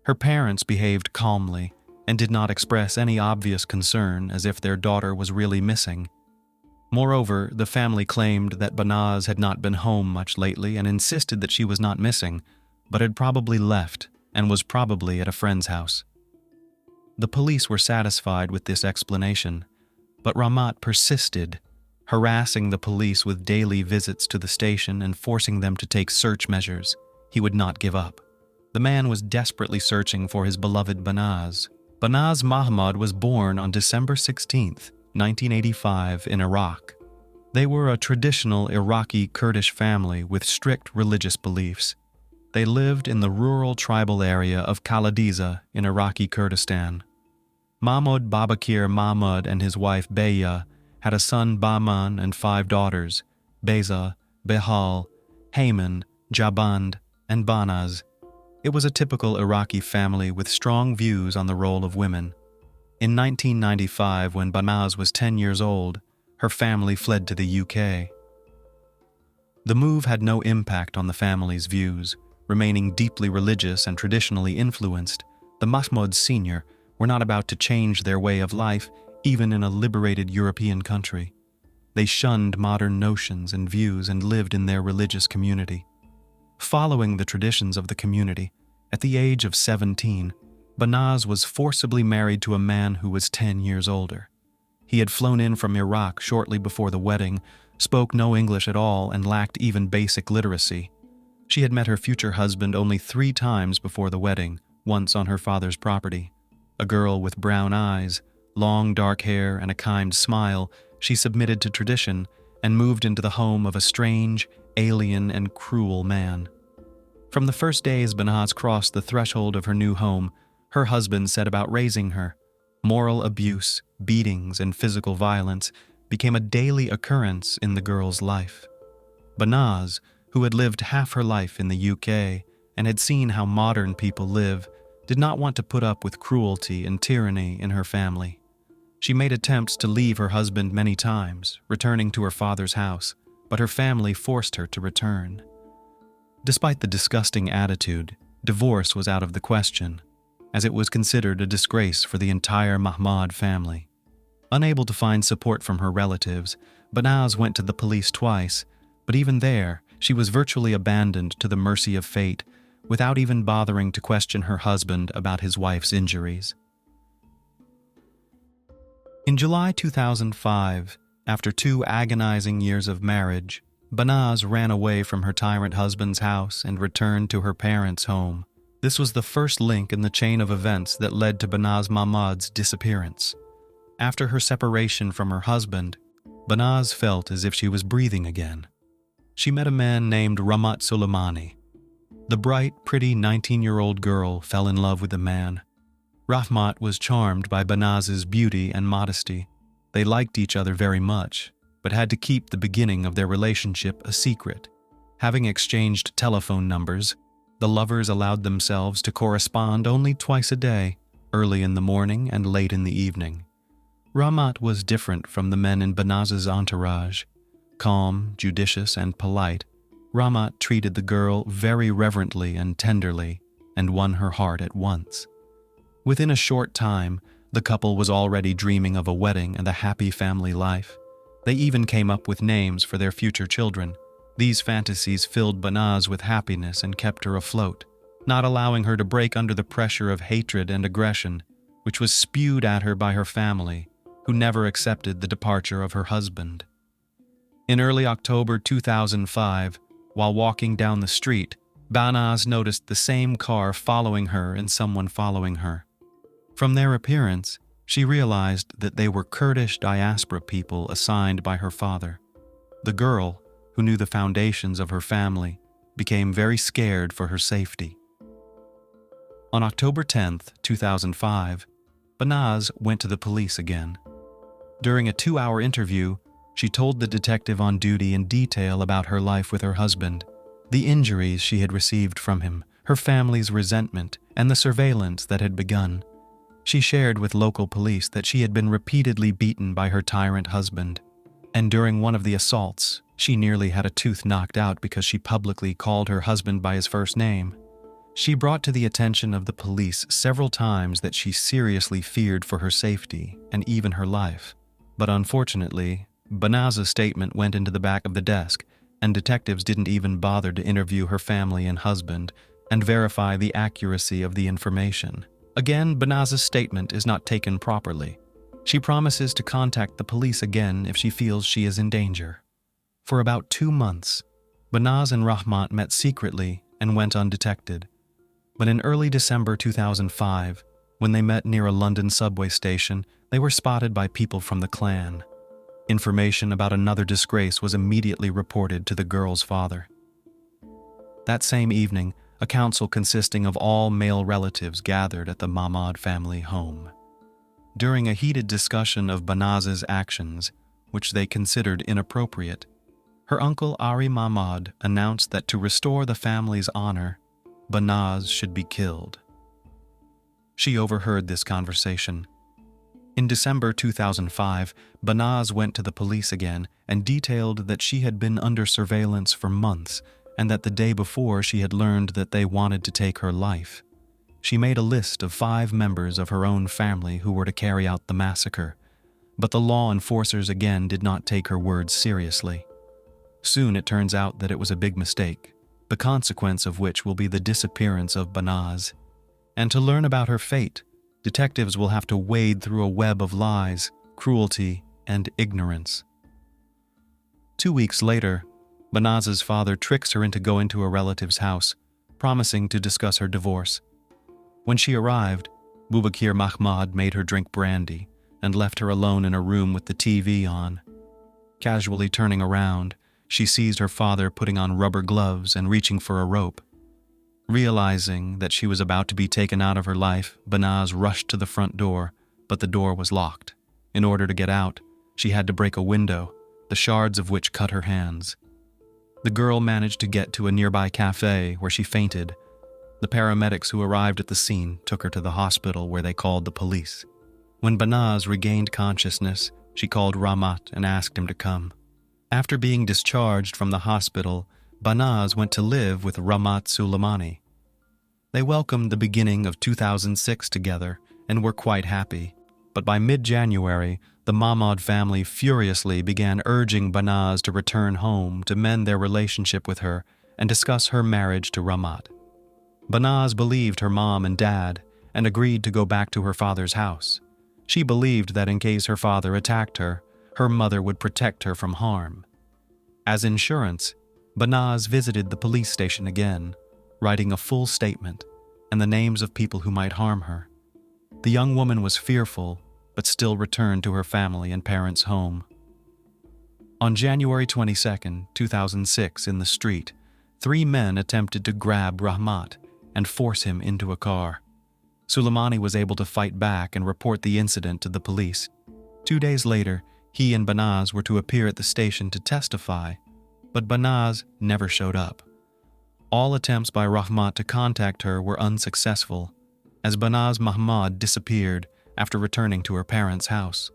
Her parents behaved calmly and did not express any obvious concern as if their daughter was really missing. Moreover, the family claimed that Banaz had not been home much lately and insisted that she was not missing, but had probably left and was probably at a friend's house. The police were satisfied with this explanation, but Rahmat persisted, harassing the police with daily visits to the station and forcing them to take search measures. He would not give up. The man was desperately searching for his beloved Banaz. Banaz Mahmod was born on December 16, 1985, in Iraq. They were a traditional Iraqi Kurdish family with strict religious beliefs. They lived in the rural tribal area of Kaladiza in Iraqi Kurdistan. Mahmoud Babakir Mahmud and his wife Beya had a son Bahman and 5 daughters, Beza, Behal, Hayman, Jaband, and Banaz. It was a typical Iraqi family with strong views on the role of women. In 1995, when Banaz was 10 years old, her family fled to the UK. The move had no impact on the family's views. Remaining deeply religious and traditionally influenced, the Mahmouds Sr. were not about to change their way of life even in a liberated European country. They shunned modern notions and views and lived in their religious community. Following the traditions of the community, at the age of 17, Banaz was forcibly married to a man who was 10 years older. He had flown in from Iraq shortly before the wedding, spoke no English at all, and lacked even basic literacy. She had met her future husband only 3 times before the wedding, once on her father's property. A girl with brown eyes, long dark hair, and a kind smile, she submitted to tradition and moved into the home of a strange, alien, and cruel man. From the first days Banaz crossed the threshold of her new home, her husband set about raising her. Moral abuse, beatings, and physical violence became a daily occurrence in the girl's life. Banaz, who had lived half her life in the UK and had seen how modern people live, did not want to put up with cruelty and tyranny in her family. She made attempts to leave her husband many times, returning to her father's house, but her family forced her to return. Despite the disgusting attitude, divorce was out of the question, as it was considered a disgrace for the entire Mahmod family. Unable to find support from her relatives, Banaz went to the police twice, but even there, she was virtually abandoned to the mercy of fate, without even bothering to question her husband about his wife's injuries. In July 2005, after 2 agonizing years of marriage, Banaz ran away from her tyrant husband's house and returned to her parents' home. This was the first link in the chain of events that led to Banaz Mahmod's disappearance. After her separation from her husband, Banaz felt as if she was breathing again. She met a man named Rahmat Suleimani. The bright, pretty 19-year-old girl fell in love with the man. Rahmat was charmed by Banaz's beauty and modesty. They liked each other very much, but had to keep the beginning of their relationship a secret. Having exchanged telephone numbers, the lovers allowed themselves to correspond only twice a day, early in the morning and late in the evening. Rahmat was different from the men in Banaz's entourage. Calm, judicious, and polite, Rahmat treated the girl very reverently and tenderly and won her heart at once. Within a short time, the couple was already dreaming of a wedding and a happy family life. They even came up with names for their future children. These fantasies filled Banaz with happiness and kept her afloat. not allowing her to break under the pressure of hatred and aggression, which was spewed at her by her family, who never accepted the departure of her husband. In early October 2005, while walking down the street, Banaz noticed the same car following her and someone following her. From their appearance, she realized that they were Kurdish diaspora people assigned by her father. The girl, who knew the foundations of her family, became very scared for her safety. On October 10, 2005, Banaz went to the police again. During a 2-hour interview, she told the detective on duty in detail about her life with her husband, the injuries she had received from him, her family's resentment, and the surveillance that had begun. She shared with local police that she had been repeatedly beaten by her tyrant husband, and during one of the assaults, she nearly had a tooth knocked out because she publicly called her husband by his first name. She brought to the attention of the police several times that she seriously feared for her safety and even her life. But unfortunately, Banaz's statement went into the back of the desk, and detectives didn't even bother to interview her family and husband and verify the accuracy of the information. Again, Banaz's statement is not taken properly. She promises to contact the police again if she feels she is in danger. For about 2 months, Banaz and Rahmat met secretly and went undetected. But in early December 2005, when they met near a London subway station, they were spotted by people from the clan. Information about another disgrace was immediately reported to the girl's father. That same evening, a council consisting of all male relatives gathered at the Mahmod family home. During a heated discussion of Banaz's actions, which they considered inappropriate, her uncle Ari Mahmod announced that to restore the family's honor, Banaz should be killed. She overheard this conversation. In December 2005, Banaz went to the police again and detailed that she had been under surveillance for months and that the day before she had learned that they wanted to take her life. She made a list of 5 members of her own family who were to carry out the massacre, but the law enforcers again did not take her words seriously. Soon it turns out that it was a big mistake, the consequence of which will be the disappearance of Banaz. And to learn about her fate, detectives will have to wade through a web of lies, cruelty, and ignorance. 2 weeks later, Banaz's father tricks her into going to a relative's house, promising to discuss her divorce. When she arrived, Bubakir Mahmod made her drink brandy and left her alone in a room with the TV on. Casually turning around, she sees her father putting on rubber gloves and reaching for a rope. Realizing that she was about to be taken out of her life, Banaz rushed to the front door, but the door was locked. In order to get out, she had to break a window, the shards of which cut her hands. The girl managed to get to a nearby cafe where she fainted. The paramedics who arrived at the scene took her to the hospital where they called the police. When Banaz regained consciousness, she called Rahmat and asked him to come. After being discharged from the hospital, Banaz went to live with Rahmat Suleimani. They welcomed the beginning of 2006 together and were quite happy. But by mid-January, the Mahmod family furiously began urging Banaz to return home to mend their relationship with her and discuss her marriage to Rahmat. Banaz believed her mom and dad and agreed to go back to her father's house. She believed that in case her father attacked her, her mother would protect her from harm. As insurance, Banaz visited the police station again, writing a full statement and the names of people who might harm her. The young woman was fearful, but still returned to her family and parents' home. On January 22, 2006, in the street, 3 men attempted to grab Rahmat and force him into a car. Suleimani was able to fight back and report the incident to the police. 2 days later, he and Banaz were to appear at the station to testify, but Banaz never showed up. All attempts by Rahmat to contact her were unsuccessful, as Banaz Mahmod disappeared after returning to her parents' house.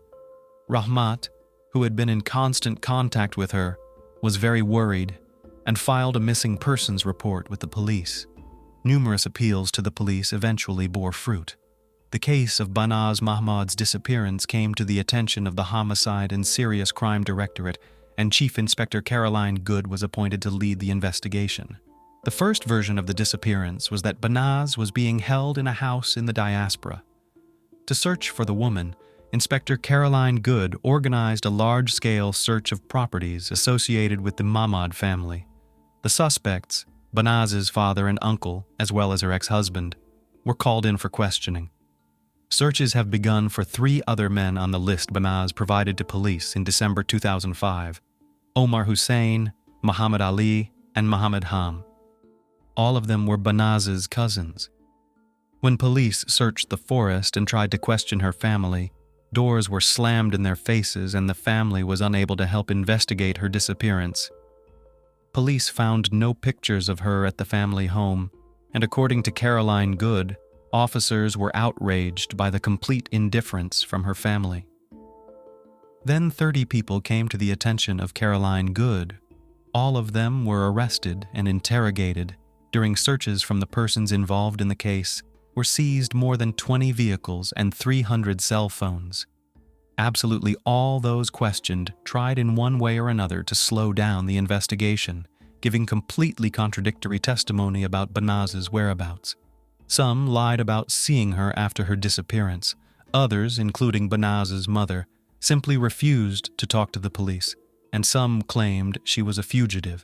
Rahmat, who had been in constant contact with her, was very worried and filed a missing persons report with the police. Numerous appeals to the police eventually bore fruit. The case of Banaz Mahmod's disappearance came to the attention of the Homicide and Serious Crime Directorate, and Chief Inspector Caroline Good was appointed to lead the investigation. The first version of the disappearance was that Banaz was being held in a house in the diaspora. To search for the woman, Inspector Caroline Good organized a large-scale search of properties associated with the Mahmod family. The suspects, Banaz's father and uncle, as well as her ex-husband, were called in for questioning. Searches have begun for 3 other men on the list Banaz provided to police in December 2005: Omar Hussein, Muhammad Ali, and Mohammed Ham. All of them were Banaz's cousins. When police searched the forest and tried to question her family, doors were slammed in their faces and the family was unable to help investigate her disappearance. Police found no pictures of her at the family home, and according to Caroline Good, officers were outraged by the complete indifference from her family. Then 30 people came to the attention of Caroline Good. All of them were arrested and interrogated. During searches from the persons involved in the case, were seized more than 20 vehicles and 300 cell phones. Absolutely all those questioned tried in one way or another to slow down the investigation, giving completely contradictory testimony about Banaz's whereabouts. Some lied about seeing her after her disappearance. Others, including Banaz's mother, simply refused to talk to the police, and some claimed she was a fugitive.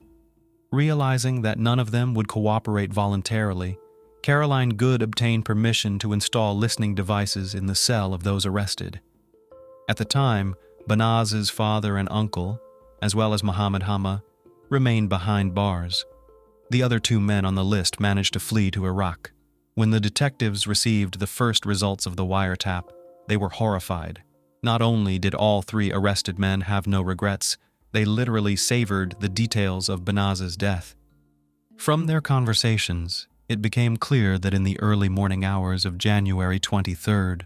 Realizing that none of them would cooperate voluntarily, Caroline Good obtained permission to install listening devices in the cell of those arrested. At the time, Banaz's father and uncle, as well as Mohammed Hama, remained behind bars. The other 2 men on the list managed to flee to Iraq. When the detectives received the first results of the wiretap, they were horrified. Not only did all 3 arrested men have no regrets, they literally savored the details of Banaz's death. From their conversations, it became clear that in the early morning hours of January 23rd,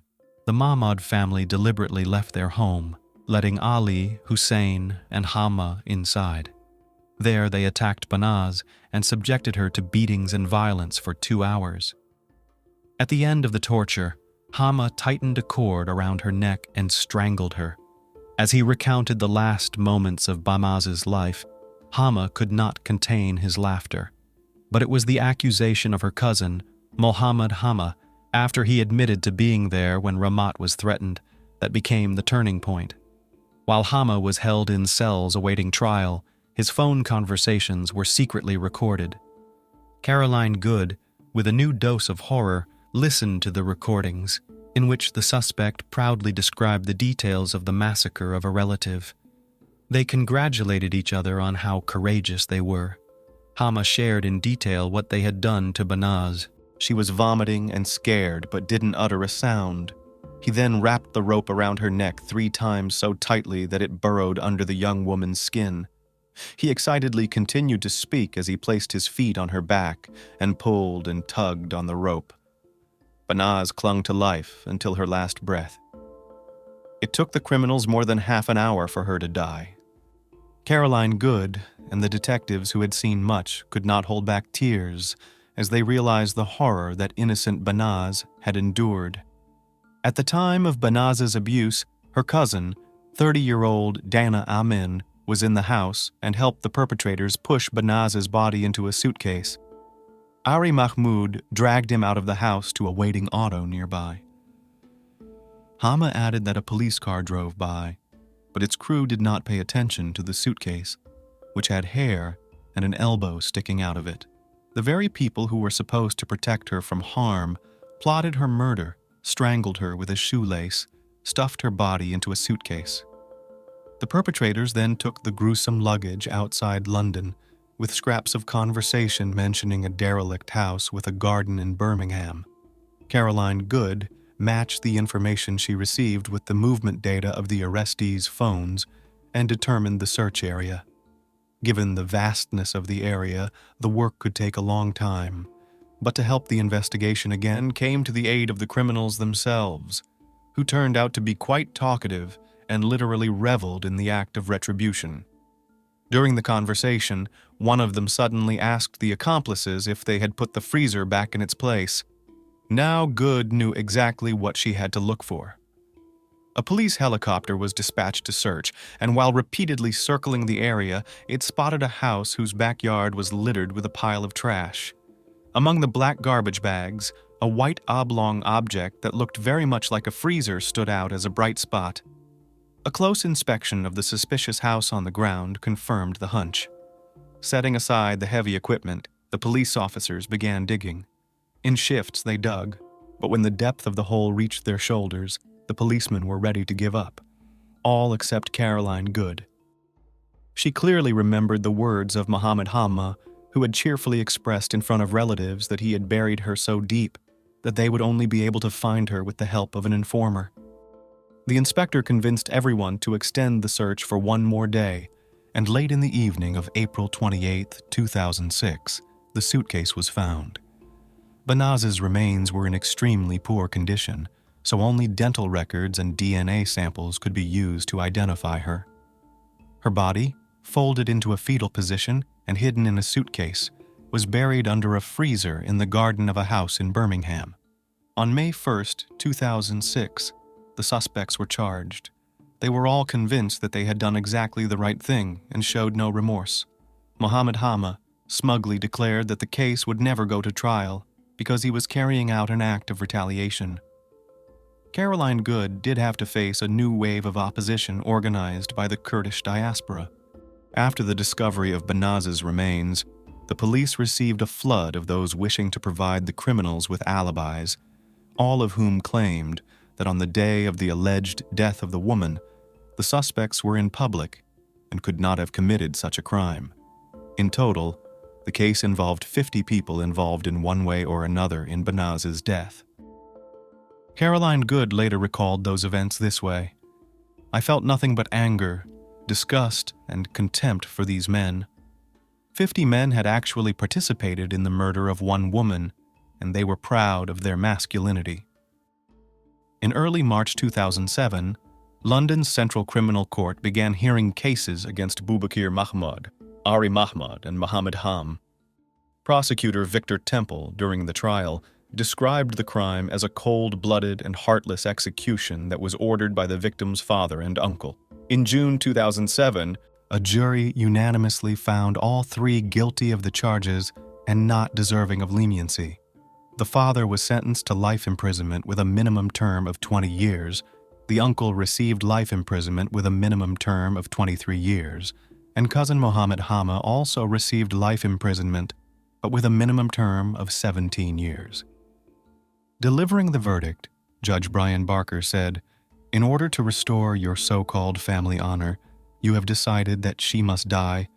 the Mahmod family deliberately left their home, letting Ali, Hussein, and Hama inside. There they attacked Banaz and subjected her to beatings and violence for 2 hours. At the end of the torture, Hama tightened a cord around her neck and strangled her. As he recounted the last moments of Banaz's life, Hama could not contain his laughter. But it was the accusation of her cousin, Mohammed Hama, after he admitted to being there when Ramat was threatened, that became the turning point. While Hama was held in cells awaiting trial, his phone conversations were secretly recorded. Caroline Good, with a new dose of horror, listened to the recordings, in which the suspect proudly described the details of the massacre of a relative. They congratulated each other on how courageous they were. Hama shared in detail what they had done to Banaz. She was vomiting and scared but didn't utter a sound. He then wrapped the rope around her neck 3 times so tightly that it burrowed under the young woman's skin. He excitedly continued to speak as he placed his feet on her back and pulled and tugged on the rope. Banaz clung to life until her last breath. It took the criminals more than half an hour for her to die. Caroline Good and the detectives who had seen much could not hold back tears as they realized the horror that innocent Banaz had endured. At the time of Banaz's abuse, her cousin, 30-year-old Dana Amin, was in the house and helped the perpetrators push Banaz's body into a suitcase. Ari Mahmoud dragged him out of the house to a waiting auto nearby. Hama added that a police car drove by, but its crew did not pay attention to the suitcase, which had hair and an elbow sticking out of it. The very people who were supposed to protect her from harm plotted her murder, strangled her with a shoelace, stuffed her body into a suitcase. The perpetrators then took the gruesome luggage outside London, with scraps of conversation mentioning a derelict house with a garden in Birmingham. Caroline Good matched the information she received with the movement data of the arrestees' phones and determined the search area. Given the vastness of the area, the work could take a long time, but to help the investigation again came to the aid of the criminals themselves, who turned out to be quite talkative and literally reveled in the act of retribution. During the conversation, one of them suddenly asked the accomplices if they had put the freezer back in its place. Now Good knew exactly what she had to look for. A police helicopter was dispatched to search, and while repeatedly circling the area, it spotted a house whose backyard was littered with a pile of trash. Among the black garbage bags, a white oblong object that looked very much like a freezer stood out as a bright spot. A close inspection of the suspicious house on the ground confirmed the hunch. Setting aside the heavy equipment, the police officers began digging. In shifts, they dug, but when the depth of the hole reached their shoulders, the policemen were ready to give up, all except Caroline Good. She clearly remembered the words of Mohammed Hamma, who had cheerfully expressed in front of relatives that he had buried her so deep that they would only be able to find her with the help of an informer. The inspector convinced everyone to extend the search for one more day, and late in the evening of April 28, 2006, the suitcase was found. Banaz's remains were in extremely poor condition, so only dental records and DNA samples could be used to identify her. Her body, folded into a fetal position and hidden in a suitcase, was buried under a freezer in the garden of a house in Birmingham. On May 1, 2006, the suspects were charged. They were all convinced that they had done exactly the right thing and showed no remorse. Mohammed Hamma smugly declared that the case would never go to trial because he was carrying out an act of retaliation. Caroline Good did have to face a new wave of opposition organized by the Kurdish diaspora. After the discovery of Banaz's remains, the police received a flood of those wishing to provide the criminals with alibis, all of whom claimed that on the day of the alleged death of the woman, the suspects were in public and could not have committed such a crime. In total, the case involved 50 people involved in one way or another in Banaz's death. Caroline Good later recalled those events this way: "I felt nothing but anger, disgust, and contempt for these men. 50 men had actually participated in the murder of one woman, and they were proud of their masculinity." In early March 2007, London's Central Criminal Court began hearing cases against Boubakir Mahmoud, Ari Mahmoud, and Mohammed Ham. Prosecutor Victor Temple, during the trial, described the crime as a cold-blooded and heartless execution that was ordered by the victim's father and uncle. In June 2007, a jury unanimously found all 3 guilty of the charges and not deserving of leniency. The father was sentenced to life imprisonment with a minimum term of 20 years, the uncle received life imprisonment with a minimum term of 23 years, and cousin Mohammed Hamma also received life imprisonment, but with a minimum term of 17 years. Delivering the verdict, Judge Brian Barker said, "In order to restore your so-called family honor, you have decided that she must die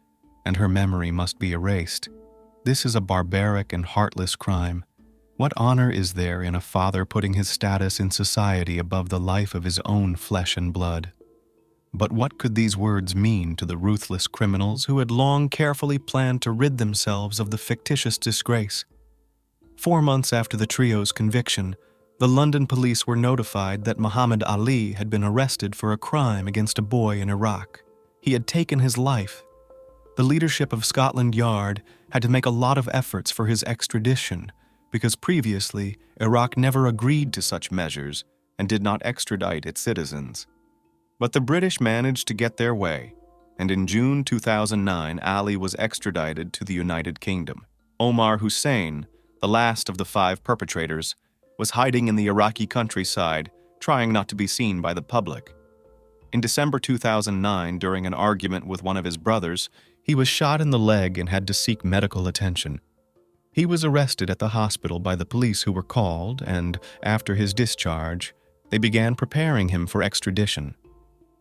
and her memory must be erased. This is a barbaric and heartless crime. What honor is there in a father putting his status in society above the life of his own flesh and blood?" But what could these words mean to the ruthless criminals who had long carefully planned to rid themselves of the fictitious disgrace? 4 months after the trio's conviction, the London police were notified that Muhammad Ali had been arrested for a crime against a boy in Iraq. He had taken his life. The leadership of Scotland Yard had to make a lot of efforts for his extradition because previously Iraq never agreed to such measures and did not extradite its citizens. But the British managed to get their way, and in June 2009, Ali was extradited to the United Kingdom. Omar Hussein, the last of the 5 perpetrators, was hiding in the Iraqi countryside, trying not to be seen by the public. In December 2009, during an argument with one of his brothers, he was shot in the leg and had to seek medical attention. He was arrested at the hospital by the police who were called, and after his discharge, they began preparing him for extradition.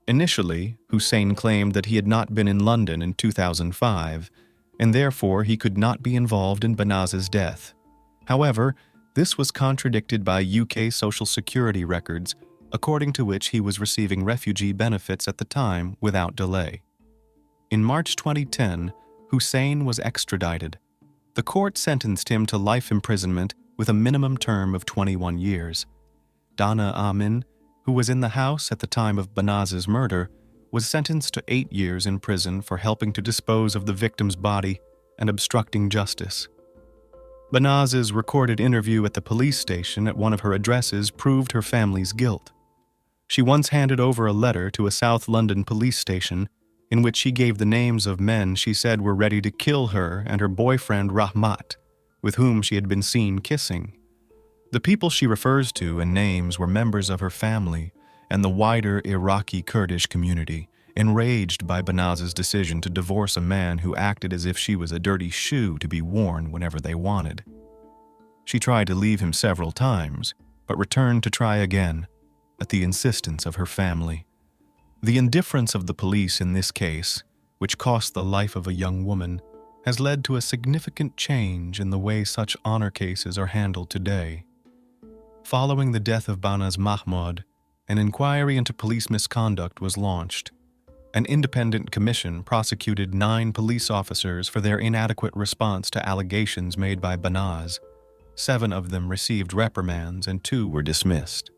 Initially, Hussein claimed that he had not been in London in 2005, and therefore he could not be involved in Banaz's death. However, this was contradicted by UK Social Security records, according to which he was receiving refugee benefits at the time without delay. In March 2010, Hussein was extradited. The court sentenced him to life imprisonment with a minimum term of 21 years. Dana Amin, who was in the house at the time of Banaz's murder, was sentenced to 8 years in prison for helping to dispose of the victim's body and obstructing justice. Banaz's recorded interview at the police station at one of her addresses proved her family's guilt. She once handed over a letter to a South London police station in which she gave the names of men she said were ready to kill her and her boyfriend Rahmat, with whom she had been seen kissing. The people she refers to and names were members of her family and the wider Iraqi Kurdish community, enraged by Banaz's decision to divorce a man who acted as if she was a dirty shoe to be worn whenever they wanted. She tried to leave him several times, but returned to try again, at the insistence of her family. The indifference of the police in this case, which cost the life of a young woman, has led to a significant change in the way such honor cases are handled today. Following the death of Banaz Mahmod, an inquiry into police misconduct was launched. An independent commission prosecuted 9 police officers for their inadequate response to allegations made by Banaz. 7 of them received reprimands and 2 were dismissed.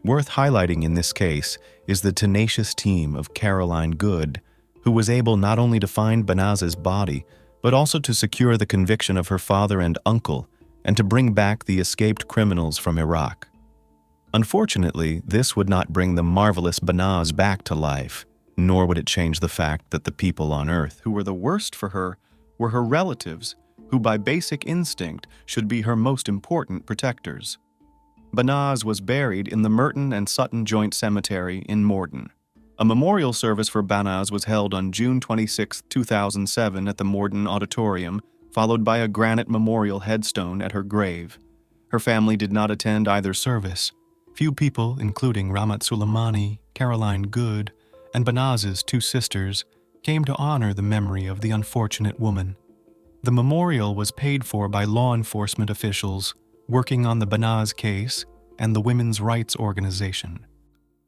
Worth highlighting in this case is the tenacious team of Caroline Good, who was able not only to find Banaz's body, but also to secure the conviction of her father and uncle, and to bring back the escaped criminals from Iraq. Unfortunately, this would not bring the marvelous Banaz back to life, nor would it change the fact that the people on Earth who were the worst for her were her relatives, who by basic instinct should be her most important protectors. Banaz was buried in the Merton and Sutton Joint Cemetery in Morden. A memorial service for Banaz was held on June 26, 2007 at the Morden Auditorium, followed by a granite memorial headstone at her grave. Her family did not attend either service. Few people, including Rahmat Suleimani, Caroline Good, and Banaz's 2 sisters, came to honor the memory of the unfortunate woman. The memorial was paid for by law enforcement officials working on the Banaz case and the Women's Rights Organization.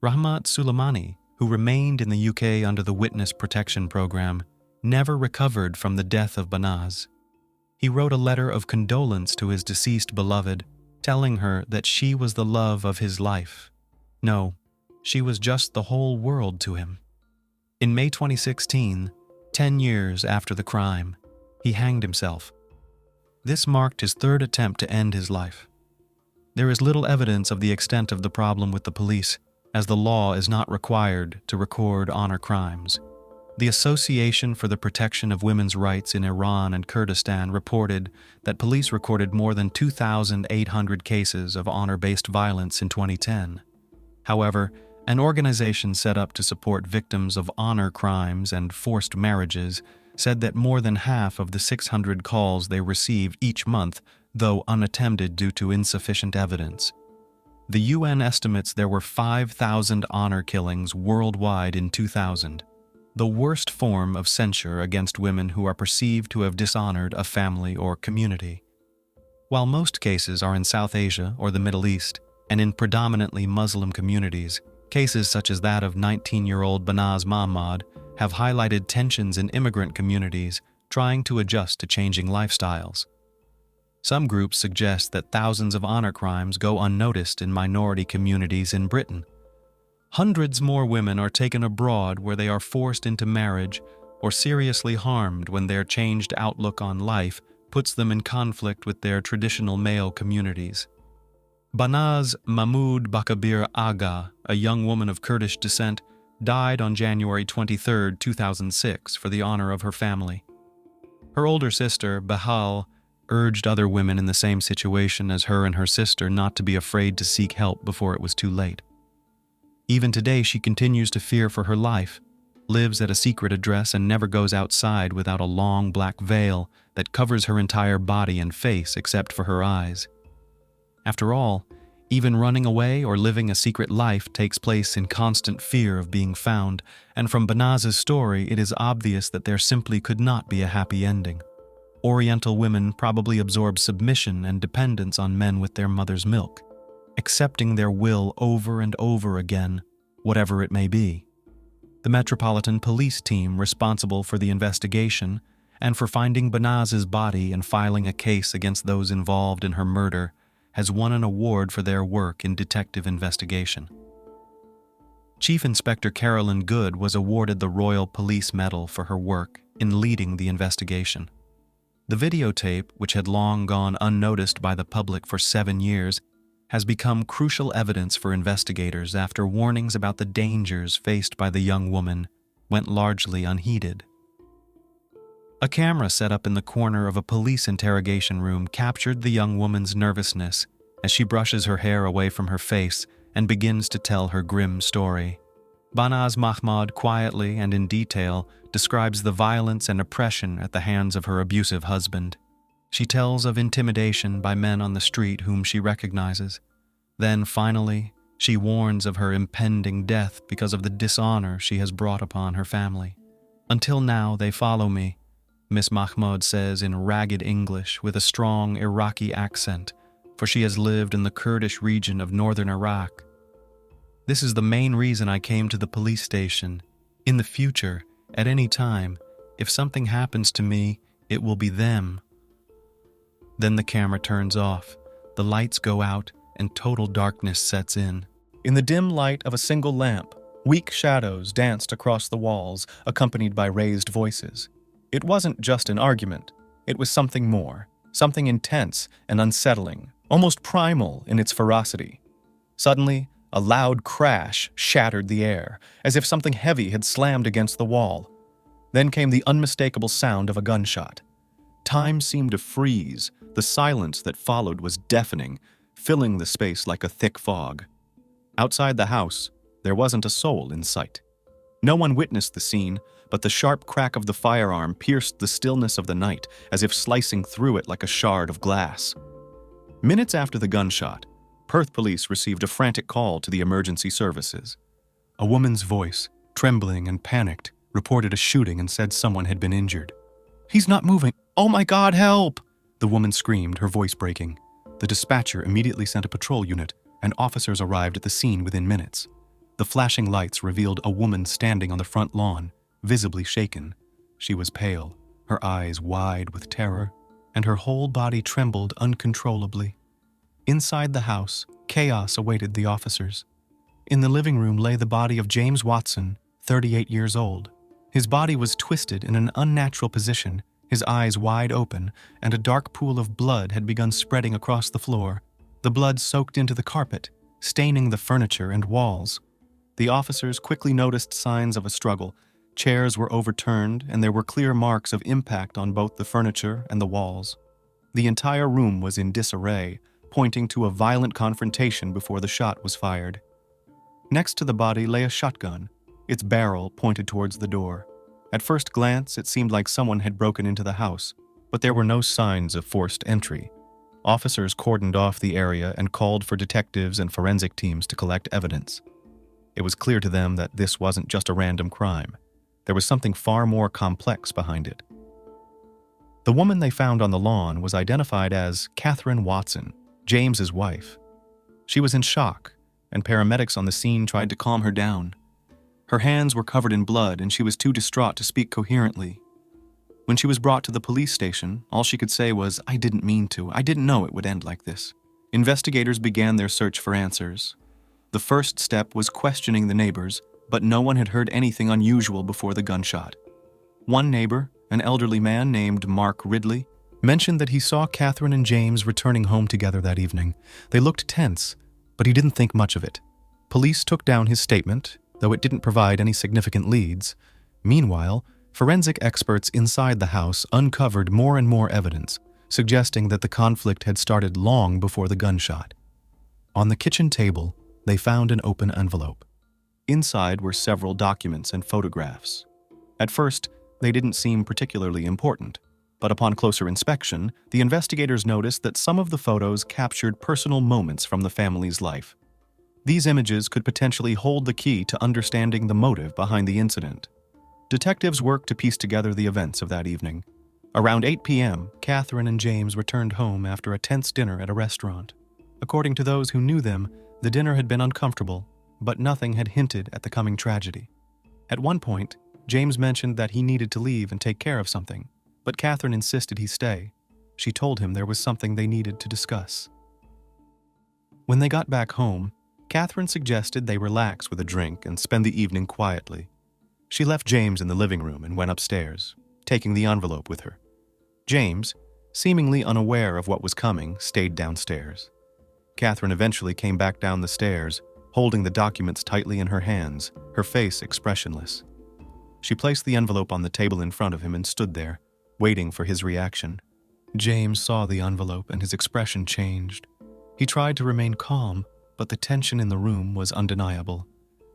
Rahmat Suleimani, who remained in the UK under the Witness Protection Program, never recovered from the death of Banaz. He wrote a letter of condolence to his deceased beloved, telling her that she was the love of his life. No, she was just the whole world to him. In May 2016, 10 years after the crime, he hanged himself. This marked his 3rd attempt to end his life. There is little evidence of the extent of the problem with the police, as the law is not required to record honor crimes. The Association for the Protection of Women's Rights in Iran and Kurdistan reported that police recorded more than 2,800 cases of honor-based violence in 2010. However, an organization set up to support victims of honor crimes and forced marriages said that more than half of the 600 calls they received each month, though unattended due to insufficient evidence. The UN estimates there were 5,000 honor killings worldwide in 2000, the worst form of censure against women who are perceived to have dishonored a family or community. While most cases are in South Asia or the Middle East, and in predominantly Muslim communities, cases such as that of 19-year-old Banaz Mahmod have highlighted tensions in immigrant communities trying to adjust to changing lifestyles. Some groups suggest that thousands of honor crimes go unnoticed in minority communities in Britain. Hundreds more women are taken abroad where they are forced into marriage or seriously harmed when their changed outlook on life puts them in conflict with their traditional male communities. Banaz Mahmod Bakabir Aga, a young woman of Kurdish descent, died on January 23, 2006, for the honor of her family. Her older sister, Bahal, urged other women in the same situation as her and her sister not to be afraid to seek help before it was too late. Even today, she continues to fear for her life, lives at a secret address, and never goes outside without a long black veil that covers her entire body and face except for her eyes. After all, even running away or living a secret life takes place in constant fear of being found, and from Banaz's story, it is obvious that there simply could not be a happy ending. Oriental women probably absorb submission and dependence on men with their mother's milk, accepting their will over and over again, whatever it may be. The Metropolitan Police team responsible for the investigation and for finding Banaz's body and filing a case against those involved in her murder has won an award for their work in detective investigation. Chief Inspector Caroline Good was awarded the Royal Police Medal for her work in leading the investigation. The videotape, which had long gone unnoticed by the public for 7 years, has become crucial evidence for investigators after warnings about the dangers faced by the young woman went largely unheeded. A camera set up in the corner of a police interrogation room captured the young woman's nervousness as she brushes her hair away from her face and begins to tell her grim story. Banaz Mahmod quietly and in detail describes the violence and oppression at the hands of her abusive husband. She tells of intimidation by men on the street whom she recognizes. Then, finally, she warns of her impending death because of the dishonor she has brought upon her family. "Until now, they follow me," Miss Mahmoud says in ragged English with a strong Iraqi accent, for she has lived in the Kurdish region of northern Iraq. "This is the main reason I came to the police station. In the future, at any time, if something happens to me, it will be them." Then the camera turns off, the lights go out, and total darkness sets in. In the dim light of a single lamp, weak shadows danced across the walls, accompanied by raised voices. It wasn't just an argument. It was something more, something intense and unsettling, almost primal in its ferocity. Suddenly, a loud crash shattered the air, as if something heavy had slammed against the wall. Then came the unmistakable sound of a gunshot. Time seemed to freeze. The silence that followed was deafening, filling the space like a thick fog. Outside the house, there wasn't a soul in sight. No one witnessed the scene, but the sharp crack of the firearm pierced the stillness of the night, as if slicing through it like a shard of glass. Minutes after the gunshot, Perth police received a frantic call to the emergency services. A woman's voice, trembling and panicked, reported a shooting and said someone had been injured. "He's not moving! Oh my God, help!" the woman screamed, her voice breaking. The dispatcher immediately sent a patrol unit, and officers arrived at the scene within minutes. The flashing lights revealed a woman standing on the front lawn, visibly shaken. She was pale, her eyes wide with terror, and her whole body trembled uncontrollably. Inside the house, chaos awaited the officers. In the living room lay the body of James Watson, 38 years old. His body was twisted in an unnatural position, his eyes wide open, and a dark pool of blood had begun spreading across the floor. The blood soaked into the carpet, staining the furniture and walls. The officers quickly noticed signs of a struggle. Chairs were overturned, and there were clear marks of impact on both the furniture and the walls. The entire room was in disarray, pointing to a violent confrontation before the shot was fired. Next to the body lay a shotgun, its barrel pointed towards the door. At first glance, it seemed like someone had broken into the house, but there were no signs of forced entry. Officers cordoned off the area and called for detectives and forensic teams to collect evidence. It was clear to them that this wasn't just a random crime. There was something far more complex behind it. The woman they found on the lawn was identified as Catherine Watson, James's wife. She was in shock, and paramedics on the scene tried to calm her down. Her hands were covered in blood, and she was too distraught to speak coherently. When she was brought to the police station, all she could say was, "I didn't mean to. I didn't know it would end like this." Investigators began their search for answers. The first step was questioning the neighbors, but no one had heard anything unusual before the gunshot. One neighbor, an elderly man named Mark Ridley, mentioned that he saw Catherine and James returning home together that evening. They looked tense, but he didn't think much of it. Police took down his statement, though it didn't provide any significant leads. Meanwhile, forensic experts inside the house uncovered more and more evidence, suggesting that the conflict had started long before the gunshot. On the kitchen table, they found an open envelope. Inside were several documents and photographs. At first, they didn't seem particularly important, but upon closer inspection, the investigators noticed that some of the photos captured personal moments from the family's life. These images could potentially hold the key to understanding the motive behind the incident. Detectives worked to piece together the events of that evening. Around 8 p.m., Catherine and James returned home after a tense dinner at a restaurant. According to those who knew them, the dinner had been uncomfortable, but nothing had hinted at the coming tragedy. At one point, James mentioned that he needed to leave and take care of something, but Catherine insisted he stay. She told him there was something they needed to discuss. When they got back home, Catherine suggested they relax with a drink and spend the evening quietly. She left James in the living room and went upstairs, taking the envelope with her. James, seemingly unaware of what was coming, stayed downstairs. Catherine eventually came back down the stairs, holding the documents tightly in her hands, her face expressionless. She placed the envelope on the table in front of him and stood there, waiting for his reaction. James saw the envelope and his expression changed. He tried to remain calm, but the tension in the room was undeniable.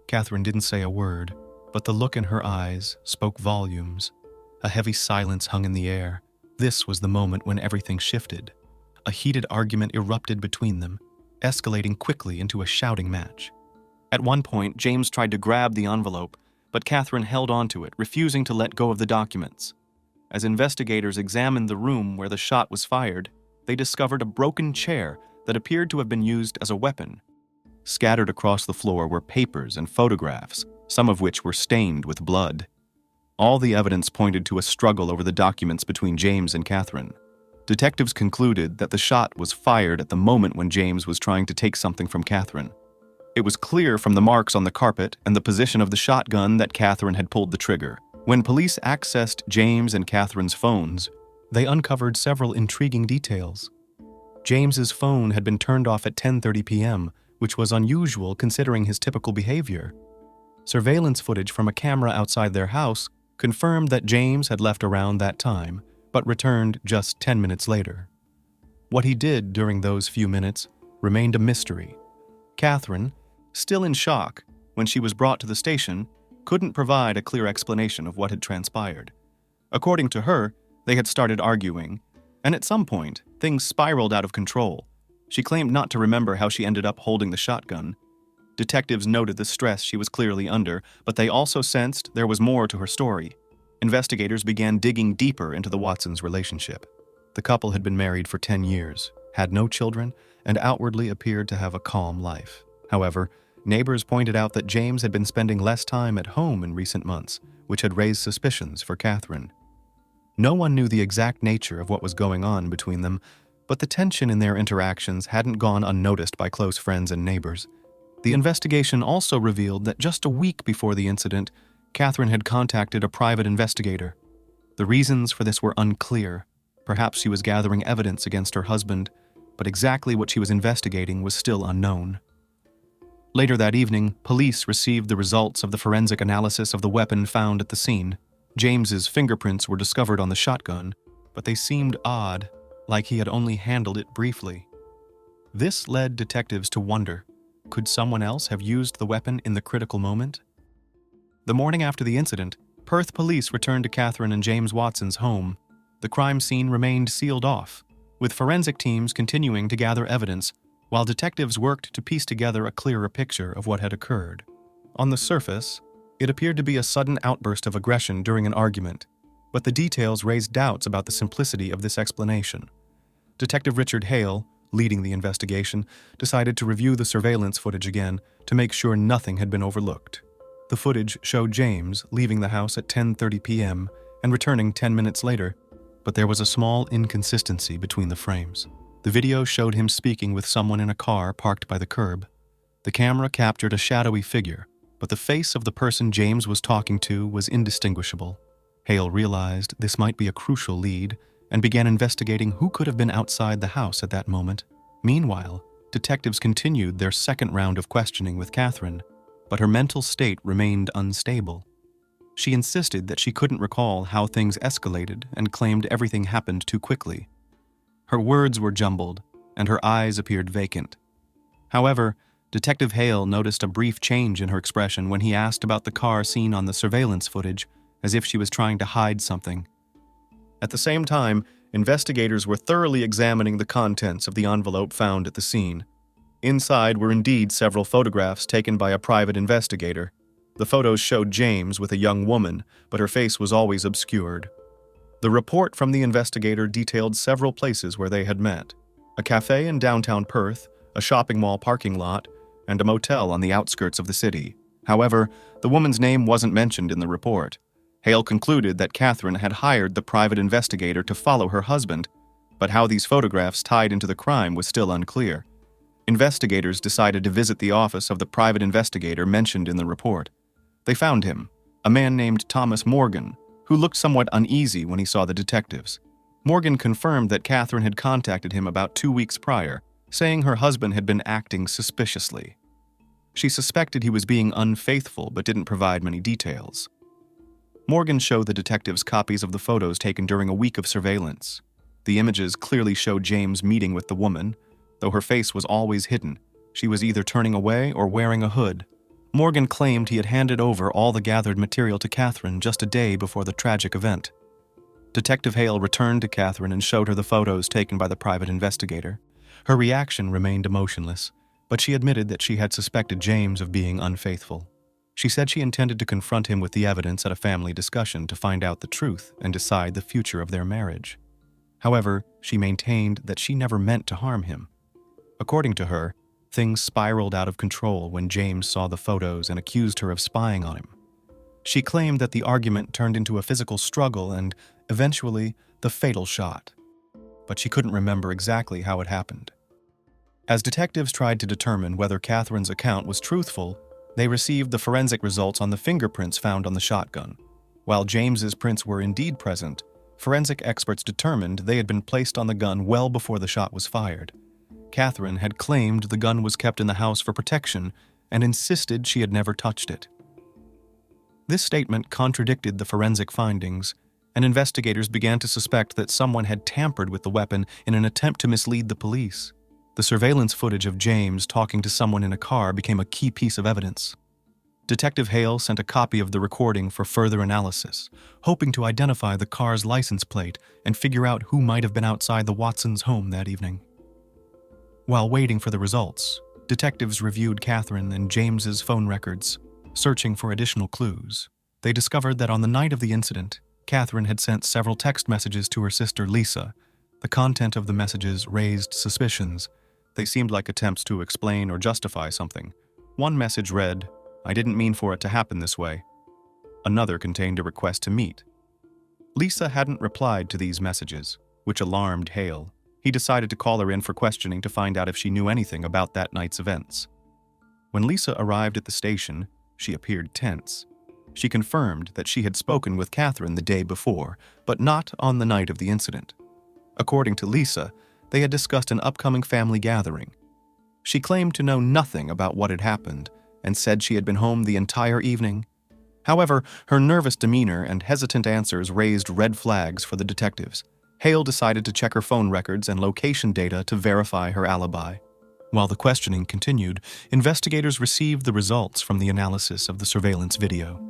Catherine didn't say a word, but the look in her eyes spoke volumes. A heavy silence hung in the air. This was the moment when everything shifted. A heated argument erupted between them, escalating quickly into a shouting match. At one point, James tried to grab the envelope, but Catherine held onto it, refusing to let go of the documents. As investigators examined the room where the shot was fired, they discovered a broken chair that appeared to have been used as a weapon. Scattered across the floor were papers and photographs, some of which were stained with blood. All the evidence pointed to a struggle over the documents between James and Catherine. Detectives concluded that the shot was fired at the moment when James was trying to take something from Catherine. It was clear from the marks on the carpet and the position of the shotgun that Catherine had pulled the trigger. When police accessed James and Catherine's phones, they uncovered several intriguing details. James's phone had been turned off at 10:30 p.m., which was unusual considering his typical behavior. Surveillance footage from a camera outside their house confirmed that James had left around that time, but returned just 10 minutes later. What he did during those few minutes remained a mystery. Catherine, still in shock when she was brought to the station, couldn't provide a clear explanation of what had transpired. According to her, they had started arguing, and at some point, things spiraled out of control. She claimed not to remember how she ended up holding the shotgun. Detectives noted the stress she was clearly under, but they also sensed there was more to her story. Investigators began digging deeper into the Watsons' relationship. The couple had been married for 10 years, had no children, and outwardly appeared to have a calm life. However, neighbors pointed out that James had been spending less time at home in recent months, which had raised suspicions for Catherine. No one knew the exact nature of what was going on between them, but the tension in their interactions hadn't gone unnoticed by close friends and neighbors. The investigation also revealed that just a week before the incident, Catherine had contacted a private investigator. The reasons for this were unclear. Perhaps she was gathering evidence against her husband, but exactly what she was investigating was still unknown. Later that evening, police received the results of the forensic analysis of the weapon found at the scene. James's fingerprints were discovered on the shotgun, but they seemed odd, like he had only handled it briefly. This led detectives to wonder, could someone else have used the weapon in the critical moment? The morning after the incident, Perth police returned to Catherine and James Watson's home. The crime scene remained sealed off, with forensic teams continuing to gather evidence, while detectives worked to piece together a clearer picture of what had occurred. On the surface, it appeared to be a sudden outburst of aggression during an argument, but the details raised doubts about the simplicity of this explanation. Detective Richard Hale, leading the investigation, decided to review the surveillance footage again to make sure nothing had been overlooked. The footage showed James leaving the house at 10:30 p.m. and returning 10 minutes later, but there was a small inconsistency between the frames. The video showed him speaking with someone in a car parked by the curb. The camera captured a shadowy figure, but the face of the person James was talking to was indistinguishable. Hale realized this might be a crucial lead and began investigating who could have been outside the house at that moment. Meanwhile, detectives continued their second round of questioning with Catherine, but her mental state remained unstable. She insisted that she couldn't recall how things escalated and claimed everything happened too quickly. Her words were jumbled, and her eyes appeared vacant. However, Detective Hale noticed a brief change in her expression when he asked about the car seen on the surveillance footage, as if she was trying to hide something. At the same time, investigators were thoroughly examining the contents of the envelope found at the scene. Inside were indeed several photographs taken by a private investigator. The photos showed James with a young woman, but her face was always obscured. The report from the investigator detailed several places where they had met: a cafe in downtown Perth, a shopping mall parking lot, and a motel on the outskirts of the city. However, the woman's name wasn't mentioned in the report. Hale concluded that Catherine had hired the private investigator to follow her husband, but how these photographs tied into the crime was still unclear. Investigators decided to visit the office of the private investigator mentioned in the report. They found him, a man named Thomas Morgan, who looked somewhat uneasy when he saw the detectives. Morgan confirmed that Catherine had contacted him about 2 weeks prior, saying her husband had been acting suspiciously. She suspected he was being unfaithful but didn't provide many details. Morgan showed the detectives copies of the photos taken during a week of surveillance. The images clearly showed James meeting with the woman, though her face was always hidden. She was either turning away or wearing a hood. Morgan claimed he had handed over all the gathered material to Catherine just a day before the tragic event. Detective Hale returned to Catherine and showed her the photos taken by the private investigator. Her reaction remained emotionless, but she admitted that she had suspected James of being unfaithful. She said she intended to confront him with the evidence at a family discussion to find out the truth and decide the future of their marriage. However, she maintained that she never meant to harm him. According to her, things spiraled out of control when James saw the photos and accused her of spying on him. She claimed that the argument turned into a physical struggle and, eventually, the fatal shot. But she couldn't remember exactly how it happened. As detectives tried to determine whether Catherine's account was truthful, they received the forensic results on the fingerprints found on the shotgun. While James's prints were indeed present, forensic experts determined they had been placed on the gun well before the shot was fired. Catherine had claimed the gun was kept in the house for protection and insisted she had never touched it. This statement contradicted the forensic findings, and investigators began to suspect that someone had tampered with the weapon in an attempt to mislead the police. The surveillance footage of James talking to someone in a car became a key piece of evidence. Detective Hale sent a copy of the recording for further analysis, hoping to identify the car's license plate and figure out who might have been outside the Watsons' home that evening. While waiting for the results, detectives reviewed Catherine and James's phone records, searching for additional clues. They discovered that on the night of the incident, Catherine had sent several text messages to her sister Lisa. The content of the messages raised suspicions. They seemed like attempts to explain or justify something. One message read, "I didn't mean for it to happen this way." Another contained a request to meet. Lisa hadn't replied to these messages, which alarmed Hale. He decided to call her in for questioning to find out if she knew anything about that night's events. When Lisa arrived at the station, she appeared tense. She confirmed that she had spoken with Catherine the day before, but not on the night of the incident. According to Lisa, they had discussed an upcoming family gathering. She claimed to know nothing about what had happened and said she had been home the entire evening. However, her nervous demeanor and hesitant answers raised red flags for the detectives. Hale decided to check her phone records and location data to verify her alibi. While the questioning continued, investigators received the results from the analysis of the surveillance video.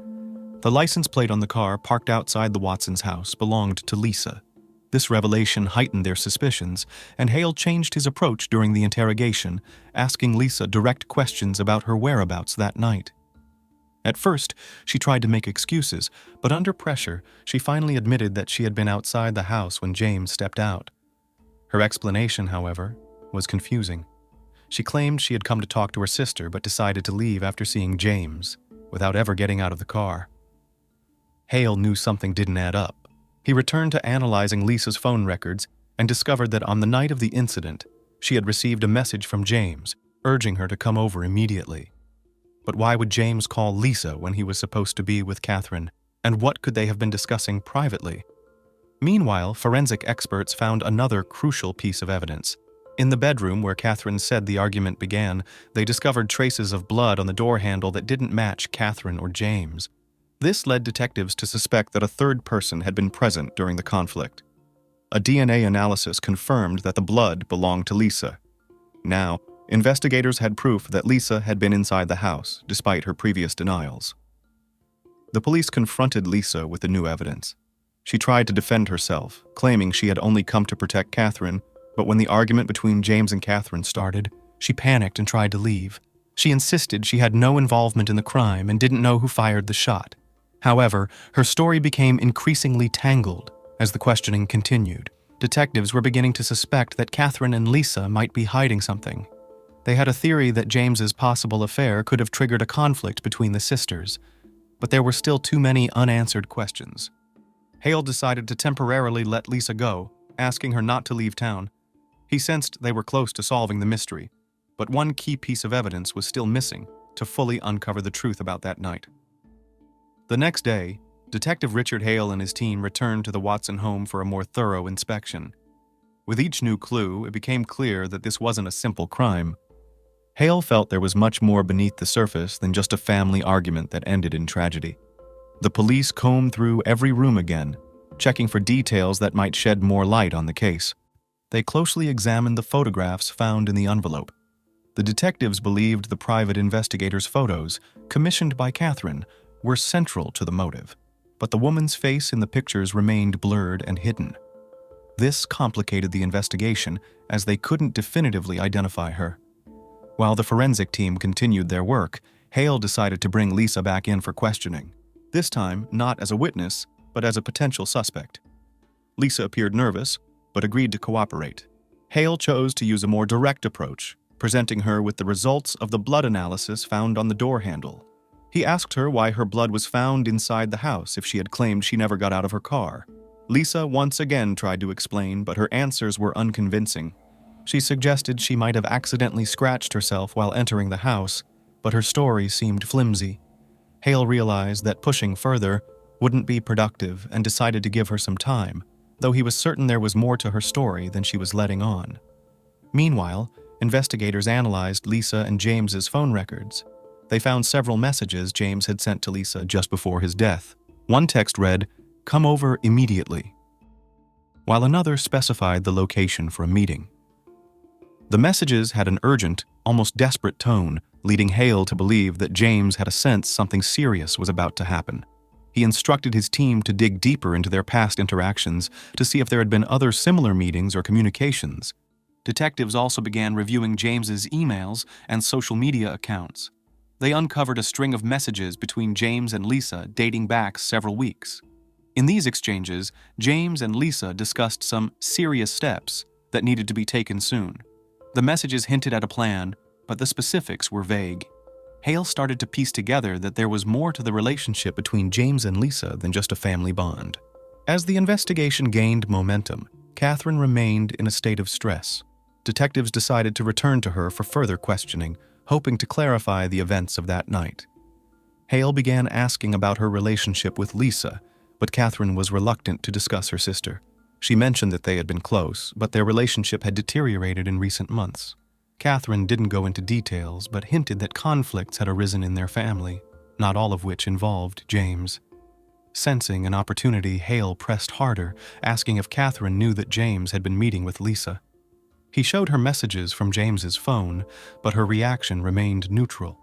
The license plate on the car parked outside the Watsons' house belonged to Lisa. This revelation heightened their suspicions, and Hale changed his approach during the interrogation, asking Lisa direct questions about her whereabouts that night. At first, she tried to make excuses, but under pressure, she finally admitted that she had been outside the house when James stepped out. Her explanation, however, was confusing. She claimed she had come to talk to her sister but decided to leave after seeing James, without ever getting out of the car. Hale knew something didn't add up. He returned to analyzing Lisa's phone records and discovered that on the night of the incident, she had received a message from James, urging her to come over immediately. But why would James call Lisa when he was supposed to be with Catherine, and what could they have been discussing privately? Meanwhile, forensic experts found another crucial piece of evidence. In the bedroom where Catherine said the argument began, they discovered traces of blood on the door handle that didn't match Catherine or James. This led detectives to suspect that a third person had been present during the conflict. A DNA analysis confirmed that the blood belonged to Lisa. Now, investigators had proof that Lisa had been inside the house, despite her previous denials. The police confronted Lisa with the new evidence. She tried to defend herself, claiming she had only come to protect Catherine, but when the argument between James and Catherine started, she panicked and tried to leave. She insisted she had no involvement in the crime and didn't know who fired the shot. However, her story became increasingly tangled as the questioning continued. Detectives were beginning to suspect that Catherine and Lisa might be hiding something. They had a theory that James's possible affair could have triggered a conflict between the sisters, but there were still too many unanswered questions. Hale decided to temporarily let Lisa go, asking her not to leave town. He sensed they were close to solving the mystery, but one key piece of evidence was still missing to fully uncover the truth about that night. The next day, Detective Richard Hale and his team returned to the Watson home for a more thorough inspection. With each new clue, it became clear that this wasn't a simple crime. Hale felt there was much more beneath the surface than just a family argument that ended in tragedy. The police combed through every room again, checking for details that might shed more light on the case. They closely examined the photographs found in the envelope. The detectives believed the private investigator's photos, commissioned by Catherine, were central to the motive, but the woman's face in the pictures remained blurred and hidden. This complicated the investigation, as they couldn't definitively identify her. While the forensic team continued their work, Hale decided to bring Lisa back in for questioning, this time not as a witness, but as a potential suspect. Lisa appeared nervous, but agreed to cooperate. Hale chose to use a more direct approach, presenting her with the results of the blood analysis found on the door handle. He asked her why her blood was found inside the house if she had claimed she never got out of her car. Lisa once again tried to explain, but her answers were unconvincing. She suggested she might have accidentally scratched herself while entering the house, but her story seemed flimsy. Hale realized that pushing further wouldn't be productive and decided to give her some time, though he was certain there was more to her story than she was letting on. Meanwhile, investigators analyzed Lisa and James's phone records. They found several messages James had sent to Lisa just before his death. One text read, "Come over immediately," while another specified the location for a meeting. The messages had an urgent, almost desperate tone, leading Hale to believe that James had a sense something serious was about to happen. He instructed his team to dig deeper into their past interactions to see if there had been other similar meetings or communications. Detectives also began reviewing James's emails and social media accounts. They uncovered a string of messages between James and Lisa dating back several weeks. In these exchanges, James and Lisa discussed some serious steps that needed to be taken soon. The messages hinted at a plan, but the specifics were vague. Hale started to piece together that there was more to the relationship between James and Lisa than just a family bond. As the investigation gained momentum, Catherine remained in a state of stress. Detectives decided to return to her for further questioning, hoping to clarify the events of that night. Hale began asking about her relationship with Lisa, but Catherine was reluctant to discuss her sister. She mentioned that they had been close, but their relationship had deteriorated in recent months. Catherine didn't go into details, but hinted that conflicts had arisen in their family, not all of which involved James. Sensing an opportunity, Hale pressed harder, asking if Catherine knew that James had been meeting with Lisa. He showed her messages from James's phone, but her reaction remained neutral.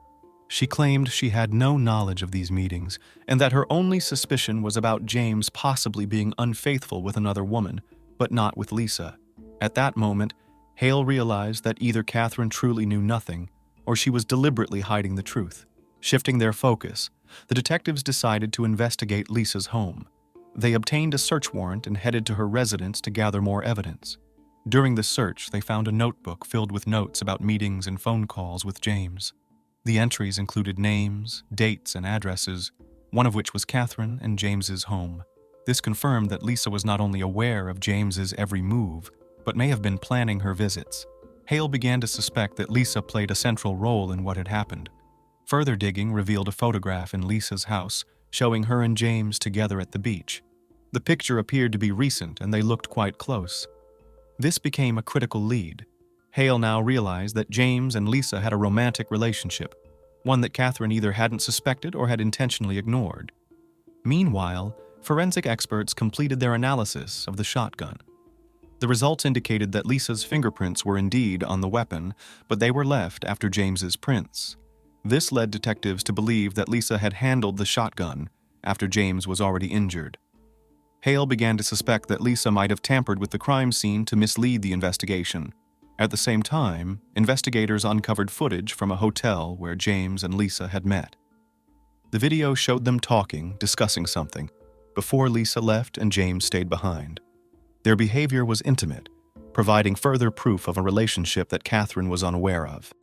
She claimed she had no knowledge of these meetings, and that her only suspicion was about James possibly being unfaithful with another woman, but not with Lisa. At that moment, Hale realized that either Catherine truly knew nothing, or she was deliberately hiding the truth. Shifting their focus, the detectives decided to investigate Lisa's home. They obtained a search warrant and headed to her residence to gather more evidence. During the search, they found a notebook filled with notes about meetings and phone calls with James. The entries included names, dates, and addresses, one of which was Catherine and James's home. This confirmed that Lisa was not only aware of James's every move, but may have been planning her visits. Hale began to suspect that Lisa played a central role in what had happened. Further digging revealed a photograph in Lisa's house showing her and James together at the beach. The picture appeared to be recent, and they looked quite close. This became a critical lead. Hale now realized that James and Lisa had a romantic relationship, one that Catherine either hadn't suspected or had intentionally ignored. Meanwhile, forensic experts completed their analysis of the shotgun. The results indicated that Lisa's fingerprints were indeed on the weapon, but they were left after James's prints. This led detectives to believe that Lisa had handled the shotgun after James was already injured. Hale began to suspect that Lisa might have tampered with the crime scene to mislead the investigation. At the same time, investigators uncovered footage from a hotel where James and Lisa had met. The video showed them talking, discussing something, before Lisa left and James stayed behind. Their behavior was intimate, providing further proof of a relationship that Catherine was unaware of.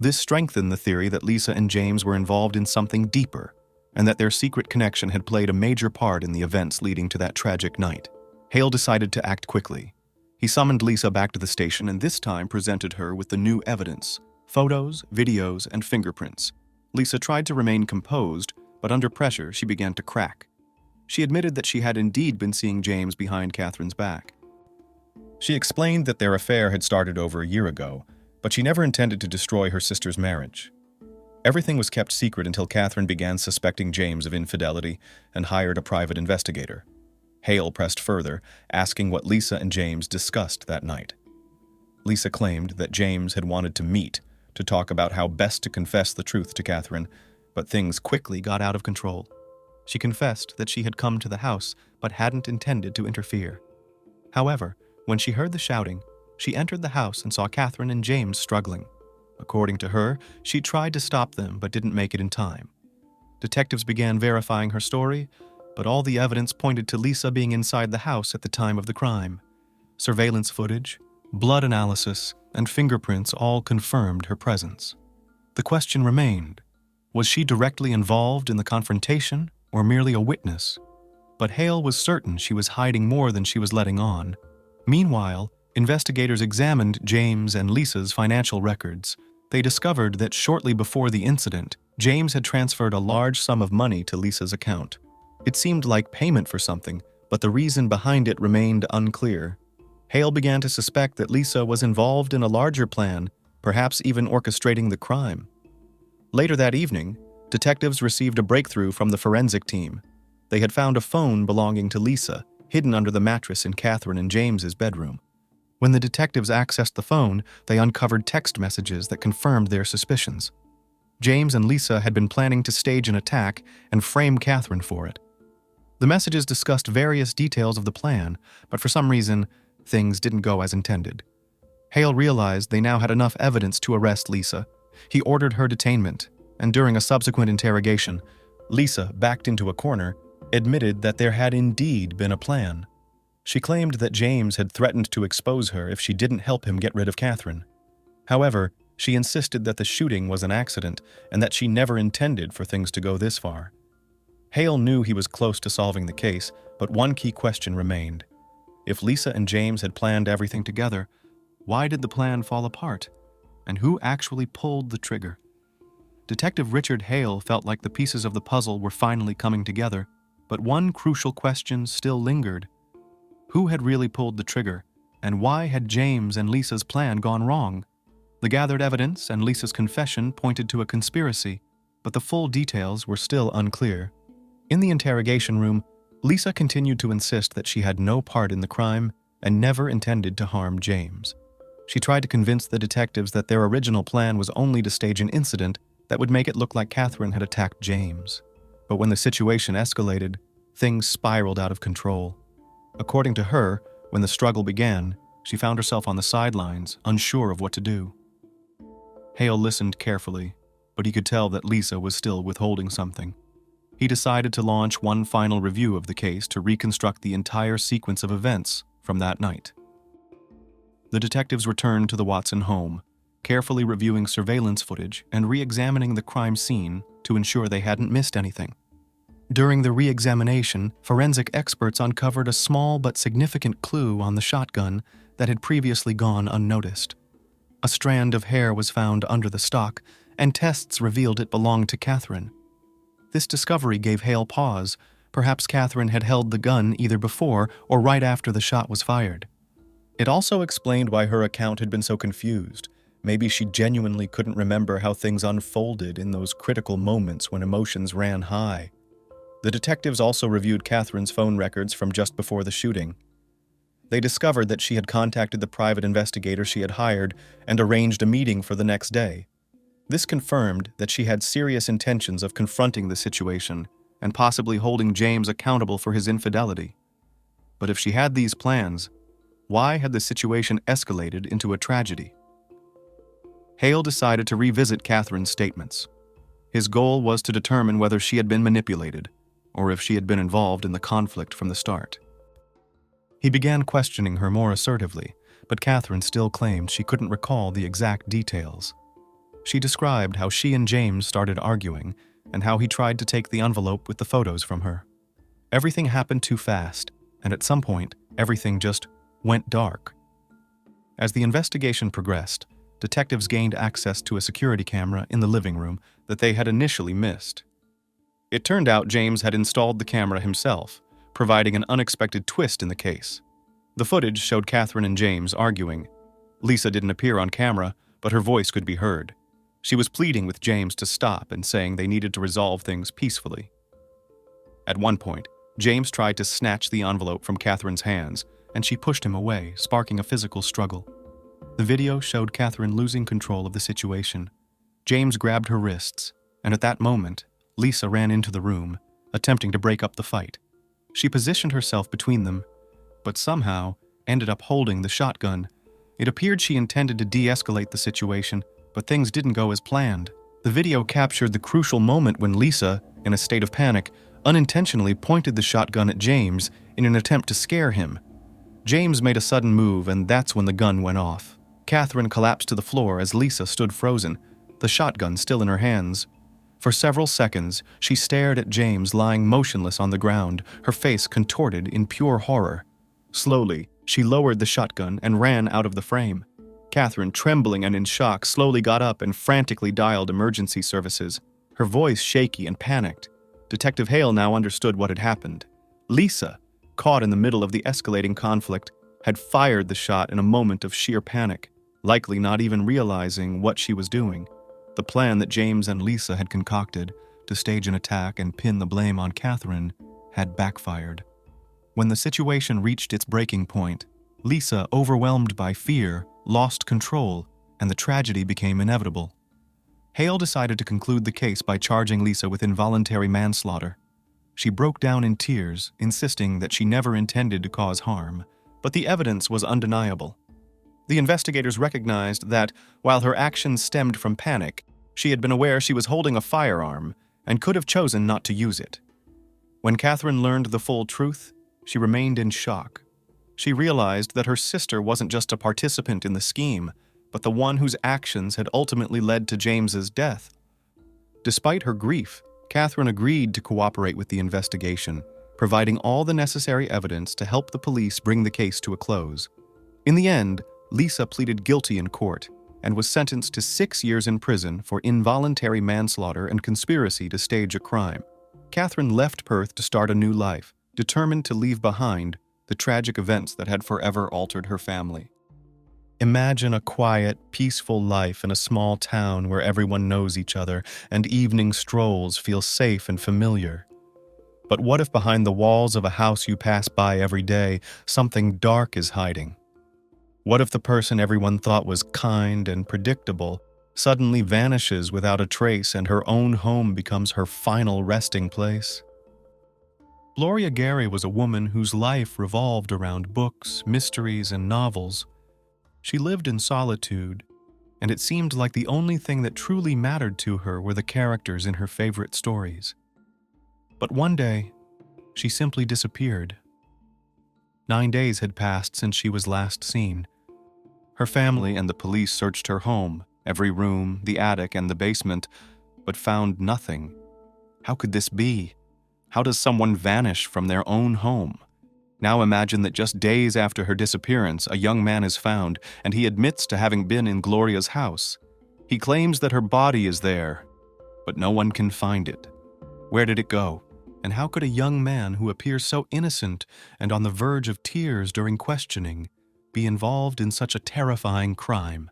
This strengthened the theory that Lisa and James were involved in something deeper, and that their secret connection had played a major part in the events leading to that tragic night. Hale decided to act quickly. He summoned Lisa back to the station and this time presented her with the new evidence: photos, videos, and fingerprints. Lisa tried to remain composed, but under pressure she began to crack. She admitted that she had indeed been seeing James behind Catherine's back. She explained that their affair had started over a year ago, but she never intended to destroy her sister's marriage. Everything was kept secret until Catherine began suspecting James of infidelity and hired a private investigator. Hale pressed further, asking what Lisa and James discussed that night. Lisa claimed that James had wanted to meet to talk about how best to confess the truth to Catherine, but things quickly got out of control. She confessed that she had come to the house but hadn't intended to interfere. However, when she heard the shouting, she entered the house and saw Catherine and James struggling. According to her, she tried to stop them but didn't make it in time. Detectives began verifying her story, but all the evidence pointed to Lisa being inside the house at the time of the crime. Surveillance footage, blood analysis, and fingerprints all confirmed her presence. The question remained, was she directly involved in the confrontation or merely a witness? But Hale was certain she was hiding more than she was letting on. Meanwhile, investigators examined James and Lisa's financial records. They discovered that shortly before the incident, James had transferred a large sum of money to Lisa's account. It seemed like payment for something, but the reason behind it remained unclear. Hale began to suspect that Lisa was involved in a larger plan, perhaps even orchestrating the crime. Later that evening, detectives received a breakthrough from the forensic team. They had found a phone belonging to Lisa, hidden under the mattress in Catherine and James's bedroom. When the detectives accessed the phone, they uncovered text messages that confirmed their suspicions. James and Lisa had been planning to stage an attack and frame Catherine for it. The messages discussed various details of the plan, but for some reason, things didn't go as intended. Hale realized they now had enough evidence to arrest Lisa. He ordered her detainment, and during a subsequent interrogation, Lisa, backed into a corner, admitted that there had indeed been a plan. She claimed that James had threatened to expose her if she didn't help him get rid of Catherine. However, she insisted that the shooting was an accident and that she never intended for things to go this far. Hale knew he was close to solving the case, but one key question remained. If Lisa and James had planned everything together, why did the plan fall apart? And who actually pulled the trigger? Detective Richard Hale felt like the pieces of the puzzle were finally coming together, but one crucial question still lingered. Who had really pulled the trigger, and why had James and Lisa's plan gone wrong? The gathered evidence and Lisa's confession pointed to a conspiracy, but the full details were still unclear. In the interrogation room, Lisa continued to insist that she had no part in the crime and never intended to harm James. She tried to convince the detectives that their original plan was only to stage an incident that would make it look like Catherine had attacked James. But when the situation escalated, things spiraled out of control. According to her, when the struggle began, she found herself on the sidelines, unsure of what to do. Hale listened carefully, but he could tell that Lisa was still withholding something. He decided to launch one final review of the case to reconstruct the entire sequence of events from that night. The detectives returned to the Watson home, carefully reviewing surveillance footage and re-examining the crime scene to ensure they hadn't missed anything. During the re-examination, forensic experts uncovered a small but significant clue on the shotgun that had previously gone unnoticed. A strand of hair was found under the stock, and tests revealed it belonged to Catherine. This discovery gave Hale pause. Perhaps Catherine had held the gun either before or right after the shot was fired. It also explained why her account had been so confused. Maybe she genuinely couldn't remember how things unfolded in those critical moments when emotions ran high. The detectives also reviewed Catherine's phone records from just before the shooting. They discovered that she had contacted the private investigator she had hired and arranged a meeting for the next day. This confirmed that she had serious intentions of confronting the situation and possibly holding James accountable for his infidelity. But if she had these plans, why had the situation escalated into a tragedy? Hale decided to revisit Catherine's statements. His goal was to determine whether she had been manipulated, or if she had been involved in the conflict from the start. He began questioning her more assertively, but Catherine still claimed she couldn't recall the exact details. She described how she and James started arguing and how he tried to take the envelope with the photos from her. Everything happened too fast, and at some point, everything just went dark. As the investigation progressed, detectives gained access to a security camera in the living room that they had initially missed. It turned out James had installed the camera himself, providing an unexpected twist in the case. The footage showed Catherine and James arguing. Lisa didn't appear on camera, but her voice could be heard. She was pleading with James to stop and saying they needed to resolve things peacefully. At one point, James tried to snatch the envelope from Catherine's hands, and she pushed him away, sparking a physical struggle. The video showed Catherine losing control of the situation. James grabbed her wrists, and at that moment, Lisa ran into the room, attempting to break up the fight. She positioned herself between them, but somehow ended up holding the shotgun. It appeared she intended to de-escalate the situation, but things didn't go as planned. The video captured the crucial moment when Lisa, in a state of panic, unintentionally pointed the shotgun at James in an attempt to scare him. James made a sudden move, and that's when the gun went off. Catherine collapsed to the floor as Lisa stood frozen, the shotgun still in her hands. For several seconds, she stared at James lying motionless on the ground, her face contorted in pure horror. Slowly, she lowered the shotgun and ran out of the frame. Catherine, trembling and in shock, slowly got up and frantically dialed emergency services, her voice shaky and panicked. Detective Hale now understood what had happened. Lisa, caught in the middle of the escalating conflict, had fired the shot in a moment of sheer panic, likely not even realizing what she was doing. The plan that James and Lisa had concocted to stage an attack and pin the blame on Catherine had backfired. When the situation reached its breaking point, Lisa, overwhelmed by fear, lost control, and the tragedy became inevitable. Hale decided to conclude the case by charging Lisa with involuntary manslaughter. She broke down in tears, insisting that she never intended to cause harm, but the evidence was undeniable. The investigators recognized that, while her actions stemmed from panic, she had been aware she was holding a firearm and could have chosen not to use it. When Catherine learned the full truth, she remained in shock. She realized that her sister wasn't just a participant in the scheme, but the one whose actions had ultimately led to James's death. Despite her grief, Catherine agreed to cooperate with the investigation, providing all the necessary evidence to help the police bring the case to a close. In the end, Lisa pleaded guilty in court and was sentenced to 6 years in prison for involuntary manslaughter and conspiracy to stage a crime. Catherine left Perth to start a new life, determined to leave behind the tragic events that had forever altered her family. Imagine a quiet, peaceful life in a small town where everyone knows each other and evening strolls feel safe and familiar. But what if behind the walls of a house you pass by every day, something dark is hiding? What if the person everyone thought was kind and predictable suddenly vanishes without a trace and her own home becomes her final resting place? Gloria Gary was a woman whose life revolved around books, mysteries, and novels. She lived in solitude, and it seemed like the only thing that truly mattered to her were the characters in her favorite stories. But one day, she simply disappeared. 9 days had passed since she was last seen. Her family and the police searched her home, every room, the attic, and the basement, but found nothing. How could this be? How does someone vanish from their own home? Now imagine that just days after her disappearance, a young man is found, and he admits to having been in Gloria's house. He claims that her body is there, but no one can find it. Where did it go? And how could a young man who appears so innocent and on the verge of tears during questioning be involved in such a terrifying crime?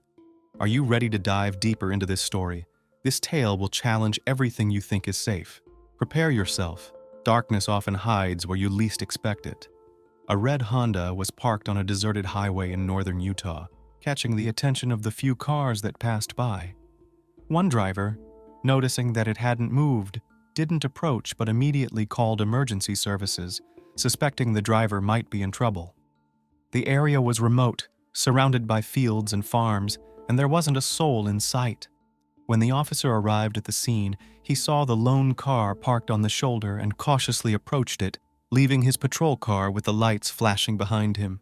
Are you ready to dive deeper into this story? This tale will challenge everything you think is safe. Prepare yourself. Darkness often hides where you least expect it. A red Honda was parked on a deserted highway in northern Utah, catching the attention of the few cars that passed by. One driver, noticing that it hadn't moved, didn't approach but immediately called emergency services, suspecting the driver might be in trouble. The area was remote, surrounded by fields and farms, and there wasn't a soul in sight. When the officer arrived at the scene, he saw the lone car parked on the shoulder and cautiously approached it, leaving his patrol car with the lights flashing behind him.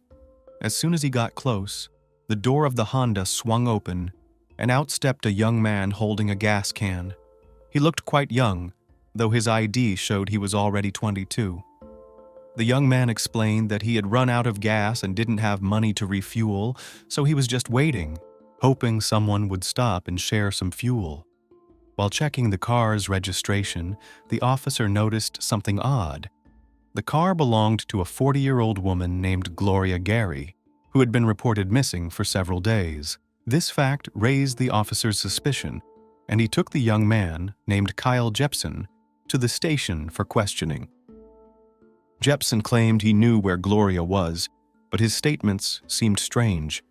As soon as he got close, the door of the Honda swung open, and out stepped a young man holding a gas can. He looked quite young, though his ID showed he was already 22. The young man explained that he had run out of gas and didn't have money to refuel, so he was just waiting, hoping someone would stop and share some fuel. While checking the car's registration, the officer noticed something odd. The car belonged to a 40-year-old woman named Gloria Gary, who had been reported missing for several days. This fact raised the officer's suspicion, and he took the young man, named Kyle Jepson, to the station for questioning. Jepson claimed he knew where Gloria was, but his statements seemed strange.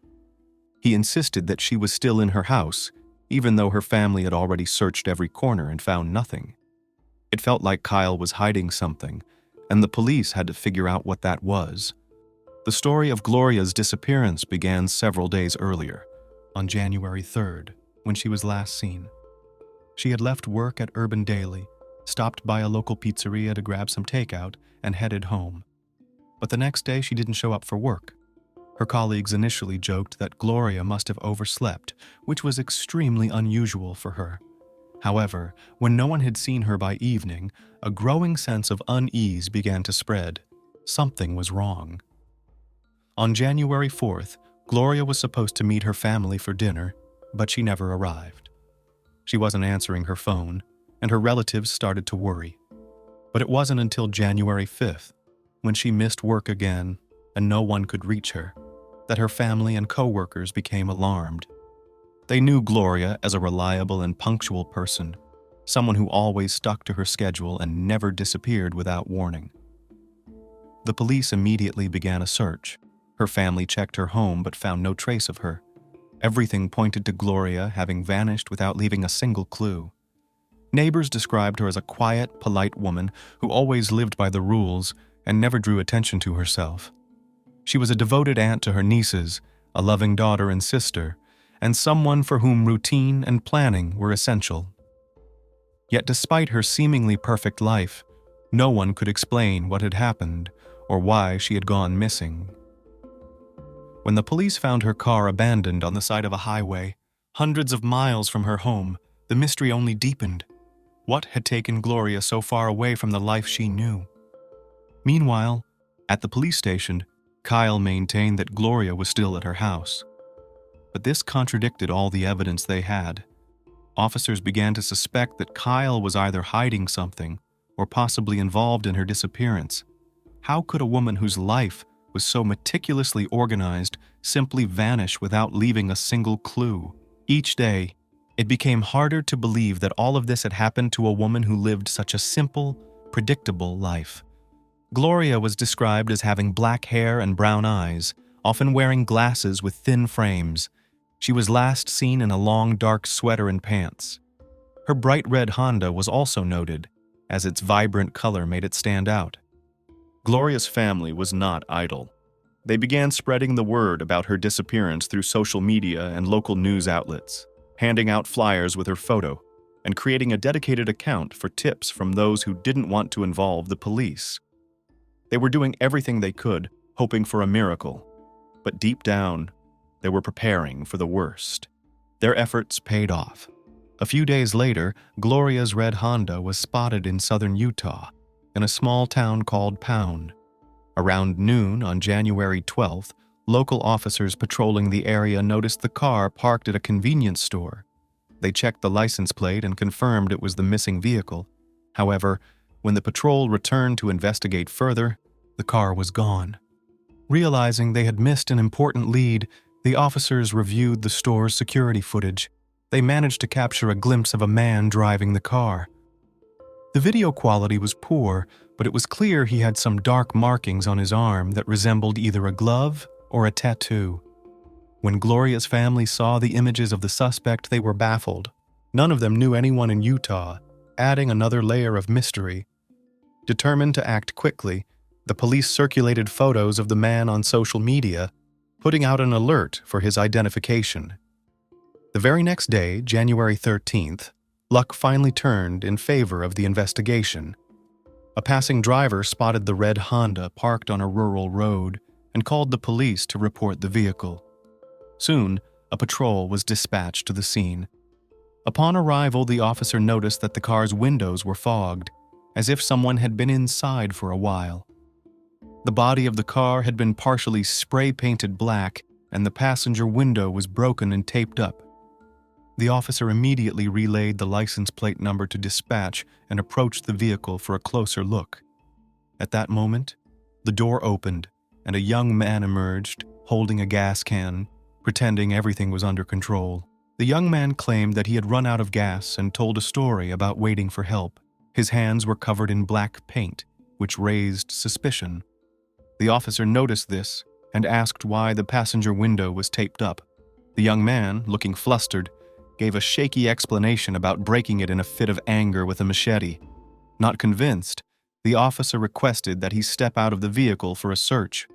He insisted that she was still in her house, even though her family had already searched every corner and found nothing. It felt like Kyle was hiding something, and the police had to figure out what that was. The story of Gloria's disappearance began several days earlier, on January 3rd, when she was last seen. She had left work at Urban Daily, stopped by a local pizzeria to grab some takeout, and headed home. But the next day she didn't show up for work. Her colleagues initially joked that Gloria must have overslept, which was extremely unusual for her. However, when no one had seen her by evening, a growing sense of unease began to spread. Something was wrong. On January 4th, Gloria was supposed to meet her family for dinner, but she never arrived. She wasn't answering her phone, and her relatives started to worry. But it wasn't until January 5th, when she missed work again and no one could reach her, that her family and co-workers became alarmed. They knew Gloria as a reliable and punctual person, someone who always stuck to her schedule and never disappeared without warning. The police immediately began a search. Her family checked her home but found no trace of her. Everything pointed to Gloria having vanished without leaving a single clue. Neighbors described her as a quiet, polite woman who always lived by the rules and never drew attention to herself. She was a devoted aunt to her nieces, a loving daughter and sister, and someone for whom routine and planning were essential. Yet despite her seemingly perfect life, no one could explain what had happened or why she had gone missing. When the police found her car abandoned on the side of a highway, hundreds of miles from her home, the mystery only deepened. What had taken Gloria so far away from the life she knew? Meanwhile, at the police station, Kyle maintained that Gloria was still at her house. But this contradicted all the evidence they had. Officers began to suspect that Kyle was either hiding something or possibly involved in her disappearance. How could a woman whose life was so meticulously organized simply vanish without leaving a single clue? Each day, it became harder to believe that all of this had happened to a woman who lived such a simple, predictable life. Gloria was described as having black hair and brown eyes, often wearing glasses with thin frames. She was last seen in a long dark sweater and pants. Her bright red Honda was also noted, as its vibrant color made it stand out. Gloria's family was not idle. They began spreading the word about her disappearance through social media and local news outlets, handing out flyers with her photo, and creating a dedicated account for tips from those who didn't want to involve the police. They were doing everything they could, hoping for a miracle. But deep down, they were preparing for the worst. Their efforts paid off. A few days later, Gloria's red Honda was spotted in southern Utah, in a small town called Pound. Around noon on January 12th, local officers patrolling the area noticed the car parked at a convenience store. They checked the license plate and confirmed it was the missing vehicle. However, when the patrol returned to investigate further, the car was gone. Realizing they had missed an important lead, the officers reviewed the store's security footage. They managed to capture a glimpse of a man driving the car. The video quality was poor, but it was clear he had some dark markings on his arm that resembled either a glove or a tattoo. When Gloria's family saw the images of the suspect, they were baffled. None of them knew anyone in Utah, adding another layer of mystery. Determined to act quickly, the police circulated photos of the man on social media, putting out an alert for his identification. The very next day, January 13th, luck finally turned in favor of the investigation. A passing driver spotted the red Honda parked on a rural road and called the police to report the vehicle. Soon, a patrol was dispatched to the scene. Upon arrival, the officer noticed that the car's windows were fogged, as if someone had been inside for a while. The body of the car had been partially spray-painted black, and the passenger window was broken and taped up. The officer immediately relayed the license plate number to dispatch and approached the vehicle for a closer look. At that moment, the door opened and a young man emerged, holding a gas can, pretending everything was under control. The young man claimed that he had run out of gas and told a story about waiting for help. His hands were covered in black paint, which raised suspicion. The officer noticed this and asked why the passenger window was taped up. The young man, looking flustered, gave a shaky explanation about breaking it in a fit of anger with a machete. Not convinced, the officer requested that he step out of the vehicle for a search.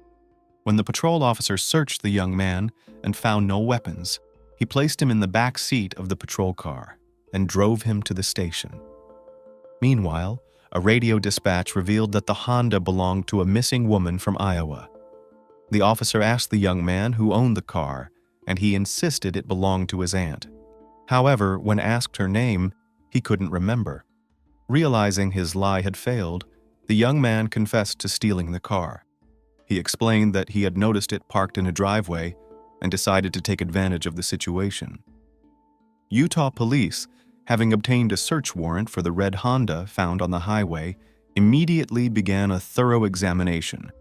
When the patrol officer searched the young man and found no weapons, he placed him in the back seat of the patrol car and drove him to the station. Meanwhile, a radio dispatch revealed that the Honda belonged to a missing woman from Iowa. The officer asked the young man who owned the car, and he insisted it belonged to his aunt. However, when asked her name, he couldn't remember. Realizing his lie had failed, the young man confessed to stealing the car. He explained that he had noticed it parked in a driveway and decided to take advantage of the situation. Utah police, having obtained a search warrant for the red Honda found on the highway, immediately began a thorough examination.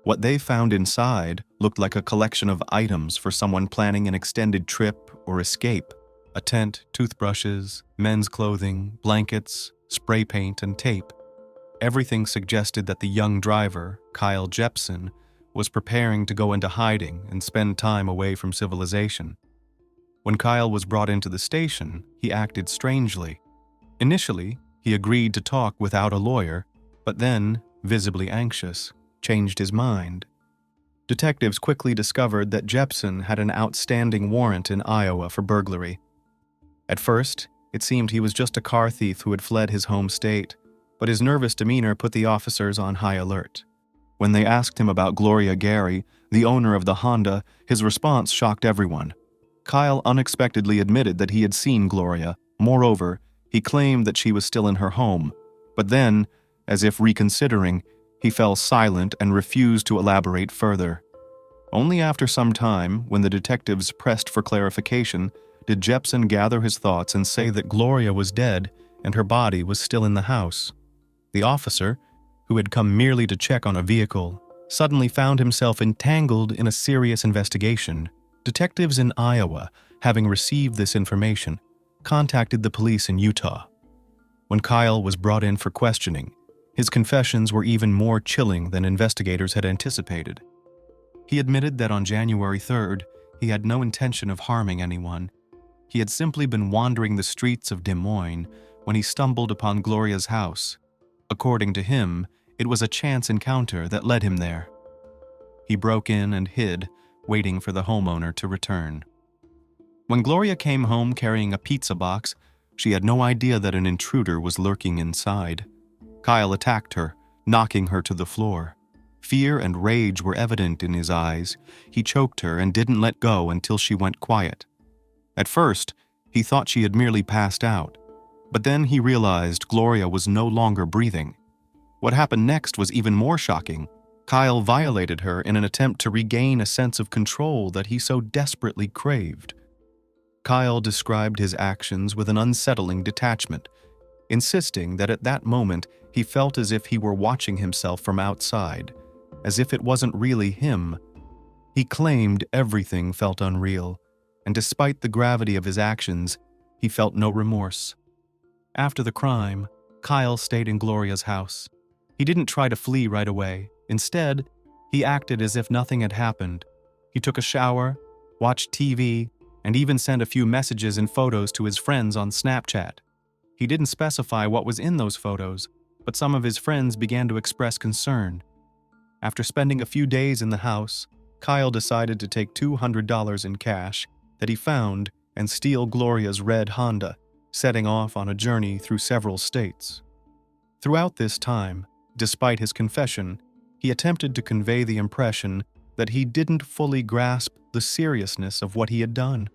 What they found inside looked like a collection of items for someone planning an extended trip or escape. A tent, toothbrushes, men's clothing, blankets, spray paint, and tape. Everything suggested that the young driver, Kyle Jepson, was preparing to go into hiding and spend time away from civilization. When Kyle was brought into the station, he acted strangely. Initially, he agreed to talk without a lawyer, but then, visibly anxious, changed his mind. Detectives quickly discovered that Jepson had an outstanding warrant in Iowa for burglary. At first, it seemed he was just a car thief who had fled his home state, but his nervous demeanor put the officers on high alert. When they asked him about Gloria Gary, the owner of the Honda, his response shocked everyone. Kyle unexpectedly admitted that he had seen Gloria. Moreover, he claimed that she was still in her home, but then, as if reconsidering, he fell silent and refused to elaborate further. Only after some time, when the detectives pressed for clarification, did Jepson gather his thoughts and say that Gloria was dead and her body was still in the house. The officer, who had come merely to check on a vehicle, suddenly found himself entangled in a serious investigation. Detectives in Iowa, having received this information, contacted the police in Utah. When Kyle was brought in for questioning, his confessions were even more chilling than investigators had anticipated. He admitted that on January 3rd, he had no intention of harming anyone. He had simply been wandering the streets of Des Moines when he stumbled upon Gloria's house. According to him, it was a chance encounter that led him there. He broke in and hid, waiting for the homeowner to return. When Gloria came home carrying a pizza box, she had no idea that an intruder was lurking inside. Kyle attacked her, knocking her to the floor. Fear and rage were evident in his eyes. He choked her and didn't let go until she went quiet. At first, he thought she had merely passed out, but then he realized Gloria was no longer breathing. What happened next was even more shocking. Kyle violated her in an attempt to regain a sense of control that he so desperately craved. Kyle described his actions with an unsettling detachment, insisting that at that moment he felt as if he were watching himself from outside, as if it wasn't really him. He claimed everything felt unreal, and despite the gravity of his actions, he felt no remorse. After the crime, Kyle stayed in Gloria's house. He didn't try to flee right away. Instead, he acted as if nothing had happened. He took a shower, watched TV, and even sent a few messages and photos to his friends on Snapchat. He didn't specify what was in those photos, but some of his friends began to express concern. After spending a few days in the house, Kyle decided to take $200 in cash that he found and steal Gloria's red Honda, setting off on a journey through several states. Throughout this time, despite his confession, he attempted to convey the impression that he didn't fully grasp the seriousness of what he had done.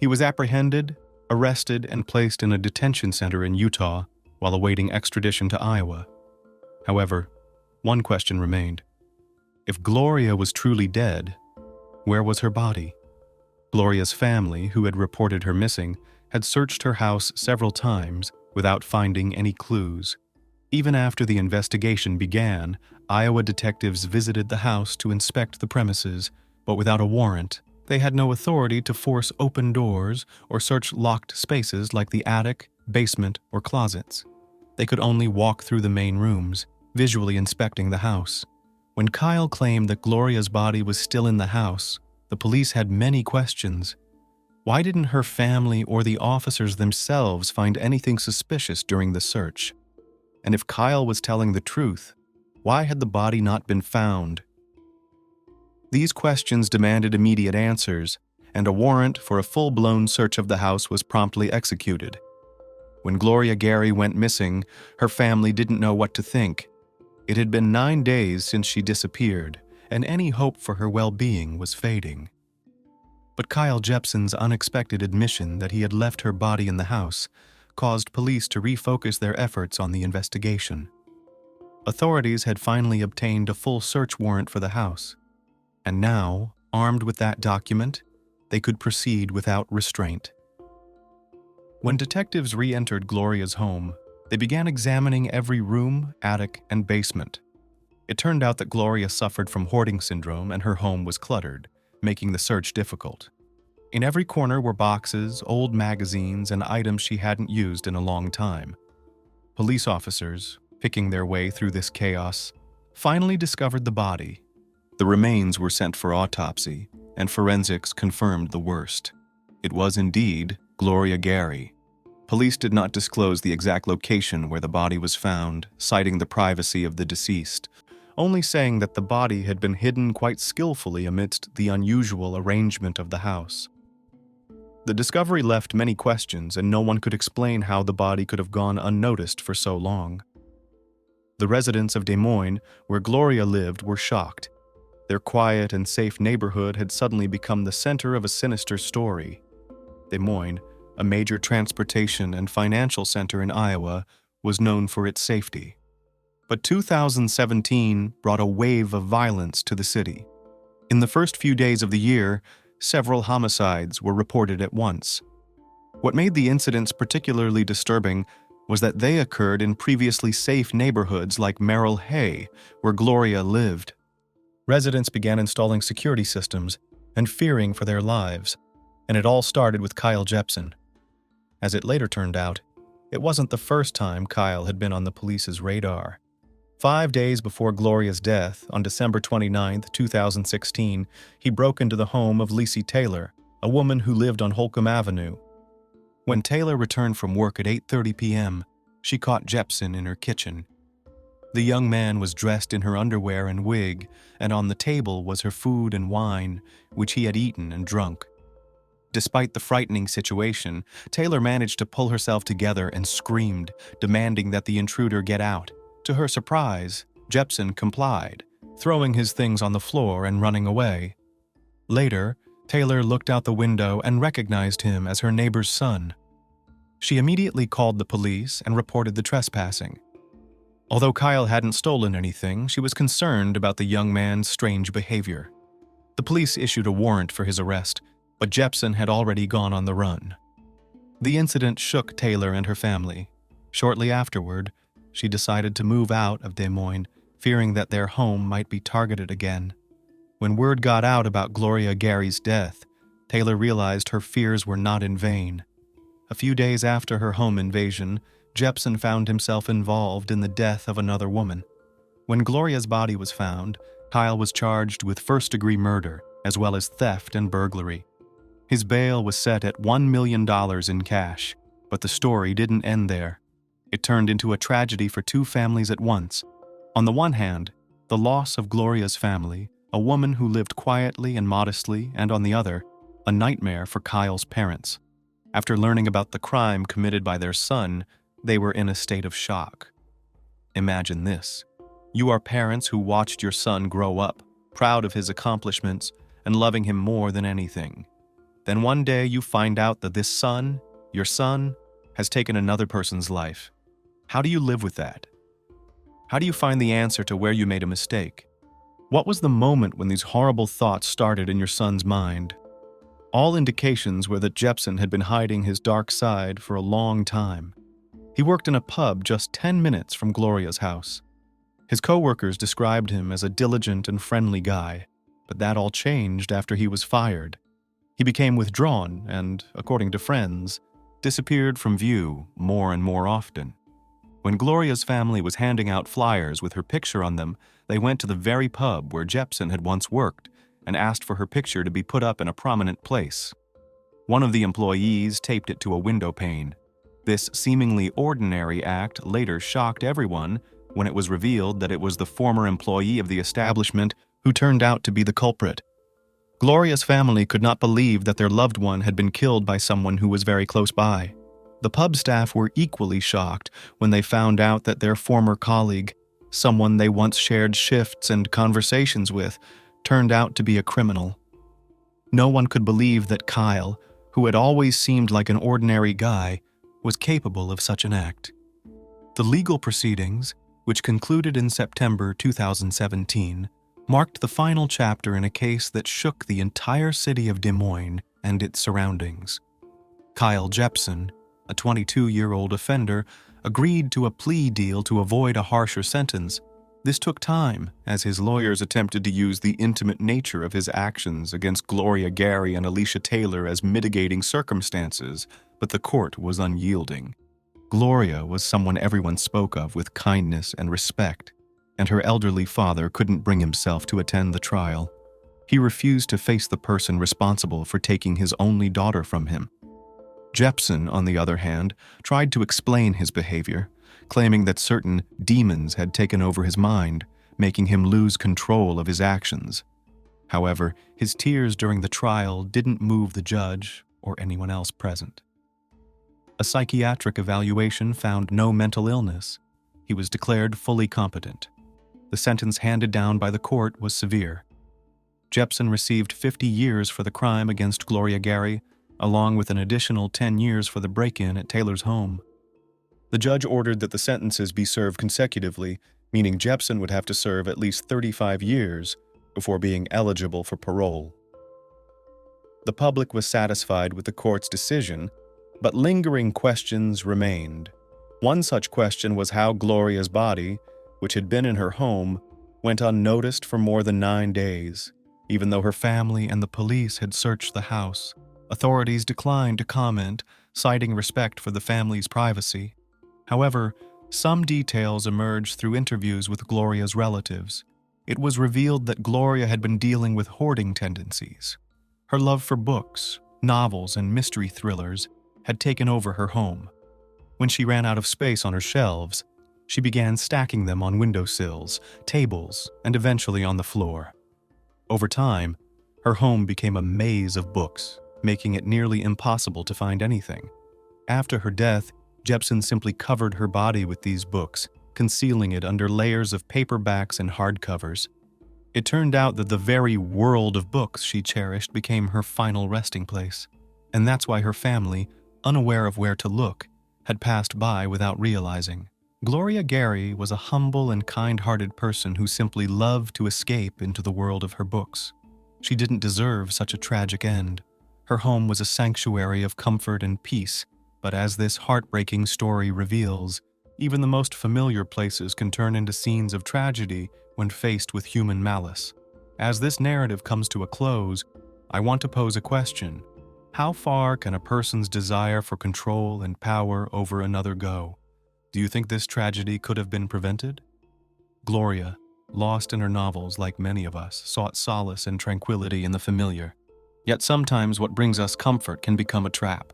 He was apprehended, arrested, and placed in a detention center in Utah while awaiting extradition to Iowa. However, one question remained. If Gloria was truly dead, where was her body? Gloria's family, who had reported her missing, had searched her house several times without finding any clues. Even after the investigation began, Iowa detectives visited the house to inspect the premises, but without a warrant. They had no authority to force open doors or search locked spaces like the attic, basement, or closets. They could only walk through the main rooms, visually inspecting the house. When Kyle claimed that Gloria's body was still in the house, the police had many questions. Why didn't her family or the officers themselves find anything suspicious during the search? And if Kyle was telling the truth, why had the body not been found? These questions demanded immediate answers, and a warrant for a full-blown search of the house was promptly executed. When Gloria Gary went missing, her family didn't know what to think. It had been 9 days since she disappeared, and any hope for her well-being was fading. But Kyle Jepson's unexpected admission that he had left her body in the house caused police to refocus their efforts on the investigation. Authorities had finally obtained a full search warrant for the house, and now, armed with that document, they could proceed without restraint. When detectives re-entered Gloria's home, they began examining every room, attic, and basement. It turned out that Gloria suffered from hoarding syndrome and her home was cluttered, making the search difficult. In every corner were boxes, old magazines, and items she hadn't used in a long time. Police officers, picking their way through this chaos, finally discovered the body. The remains were sent for autopsy, and forensics confirmed the worst. It was indeed Gloria Gary. Police did not disclose the exact location where the body was found, citing the privacy of the deceased, only saying that the body had been hidden quite skillfully amidst the unusual arrangement of the house. The discovery left many questions, and no one could explain how the body could have gone unnoticed for so long. The residents of Des Moines, where Gloria lived, were shocked. Their quiet and safe neighborhood had suddenly become the center of a sinister story. Des Moines, a major transportation and financial center in Iowa, was known for its safety. But 2017 brought a wave of violence to the city. In the first few days of the year, several homicides were reported at once. What made the incidents particularly disturbing was that they occurred in previously safe neighborhoods like Merrill Hay, where Gloria lived. Residents began installing security systems and fearing for their lives, and it all started with Kyle Jepson. As it later turned out, it wasn't the first time Kyle had been on the police's radar. 5 days before Gloria's death, on December 29, 2016, he broke into the home of Lacey Taylor, a woman who lived on Holcomb Avenue. When Taylor returned from work at 8:30 p.m., she caught Jepson in her kitchen. The young man was dressed in her underwear and wig, and on the table was her food and wine, which he had eaten and drunk. Despite the frightening situation, Taylor managed to pull herself together and screamed, demanding that the intruder get out. To her surprise, Jepson complied, throwing his things on the floor and running away. Later, Taylor looked out the window and recognized him as her neighbor's son. She immediately called the police and reported the trespassing. Although Kyle hadn't stolen anything, she was concerned about the young man's strange behavior. The police issued a warrant for his arrest, but Jepson had already gone on the run. The incident shook Taylor and her family. Shortly afterward, she decided to move out of Des Moines, fearing that their home might be targeted again. When word got out about Gloria Gary's death, Taylor realized her fears were not in vain. A few days after her home invasion, Jepson found himself involved in the death of another woman. When Gloria's body was found, Kyle was charged with first-degree murder, as well as theft and burglary. His bail was set at $1 million in cash, but the story didn't end there. It turned into a tragedy for two families at once. On the one hand, the loss of Gloria's family, a woman who lived quietly and modestly, and on the other, a nightmare for Kyle's parents. After learning about the crime committed by their son, they were in a state of shock. Imagine this. You are parents who watched your son grow up, proud of his accomplishments and loving him more than anything. Then one day you find out that this son, your son, has taken another person's life. How do you live with that? How do you find the answer to where you made a mistake? What was the moment when these horrible thoughts started in your son's mind? All indications were that Jepson had been hiding his dark side for a long time. He worked in a pub just 10 minutes from Gloria's house. His co-workers described him as a diligent and friendly guy, but that all changed after he was fired. He became withdrawn and, according to friends, disappeared from view more and more often. When Gloria's family was handing out flyers with her picture on them, they went to the very pub where Jepson had once worked and asked for her picture to be put up in a prominent place. One of the employees taped it to a window pane. This seemingly ordinary act later shocked everyone when it was revealed that it was the former employee of the establishment who turned out to be the culprit. Gloria's family could not believe that their loved one had been killed by someone who was very close by. The pub staff were equally shocked when they found out that their former colleague, someone they once shared shifts and conversations with, turned out to be a criminal. No one could believe that Kyle, who had always seemed like an ordinary guy, was capable of such an act. The legal proceedings, which concluded in September 2017, marked the final chapter in a case that shook the entire city of Des Moines and its surroundings. Kyle Jepson, a 22-year-old offender, agreed to a plea deal to avoid a harsher sentence. This took time, as his lawyers attempted to use the intimate nature of his actions against Gloria Gary and Alicia Taylor as mitigating circumstances, but the court was unyielding. Gloria was someone everyone spoke of with kindness and respect, and her elderly father couldn't bring himself to attend the trial. He refused to face the person responsible for taking his only daughter from him. Jepson, on the other hand, tried to explain his behavior, claiming that certain demons had taken over his mind, making him lose control of his actions. However, his tears during the trial didn't move the judge or anyone else present. A psychiatric evaluation found no mental illness. He was declared fully competent. The sentence handed down by the court was severe. Jepson received 50 years for the crime against Gloria Gary, along with an additional 10 years for the break-in at Taylor's home. The judge ordered that the sentences be served consecutively, meaning Jepson would have to serve at least 35 years before being eligible for parole. The public was satisfied with the court's decision, but lingering questions remained. One such question was how Gloria's body, which had been in her home, went unnoticed for more than 9 days. Even though her family and the police had searched the house, authorities declined to comment, citing respect for the family's privacy. However, some details emerged through interviews with Gloria's relatives. It was revealed that Gloria had been dealing with hoarding tendencies. Her love for books, novels, and mystery thrillers had taken over her home. When she ran out of space on her shelves, she began stacking them on windowsills, tables, and eventually on the floor. Over time, her home became a maze of books, making it nearly impossible to find anything. After her death, Jepson simply covered her body with these books, concealing it under layers of paperbacks and hardcovers. It turned out that the very world of books she cherished became her final resting place, and that's why her family, unaware of where to look, had passed by without realizing. Gloria Gary was a humble and kind-hearted person who simply loved to escape into the world of her books. She didn't deserve such a tragic end. Her home was a sanctuary of comfort and peace, but as this heartbreaking story reveals, even the most familiar places can turn into scenes of tragedy when faced with human malice. As this narrative comes to a close, I want to pose a question. How far can a person's desire for control and power over another go? Do you think this tragedy could have been prevented? Gloria, lost in her novels like many of us, sought solace and tranquility in the familiar. Yet sometimes what brings us comfort can become a trap.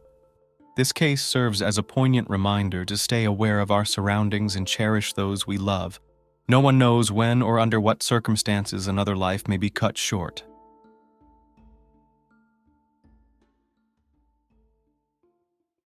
This case serves as a poignant reminder to stay aware of our surroundings and cherish those we love. No one knows when or under what circumstances another life may be cut short.